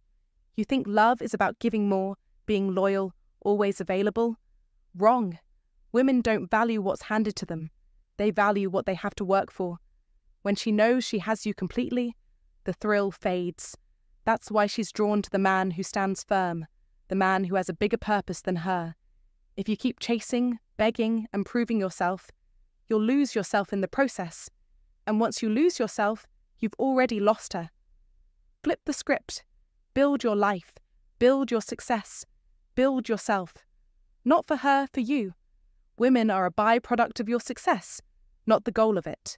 You think love is about giving more, being loyal, always available? Wrong. Women don't value what's handed to them. They value what they have to work for. When she knows she has you completely, the thrill fades. That's why she's drawn to the man who stands firm, the man who has a bigger purpose than her. If you keep chasing, begging, and proving yourself, you'll lose yourself in the process. And once you lose yourself, you've already lost her. Flip the script. Build your life. Build your success. Build yourself. Not for her, for you. Women are a byproduct of your success, not the goal of it.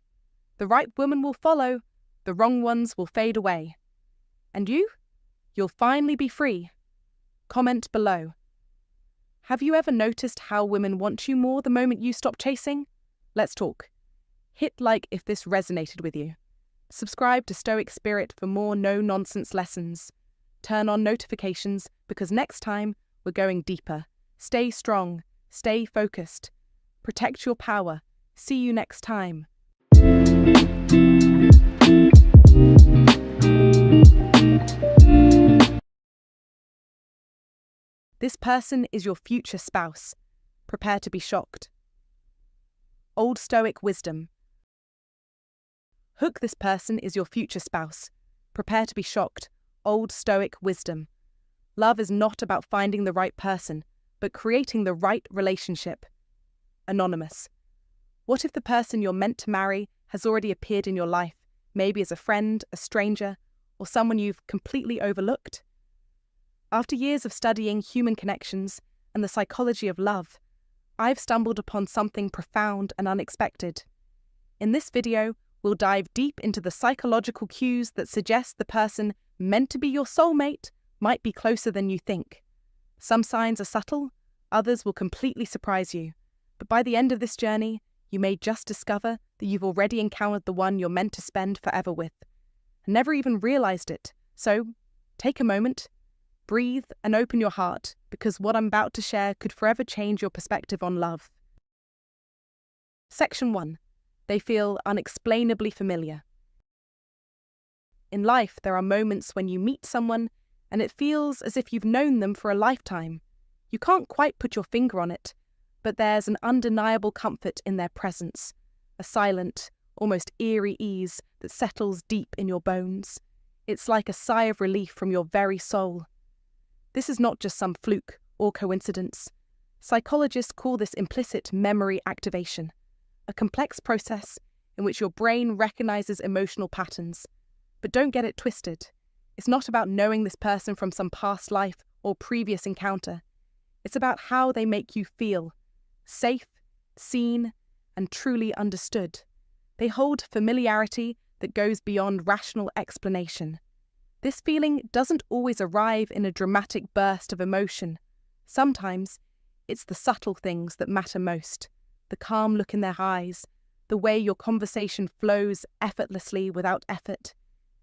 The right woman will follow, the wrong ones will fade away. And you? You'll finally be free. Comment below. Have you ever noticed how women want you more the moment you stop chasing? Let's talk. Hit like if this resonated with you. Subscribe to Stoic Spirit for more no-nonsense lessons. Turn on notifications because next time we're going deeper. Stay strong. Stay focused. Protect your power. See you next time. This person is your future spouse. Prepare to be shocked. Old Stoic Wisdom. Hook this person is your future spouse. Prepare to be shocked. Old Stoic Wisdom. Love is not about finding the right person, but creating the right relationship. Anonymous. What if the person you're meant to marry has already appeared in your life, maybe as a friend, a stranger, or someone you've completely overlooked? After years of studying human connections and the psychology of love, I've stumbled upon something profound and unexpected. In this video, we'll dive deep into the psychological cues that suggest the person meant to be your soulmate might be closer than you think. Some signs are subtle, others will completely surprise you. But by the end of this journey, you may just discover that you've already encountered the one you're meant to spend forever with, and never even realized it. So, take a moment, breathe, and open your heart, because what I'm about to share could forever change your perspective on love. Section 1. They feel unexplainably familiar. In life, there are moments when you meet someone and it feels as if you've known them for a lifetime. You can't quite put your finger on it, but there's an undeniable comfort in their presence, a silent, almost eerie ease that settles deep in your bones. It's like a sigh of relief from your very soul. This is not just some fluke or coincidence. Psychologists call this implicit memory activation, a complex process in which your brain recognizes emotional patterns. But don't get it twisted. It's not about knowing this person from some past life or previous encounter. It's about how they make you feel, safe, seen, and truly understood. They hold familiarity that goes beyond rational explanation. This feeling doesn't always arrive in a dramatic burst of emotion. Sometimes, it's the subtle things that matter most. The calm look in their eyes, the way your conversation flows effortlessly without effort,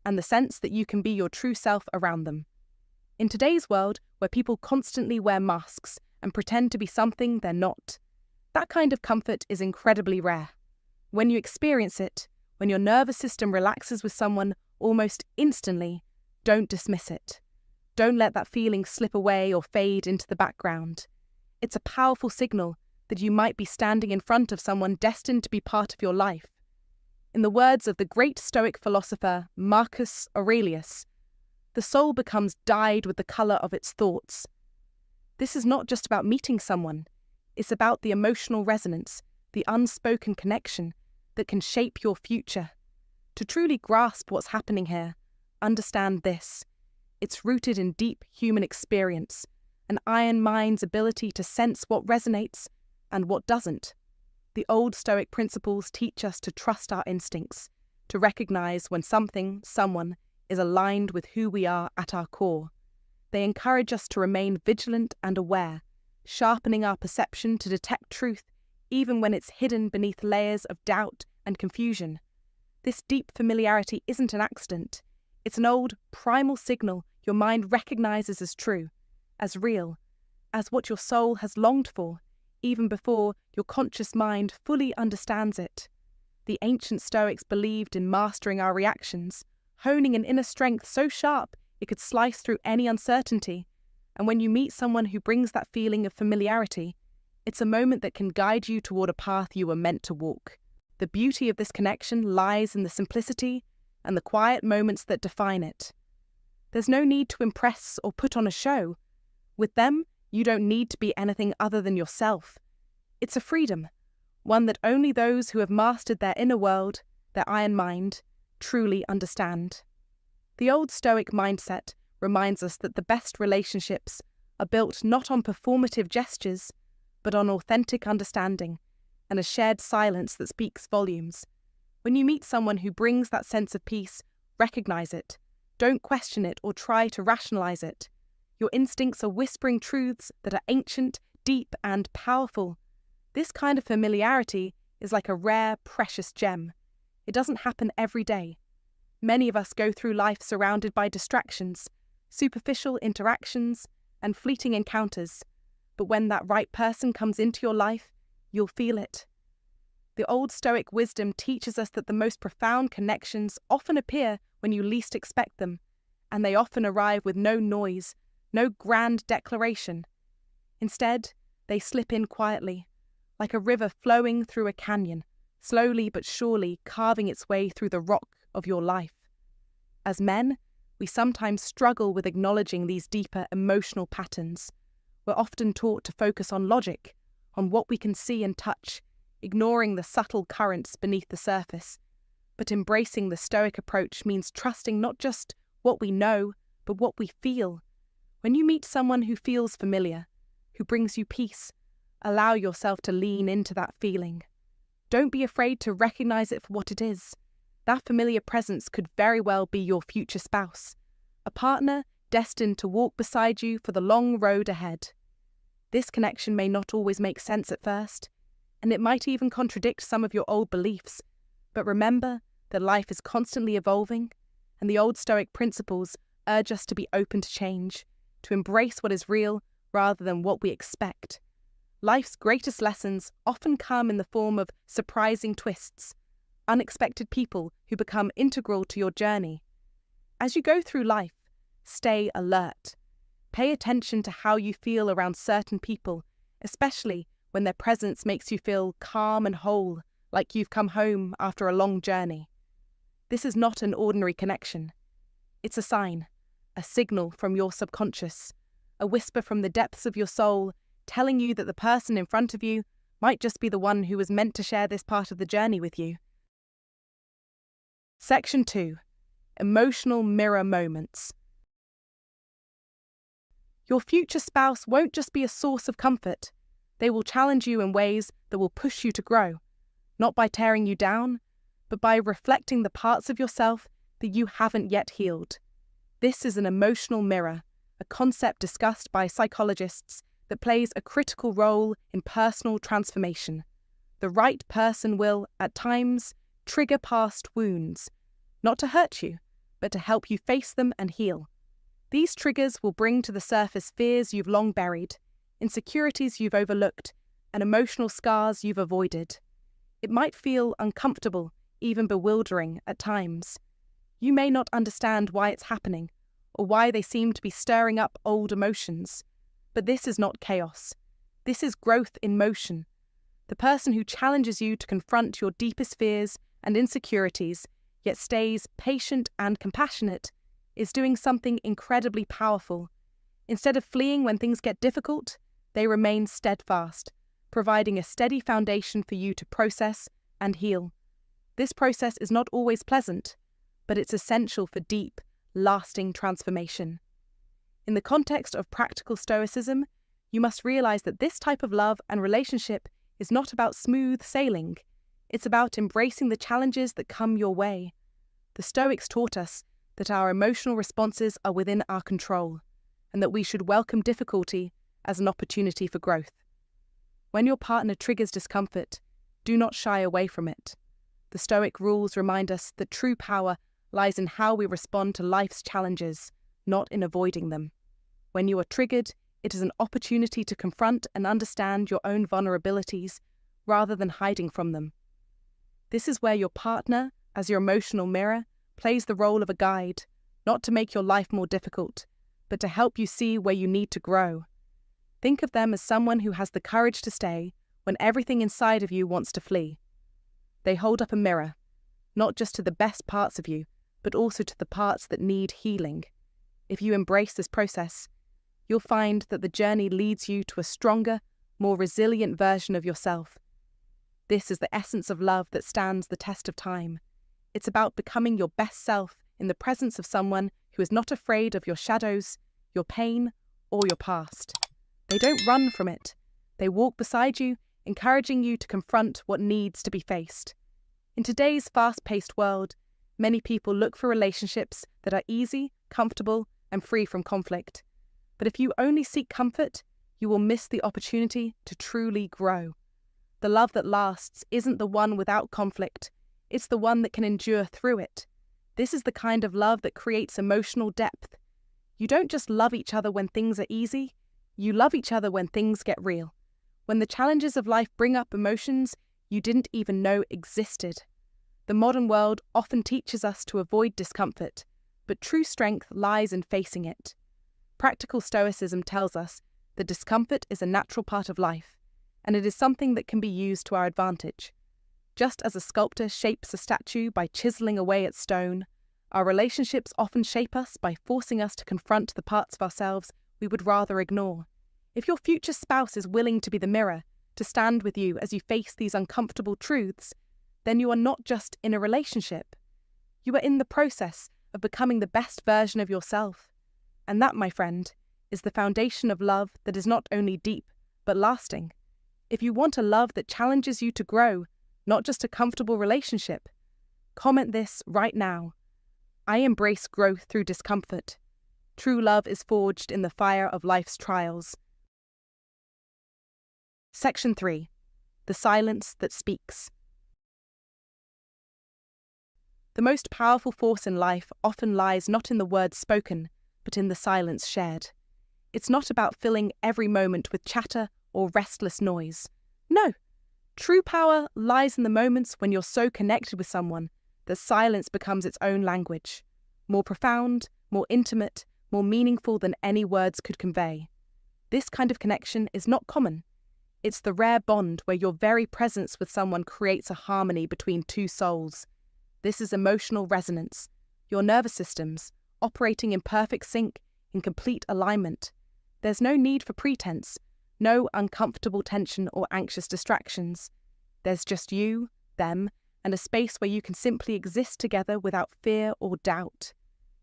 and the sense that you can be your true self around them. In today's world, where people constantly wear masks and pretend to be something they're not, that kind of comfort is incredibly rare. When you experience it, when your nervous system relaxes with someone almost instantly, don't dismiss it. Don't let that feeling slip away or fade into the background. It's a powerful signal that you might be standing in front of someone destined to be part of your life. In the words of the great Stoic philosopher Marcus Aurelius, the soul becomes dyed with the colour of its thoughts. This is not just about meeting someone, it's about the emotional resonance, the unspoken connection that can shape your future. To truly grasp what's happening here, understand this. It's rooted in deep human experience, an iron mind's ability to sense what resonates and what doesn't. The old Stoic principles teach us to trust our instincts, to recognize when something, someone, is aligned with who we are at our core. They encourage us to remain vigilant and aware, sharpening our perception to detect truth even when it's hidden beneath layers of doubt and confusion. This deep familiarity isn't an accident. It's an old, primal signal your mind recognizes as true, as real, as what your soul has longed for, even before your conscious mind fully understands it. The ancient Stoics believed in mastering our reactions, honing an inner strength so sharp it could slice through any uncertainty. And when you meet someone who brings that feeling of familiarity, it's a moment that can guide you toward a path you were meant to walk. The beauty of this connection lies in the simplicity and the quiet moments that define it. There's no need to impress or put on a show. With them, you don't need to be anything other than yourself. It's a freedom, one that only those who have mastered their inner world, their iron mind, truly understand. The old Stoic mindset reminds us that the best relationships are built not on performative gestures, but on authentic understanding and a shared silence that speaks volumes. When you meet someone who brings that sense of peace, recognize it. Don't question it or try to rationalize it. Your instincts are whispering truths that are ancient, deep, and powerful. This kind of familiarity is like a rare, precious gem. It doesn't happen every day. Many of us go through life surrounded by distractions, superficial interactions, and fleeting encounters. But when that right person comes into your life, you'll feel it. The Old Stoic wisdom teaches us that the most profound connections often appear when you least expect them, and they often arrive with no noise, no grand declaration. Instead, they slip in quietly, like a river flowing through a canyon, slowly but surely carving its way through the rock of your life. As men, we sometimes struggle with acknowledging these deeper emotional patterns. We're often taught to focus on logic, on what we can see and touch, ignoring the subtle currents beneath the surface. But embracing the Stoic approach means trusting not just what we know, but what we feel. When you meet someone who feels familiar, who brings you peace, allow yourself to lean into that feeling. Don't be afraid to recognize it for what it is. That familiar presence could very well be your future spouse, a partner destined to walk beside you for the long road ahead. This connection may not always make sense at first, and it might even contradict some of your old beliefs, but remember that life is constantly evolving, and the old Stoic principles urge us to be open to change, to embrace what is real rather than what we expect. Life's greatest lessons often come in the form of surprising twists, unexpected people who become integral to your journey. As you go through life, stay alert. Pay attention to how you feel around certain people, especially when their presence makes you feel calm and whole, like you've come home after a long journey. This is not an ordinary connection. It's a sign, a signal from your subconscious, a whisper from the depths of your soul, telling you that the person in front of you might just be the one who was meant to share this part of the journey with you. Section 2. Emotional mirror moments. Your future spouse won't just be a source of comfort. They will challenge you in ways that will push you to grow, not by tearing you down, but by reflecting the parts of yourself that you haven't yet healed. This is an emotional mirror, a concept discussed by psychologists that plays a critical role in personal transformation. The right person will, at times, trigger past wounds, not to hurt you, but to help you face them and heal. These triggers will bring to the surface fears you've long buried, insecurities you've overlooked, and emotional scars you've avoided. It might feel uncomfortable, even bewildering at times. You may not understand why it's happening, or why they seem to be stirring up old emotions. But this is not chaos. This is growth in motion. The person who challenges you to confront your deepest fears and insecurities, yet stays patient and compassionate, is doing something incredibly powerful. Instead of fleeing when things get difficult, they remain steadfast, providing a steady foundation for you to process and heal. This process is not always pleasant, but it's essential for deep, lasting transformation. In the context of practical Stoicism, you must realize that this type of love and relationship is not about smooth sailing. It's about embracing the challenges that come your way. The Stoics taught us that our emotional responses are within our control, and that we should welcome difficulty as an opportunity for growth. When your partner triggers discomfort, do not shy away from it. The Stoic rules remind us that true power lies in how we respond to life's challenges, not in avoiding them. When you are triggered, it is an opportunity to confront and understand your own vulnerabilities rather than hiding from them. This is where your partner, as your emotional mirror, plays the role of a guide, not to make your life more difficult, but to help you see where you need to grow. Think of them as someone who has the courage to stay when everything inside of you wants to flee. They hold up a mirror, not just to the best parts of you, but also to the parts that need healing. If you embrace this process, you'll find that the journey leads you to a stronger, more resilient version of yourself. This is the essence of love that stands the test of time. It's about becoming your best self in the presence of someone who is not afraid of your shadows, your pain, or your past. They don't run from it. They walk beside you, encouraging you to confront what needs to be faced. In today's fast-paced world, many people look for relationships that are easy, comfortable, and free from conflict. But if you only seek comfort, you will miss the opportunity to truly grow. The love that lasts isn't the one without conflict. It's the one that can endure through it. This is the kind of love that creates emotional depth. You don't just love each other when things are easy. You love each other when things get real. When the challenges of life bring up emotions you didn't even know existed. The modern world often teaches us to avoid discomfort, but true strength lies in facing it. Practical Stoicism tells us that discomfort is a natural part of life, and it is something that can be used to our advantage. Just as a sculptor shapes a statue by chiseling away at stone, our relationships often shape us by forcing us to confront the parts of ourselves we would rather ignore. If your future spouse is willing to be the mirror, to stand with you as you face these uncomfortable truths, then you are not just in a relationship. You are in the process of becoming the best version of yourself. And that, my friend, is the foundation of love that is not only deep, but lasting. If you want a love that challenges you to grow, not just a comfortable relationship, comment this right now. I embrace growth through discomfort. True love is forged in the fire of life's trials. Section 3. The silence that speaks. The most powerful force in life often lies not in the words spoken, but in the silence shared. It's not about filling every moment with chatter or restless noise. No, true power lies in the moments when you're so connected with someone that silence becomes its own language, more profound, more intimate, more meaningful than any words could convey. This kind of connection is not common. It's the rare bond where your very presence with someone creates a harmony between two souls. This is emotional resonance, your nervous systems operating in perfect sync, in complete alignment. There's no need for pretense, no uncomfortable tension or anxious distractions. There's just you, them, and a space where you can simply exist together without fear or doubt.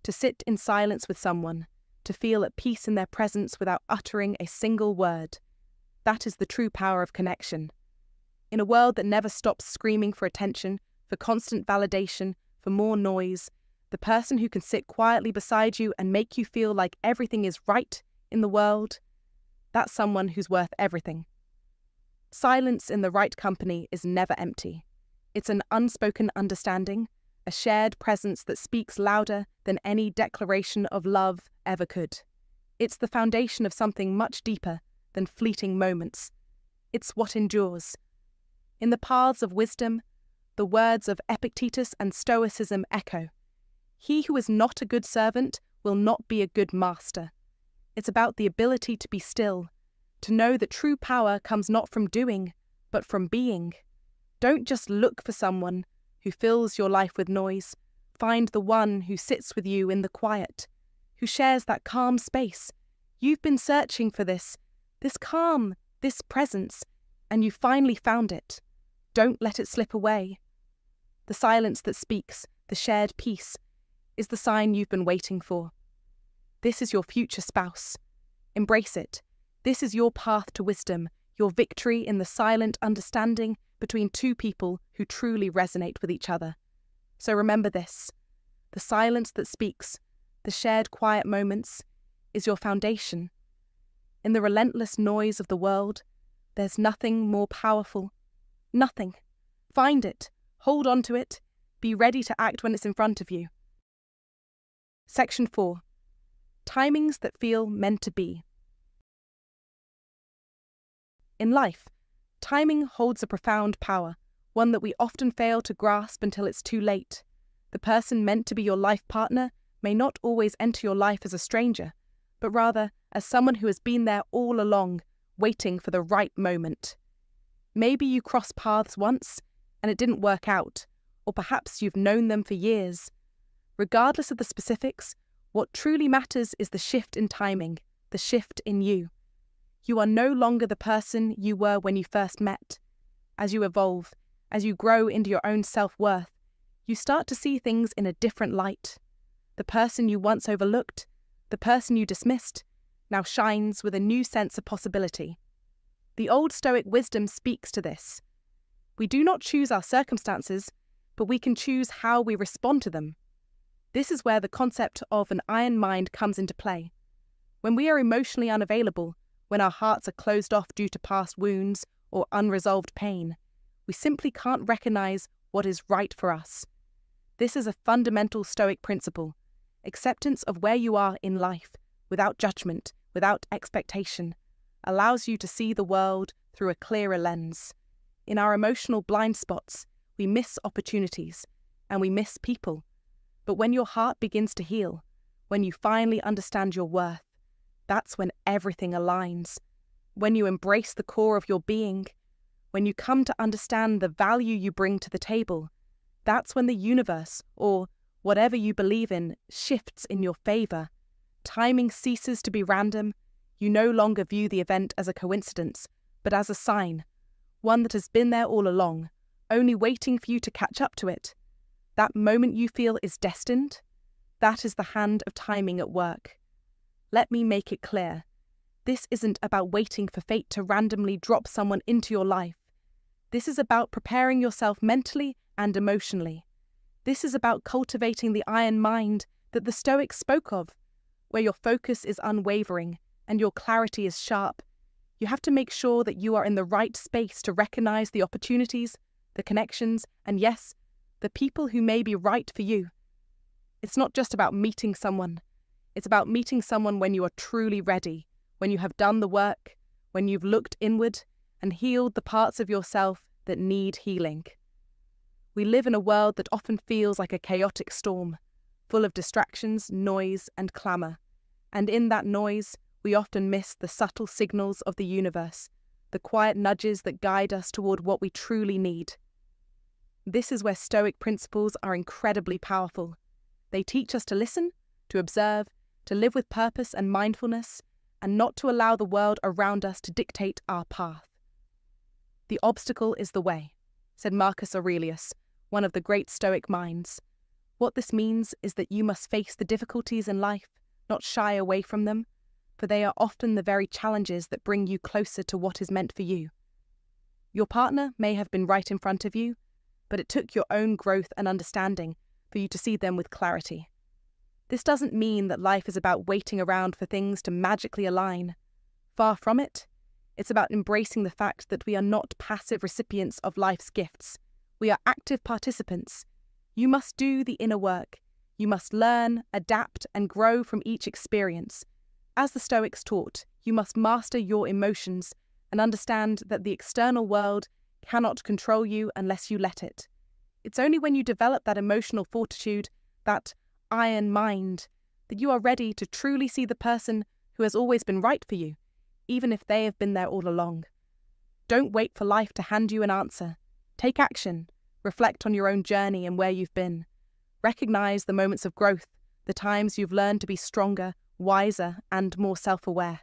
To sit in silence with someone, to feel at peace in their presence without uttering a single word. That is the true power of connection. In a world that never stops screaming for attention, for constant validation, for more noise, the person who can sit quietly beside you and make you feel like everything is right in the world, that's someone who's worth everything. Silence in the right company is never empty. It's an unspoken understanding, a shared presence that speaks louder than any declaration of love ever could. It's the foundation of something much deeper than fleeting moments. It's what endures. In the paths of wisdom, the words of Epictetus and Stoicism echo. He who is not a good servant will not be a good master. It's about the ability to be still, to know that true power comes not from doing, but from being. Don't just look for someone who fills your life with noise. Find the one who sits with you in the quiet, who shares that calm space. You've been searching for this calm, this presence, and you finally found it. Don't let it slip away. The silence that speaks, the shared peace, is the sign you've been waiting for. This is your future spouse. Embrace it. This is your path to wisdom, your victory in the silent understanding between two people who truly resonate with each other. So remember this: the silence that speaks, the shared quiet moments, is your foundation. In the relentless noise of the world, there's nothing more powerful. Nothing. Find it, hold on to it, be ready to act when it's in front of you. Section 4. Timings that feel meant to be. In life, timing holds a profound power, one that we often fail to grasp until it's too late. The person meant to be your life partner may not always enter your life as a stranger, but rather as someone who has been there all along, waiting for the right moment. Maybe you crossed paths once and it didn't work out, or perhaps you've known them for years. Regardless of the specifics, what truly matters is the shift in timing, the shift in you. You are no longer the person you were when you first met. As you evolve, as you grow into your own self-worth, you start to see things in a different light. The person you once overlooked, the person you dismissed, now shines with a new sense of possibility. The Old Stoic Wisdom speaks to this. We do not choose our circumstances, but we can choose how we respond to them. This is where the concept of an iron mind comes into play. When we are emotionally unavailable, when our hearts are closed off due to past wounds or unresolved pain, we simply can't recognize what is right for us. This is a fundamental Stoic principle, acceptance of where you are in life, without judgment, without expectation, allows you to see the world through a clearer lens. In our emotional blind spots, we miss opportunities and we miss people. But when your heart begins to heal, when you finally understand your worth, that's when everything aligns. When you embrace the core of your being, when you come to understand the value you bring to the table, that's when the universe, or whatever you believe in, shifts in your favor. Timing ceases to be random. You no longer view the event as a coincidence, but as a sign, one that has been there all along, only waiting for you to catch up to it. That moment you feel is destined, that is the hand of timing at work. Let me make it clear. This isn't about waiting for fate to randomly drop someone into your life. This is about preparing yourself mentally and emotionally. This is about cultivating the iron mind that the Stoics spoke of, where your focus is unwavering and your clarity is sharp. You have to make sure that you are in the right space to recognize the opportunities, the connections, and yes, the people who may be right for you. It's not just about meeting someone. It's about meeting someone when you are truly ready, when you have done the work, when you've looked inward and healed the parts of yourself that need healing. We live in a world that often feels like a chaotic storm, full of distractions, noise, and clamour. And in that noise, we often miss the subtle signals of the universe, the quiet nudges that guide us toward what we truly need. This is where Stoic principles are incredibly powerful. They teach us to listen, to observe, to live with purpose and mindfulness, and not to allow the world around us to dictate our path. The obstacle is the way, said Marcus Aurelius, one of the great Stoic minds. What this means is that you must face the difficulties in life, not shy away from them, for they are often the very challenges that bring you closer to what is meant for you. Your partner may have been right in front of you, but it took your own growth and understanding for you to see them with clarity. This doesn't mean that life is about waiting around for things to magically align. Far from it. It's about embracing the fact that we are not passive recipients of life's gifts. We are active participants. You must do the inner work. You must learn, adapt, and grow from each experience. As the Stoics taught, you must master your emotions and understand that the external world cannot control you unless you let it. It's only when you develop that emotional fortitude, that iron mind, that you are ready to truly see the person who has always been right for you, even if they have been there all along. Don't wait for life to hand you an answer. Take action. Reflect on your own journey and where you've been. Recognize the moments of growth, the times you've learned to be stronger, wiser, and more self-aware.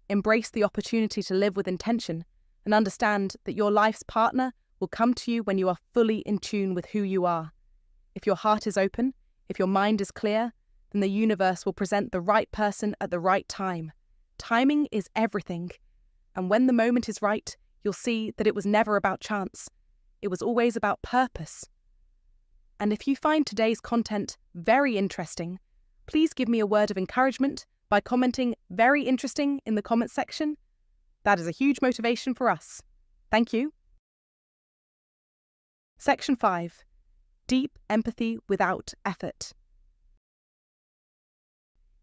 Embrace the opportunity to live with intention and understand that your life's partner will come to you when you are fully in tune with who you are. If your heart is open, if your mind is clear, then the universe will present the right person at the right time. Timing is everything. And when the moment is right, you'll see that it was never about chance. It was always about purpose. And if you find today's content very interesting, please give me a word of encouragement by commenting "very interesting" in the comment section. That is a huge motivation for us. Thank you. Section 5. Deep empathy without effort.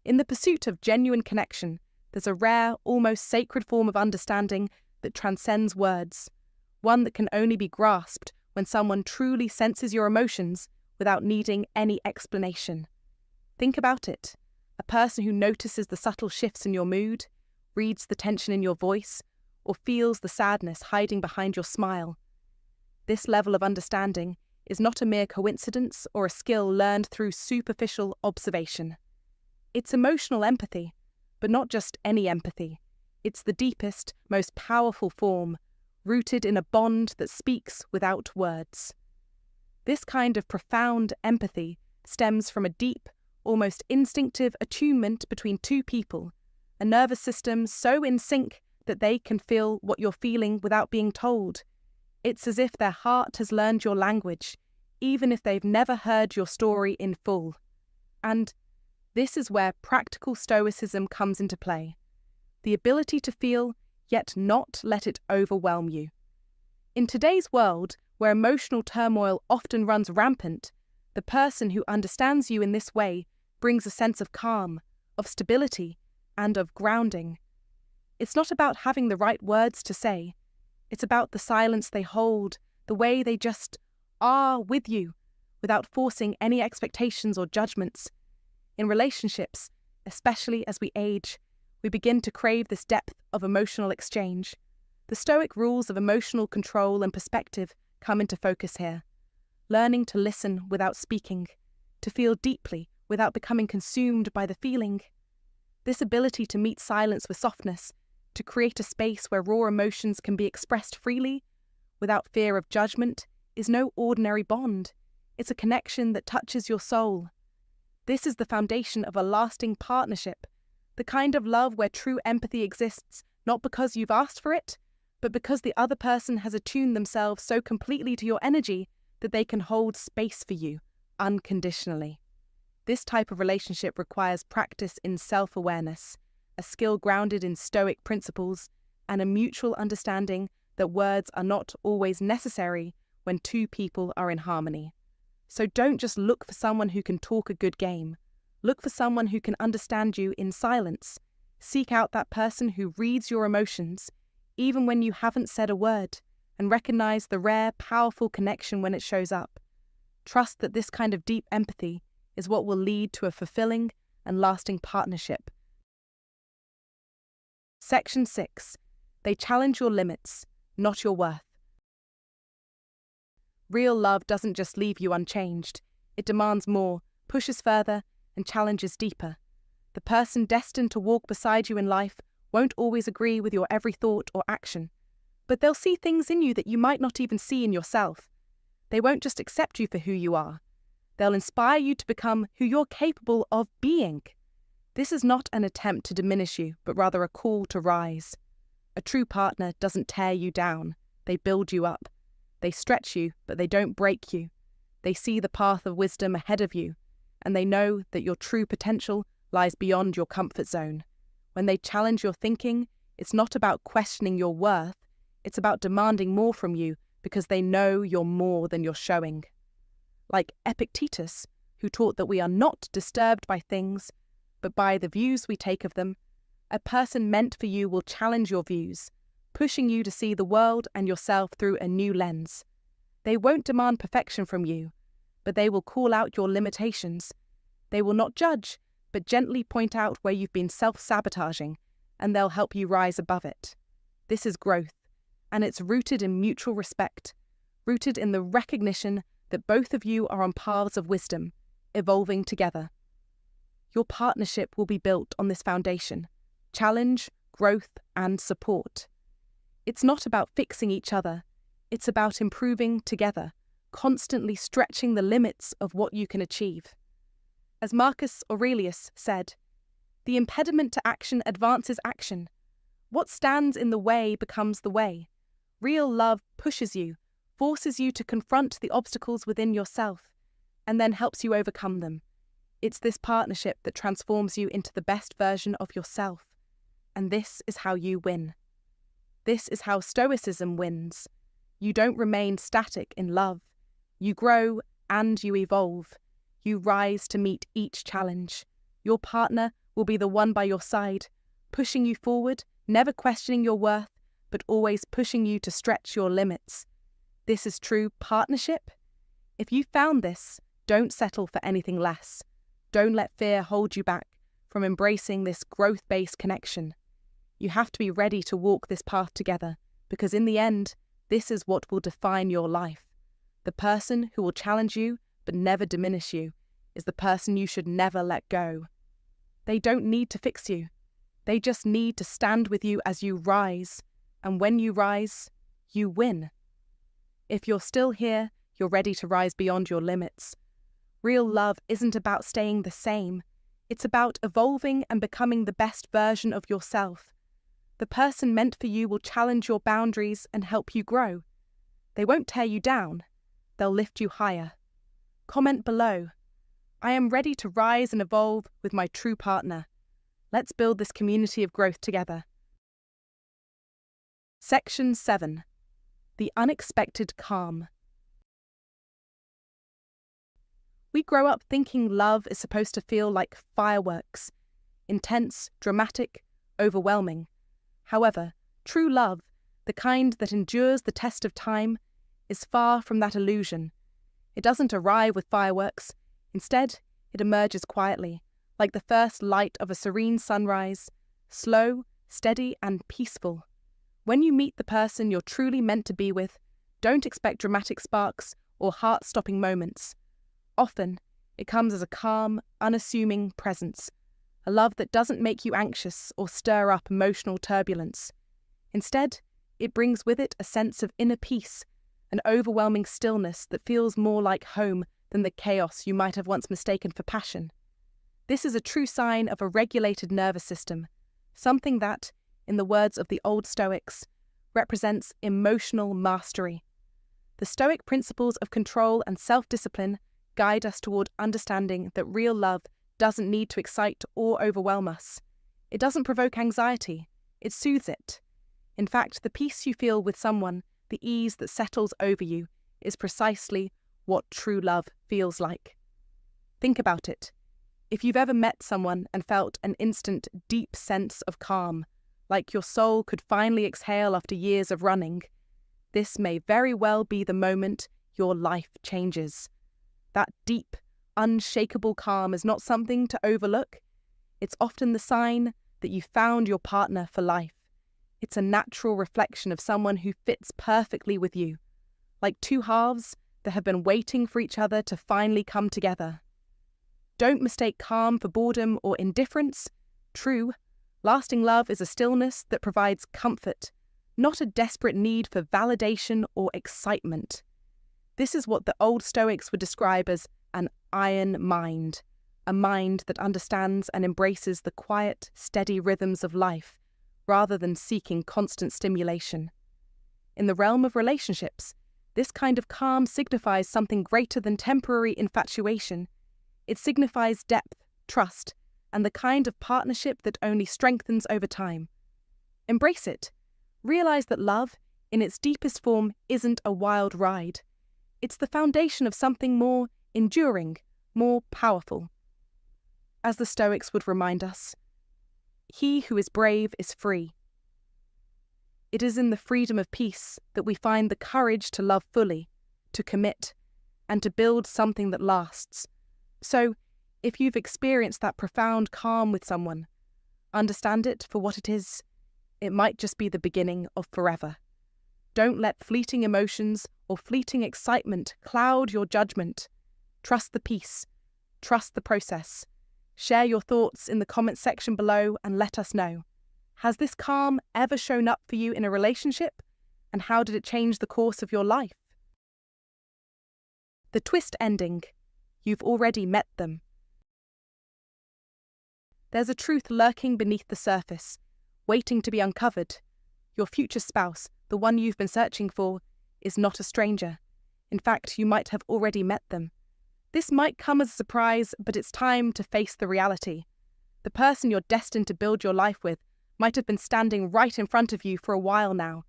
In the pursuit of genuine connection, there's a rare, almost sacred form of understanding that transcends words, one that can only be grasped when someone truly senses your emotions without needing any explanation. Think about it. A person who notices the subtle shifts in your mood, reads the tension in your voice, or feels the sadness hiding behind your smile. This level of understanding is not a mere coincidence or a skill learned through superficial observation. It's emotional empathy, but not just any empathy. It's the deepest, most powerful form, rooted in a bond that speaks without words. This kind of profound empathy stems from a deep, almost instinctive attunement between two people, a nervous system so in sync that they can feel what you're feeling without being told. It's as if their heart has learned your language, even if they've never heard your story in full. And this is where practical Stoicism comes into play. The ability to feel, yet not let it overwhelm you. In today's world, where emotional turmoil often runs rampant, the person who understands you in this way brings a sense of calm, of stability, and of grounding. It's not about having the right words to say. It's about the silence they hold, the way they just are with you, without forcing any expectations or judgments. In relationships, especially as we age, we begin to crave this depth of emotional exchange. The Stoic rules of emotional control and perspective come into focus here. Learning to listen without speaking, to feel deeply without becoming consumed by the feeling. This ability to meet silence with softness, to create a space where raw emotions can be expressed freely, without fear of judgment, is no ordinary bond. It's a connection that touches your soul. This is the foundation of a lasting partnership, the kind of love where true empathy exists not because you've asked for it, but because the other person has attuned themselves so completely to your energy that they can hold space for you unconditionally. This type of relationship requires practice in self-awareness, a skill grounded in Stoic principles, and a mutual understanding that words are not always necessary when two people are in harmony. So don't just look for someone who can talk a good game. Look for someone who can understand you in silence. Seek out that person who reads your emotions, even when you haven't said a word, and recognize the rare, powerful connection when it shows up. Trust that this kind of deep empathy is what will lead to a fulfilling and lasting partnership. Section 6. They challenge your limits, not your worth. Real love doesn't just leave you unchanged. It demands more, pushes further, and challenges deeper. The person destined to walk beside you in life won't always agree with your every thought or action, but they'll see things in you that you might not even see in yourself. They won't just accept you for who you are. They'll inspire you to become who you're capable of being. This is not an attempt to diminish you, but rather a call to rise. A true partner doesn't tear you down. they build you up. They stretch you, but they don't break you. They see the path of wisdom ahead of you, and they know that your true potential lies beyond your comfort zone. When they challenge your thinking, it's not about questioning your worth, it's about demanding more from you because they know you're more than you're showing. Like Epictetus, who taught that we are not disturbed by things, but by the views we take of them, a person meant for you will challenge your views, pushing you to see the world and yourself through a new lens. They won't demand perfection from you, but they will call out your limitations. They will not judge, but gently point out where you've been self-sabotaging, and they'll help you rise above it. This is growth, and it's rooted in mutual respect, rooted in the recognition that both of you are on paths of wisdom, evolving together. Your partnership will be built on this foundation: challenge, growth, and support. It's not about fixing each other, it's about improving together, constantly stretching the limits of what you can achieve. As Marcus Aurelius said, "The impediment to action advances action. What stands in the way becomes the way." Real love pushes you, forces you to confront the obstacles within yourself, and then helps you overcome them. It's this partnership that transforms you into the best version of yourself. And this is how you win. This is how Stoicism wins. You don't remain static in love. You grow and you evolve. You rise to meet each challenge. Your partner will be the one by your side, pushing you forward, never questioning your worth, but always pushing you to stretch your limits. This is true partnership. If you found this, don't settle for anything less. Don't let fear hold you back from embracing this growth-based connection. You have to be ready to walk this path together, because in the end, this is what will define your life. The person who will challenge you but never diminish you is the person you should never let go. They don't need to fix you. They just need to stand with you as you rise. And when you rise, you win. If you're still here, you're ready to rise beyond your limits. Real love isn't about staying the same. It's about evolving and becoming the best version of yourself. The person meant for you will challenge your boundaries and help you grow. They won't tear you down. They'll lift you higher. Comment below. I am ready to rise and evolve with my true partner. Let's build this community of growth together. Section 7. The unexpected calm. We grow up thinking love is supposed to feel like fireworks, intense, dramatic, overwhelming. However, true love, the kind that endures the test of time, is far from that illusion. It doesn't arrive with fireworks. Instead, it emerges quietly, like the first light of a serene sunrise, slow, steady, and peaceful. When you meet the person you're truly meant to be with, don't expect dramatic sparks or heart-stopping moments. Often, it comes as a calm, unassuming presence, a love that doesn't make you anxious or stir up emotional turbulence. Instead, it brings with it a sense of inner peace, an overwhelming stillness that feels more like home than the chaos you might have once mistaken for passion. This is a true sign of a regulated nervous system, something that, in the words of the Old Stoics, represents emotional mastery. The Stoic principles of control and self-discipline guide us toward understanding that real love doesn't need to excite or overwhelm us. It doesn't provoke anxiety, it soothes it. In fact, the peace you feel with someone, the ease that settles over you, is precisely what true love feels like. Think about it. If you've ever met someone and felt an instant, deep sense of calm, like your soul could finally exhale after years of running, this may very well be the moment your life changes. That deep, unshakable calm is not something to overlook. It's often the sign that you found your partner for life. It's a natural reflection of someone who fits perfectly with you, like two halves that have been waiting for each other to finally come together. Don't mistake calm for boredom or indifference. True, lasting love is a stillness that provides comfort, not a desperate need for validation or excitement. This is what the Old Stoics would describe as an iron mind, a mind that understands and embraces the quiet, steady rhythms of life, rather than seeking constant stimulation. In the realm of relationships, this kind of calm signifies something greater than temporary infatuation. It signifies depth, trust, and the kind of partnership that only strengthens over time. Embrace it. Realize that love, in its deepest form, isn't a wild ride. It's the foundation of something more enduring, more powerful. As the Stoics would remind us, he who is brave is free. It is in the freedom of peace that we find the courage to love fully, to commit, and to build something that lasts. So, if you've experienced that profound calm with someone, understand it for what it is. It might just be the beginning of forever. Don't let fleeting emotions or fleeting excitement cloud your judgment. Trust the peace. Trust the process. Share your thoughts in the comments section below and let us know. Has this calm ever shown up for you in a relationship? And how did it change the course of your life? The twist ending. You've already met them. There's a truth lurking beneath the surface, waiting to be uncovered. Your future spouse, the one you've been searching for, is not a stranger. In fact, you might have already met them. This might come as a surprise, but it's time to face the reality. The person you're destined to build your life with might have been standing right in front of you for a while now.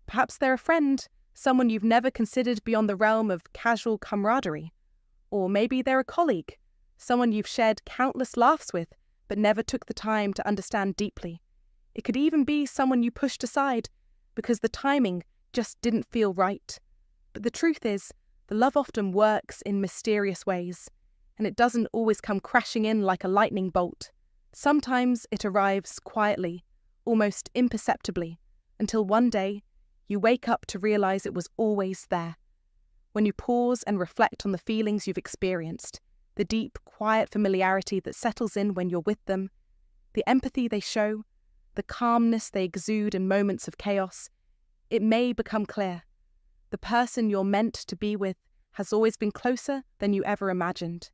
Perhaps they're a friend, someone you've never considered beyond the realm of casual camaraderie. Or maybe they're a colleague, someone you've shared countless laughs with, but never took the time to understand deeply. It could even be someone you pushed aside because the timing just didn't feel right. But the truth is, the love often works in mysterious ways, and it doesn't always come crashing in like a lightning bolt. Sometimes it arrives quietly, almost imperceptibly, until one day you wake up to realize it was always there. When you pause and reflect on the feelings you've experienced, the deep, quiet familiarity that settles in when you're with them, the empathy they show, the calmness they exude in moments of chaos, it may become clear. The person you're meant to be with has always been closer than you ever imagined.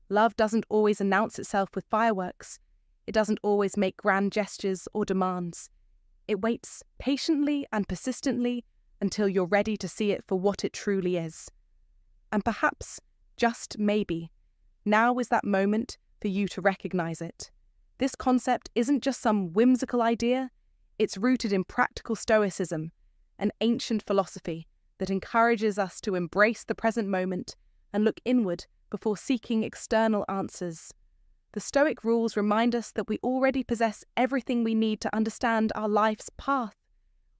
Love doesn't always announce itself with fireworks. It doesn't always make grand gestures or demands. It waits patiently and persistently until you're ready to see it for what it truly is. And perhaps, just maybe, now is that moment for you to recognize it. This concept isn't just some whimsical idea, it's rooted in practical Stoicism, an ancient philosophy that encourages us to embrace the present moment and look inward before seeking external answers. The Stoic rules remind us that we already possess everything we need to understand our life's path.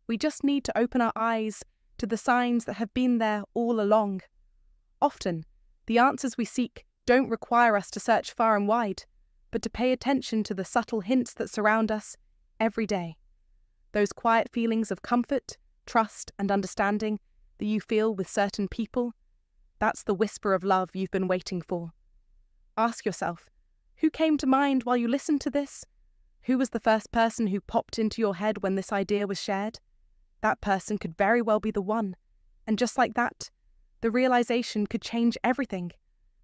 We just need to open our eyes to the signs that have been there all along. Often, the answers we seek don't require us to search far and wide, but to pay attention to the subtle hints that surround us every day. Those quiet feelings of comfort, trust, and understanding that you feel with certain people, that's the whisper of love you've been waiting for. Ask yourself, who came to mind while you listened to this? Who was the first person who popped into your head when this idea was shared? That person could very well be the one. And just like that, the realization could change everything.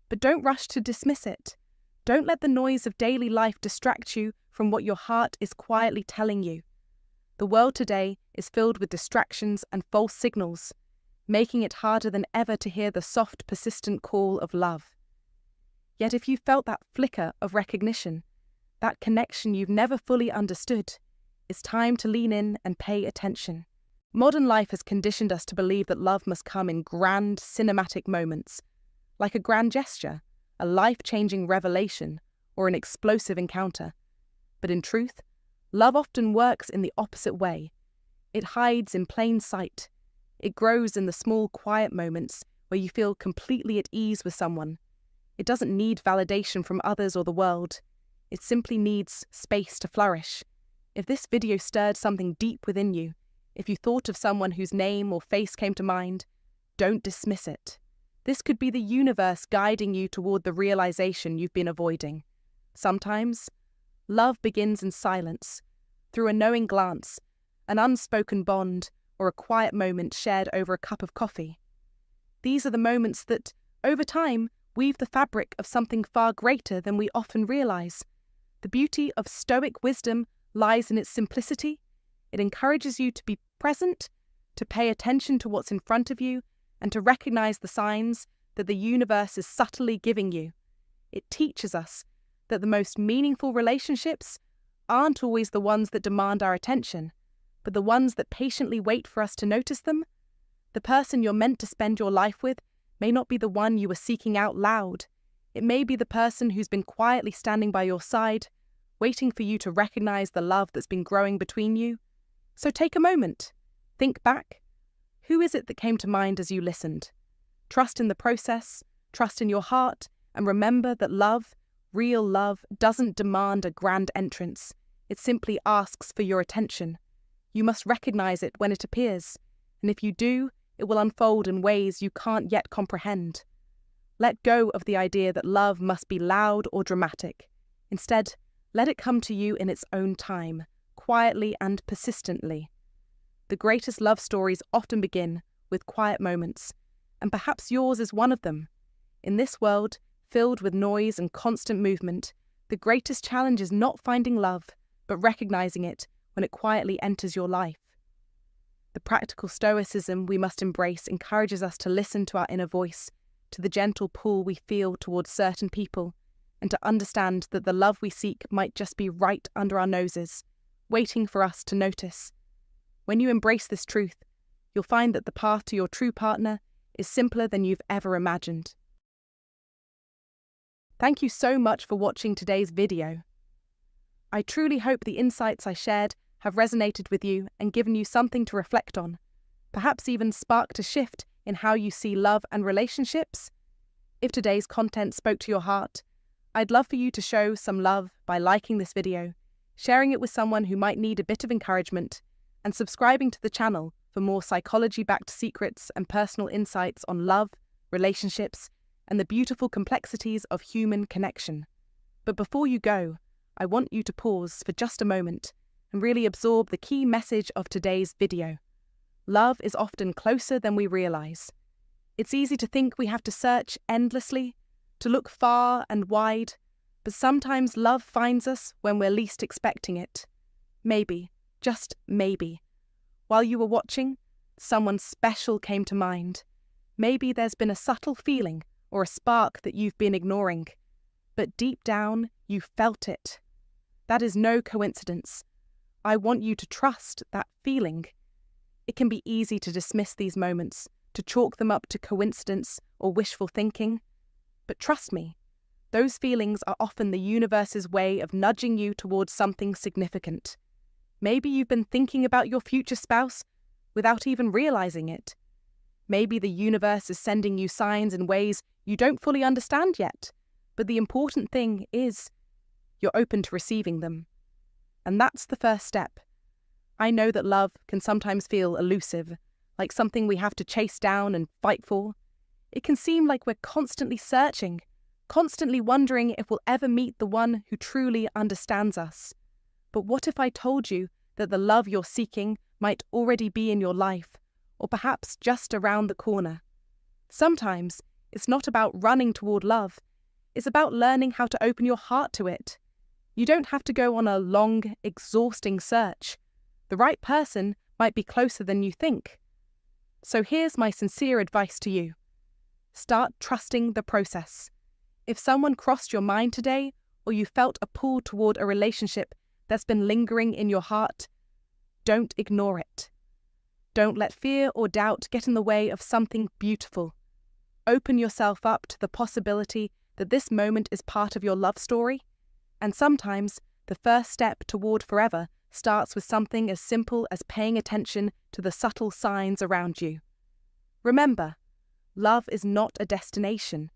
But don't rush to dismiss it. Don't let the noise of daily life distract you from what your heart is quietly telling you. The world today is filled with distractions and false signals, making it harder than ever to hear the soft, persistent call of love. Yet if you felt that flicker of recognition, that connection you've never fully understood, it's time to lean in and pay attention. Modern life has conditioned us to believe that love must come in grand, cinematic moments, like a grand gesture, a life-changing revelation, or an explosive encounter. But in truth, love often works in the opposite way. It hides in plain sight. It grows in the small, quiet moments where you feel completely at ease with someone. It doesn't need validation from others or the world. It simply needs space to flourish. If this video stirred something deep within you, if you thought of someone whose name or face came to mind, don't dismiss it. This could be the universe guiding you toward the realization you've been avoiding. Sometimes, love begins in silence, through a knowing glance, an unspoken bond, or a quiet moment shared over a cup of coffee. These are the moments that, over time, weave the fabric of something far greater than we often realize. The beauty of Stoic wisdom lies in its simplicity. It encourages you to be present, to pay attention to what's in front of you, and to recognize the signs that the universe is subtly giving you. It teaches us that the most meaningful relationships aren't always the ones that demand our attention, but the ones that patiently wait for us to notice them. The person you're meant to spend your life with may not be the one you were seeking out loud. It may be the person who's been quietly standing by your side, waiting for you to recognize the love that's been growing between you. So take a moment. Think back. Who is it that came to mind as you listened? Trust in the process, trust in your heart, and remember that love, real love, doesn't demand a grand entrance. It simply asks for your attention. You must recognize it when it appears, and if you do, it will unfold in ways you can't yet comprehend. Let go of the idea that love must be loud or dramatic. Instead, let it come to you in its own time, quietly and persistently. The greatest love stories often begin with quiet moments, and perhaps yours is one of them. In this world, filled with noise and constant movement, the greatest challenge is not finding love, but recognizing it when it quietly enters your life. The practical stoicism we must embrace encourages us to listen to our inner voice, to the gentle pull we feel towards certain people, and to understand that the love we seek might just be right under our noses, waiting for us to notice. When you embrace this truth, you'll find that the path to your true partner is simpler than you've ever imagined. Thank you so much for watching today's video. I truly hope the insights I shared have resonated with you and given you something to reflect on, perhaps even sparked a shift in how you see love and relationships. If today's content spoke to your heart, I'd love for you to show some love by liking this video, sharing it with someone who might need a bit of encouragement, and subscribing to the channel for more psychology-backed secrets and personal insights on love, relationships, and the beautiful complexities of human connection. But before you go, I want you to pause for just a moment and really absorb the key message of today's video. Love is often closer than we realize. It's easy to think we have to search endlessly, to look far and wide, but sometimes love finds us when we're least expecting it. Maybe, just maybe, while you were watching, someone special came to mind. Maybe there's been a subtle feeling or a spark that you've been ignoring, but deep down you felt it. That is no coincidence. I want you to trust that feeling. It can be easy to dismiss these moments, to chalk them up to coincidence or wishful thinking. But trust me, those feelings are often the universe's way of nudging you towards something significant. Maybe you've been thinking about your future spouse without even realizing it. Maybe the universe is sending you signs in ways you don't fully understand yet, but the important thing is you're open to receiving them. And that's the first step. I know that love can sometimes feel elusive, like something we have to chase down and fight for. It can seem like we're constantly searching, constantly wondering if we'll ever meet the one who truly understands us. But what if I told you that the love you're seeking might already be in your life, or perhaps just around the corner? Sometimes it's not about running toward love. It's about learning how to open your heart to it. You don't have to go on a long, exhausting search. The right person might be closer than you think. So here's my sincere advice to you. Start trusting the process. If someone crossed your mind today, or you felt a pull toward a relationship that's been lingering in your heart, don't ignore it. Don't let fear or doubt get in the way of something beautiful. Open yourself up to the possibility that this moment is part of your love story. And sometimes the first step toward forever starts with something as simple as paying attention to the subtle signs around you. Remember, love is not a destination.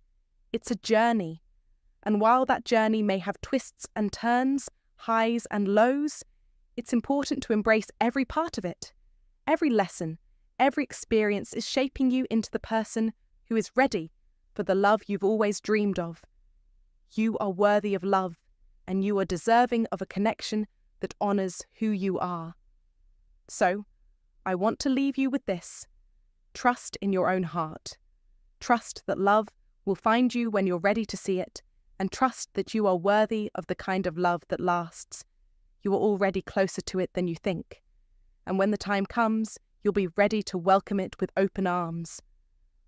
It's a journey. And while that journey may have twists and turns, highs and lows, it's important to embrace every part of it. Every lesson, every experience is shaping you into the person who is ready for the love you've always dreamed of. You are worthy of love, and you are deserving of a connection that honors who you are. So, I want to leave you with this. Trust in your own heart. Trust that love will find you when you're ready to see it, and trust that you are worthy of the kind of love that lasts. You are already closer to it than you think. And when the time comes, you'll be ready to welcome it with open arms.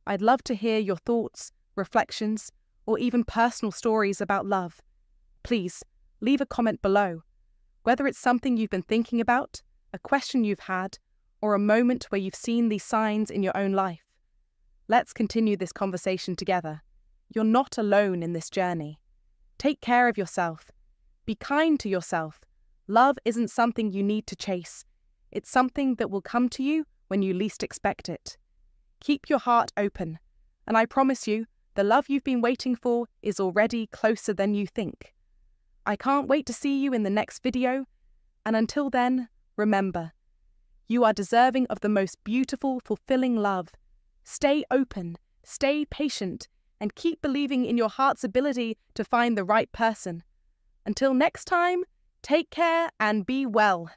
I'd love to hear your thoughts, reflections, or even personal stories about love. Please, leave a comment below. Whether it's something you've been thinking about, a question you've had, or a moment where you've seen these signs in your own life. Let's continue this conversation together. You're not alone in this journey. Take care of yourself. Be kind to yourself. Love isn't something you need to chase. It's something that will come to you when you least expect it. Keep your heart open, and I promise you, the love you've been waiting for is already closer than you think. I can't wait to see you in the next video, and until then, remember, you are deserving of the most beautiful, fulfilling love. Stay open, stay patient, and keep believing in your heart's ability to find the right person. Until next time, take care and be well.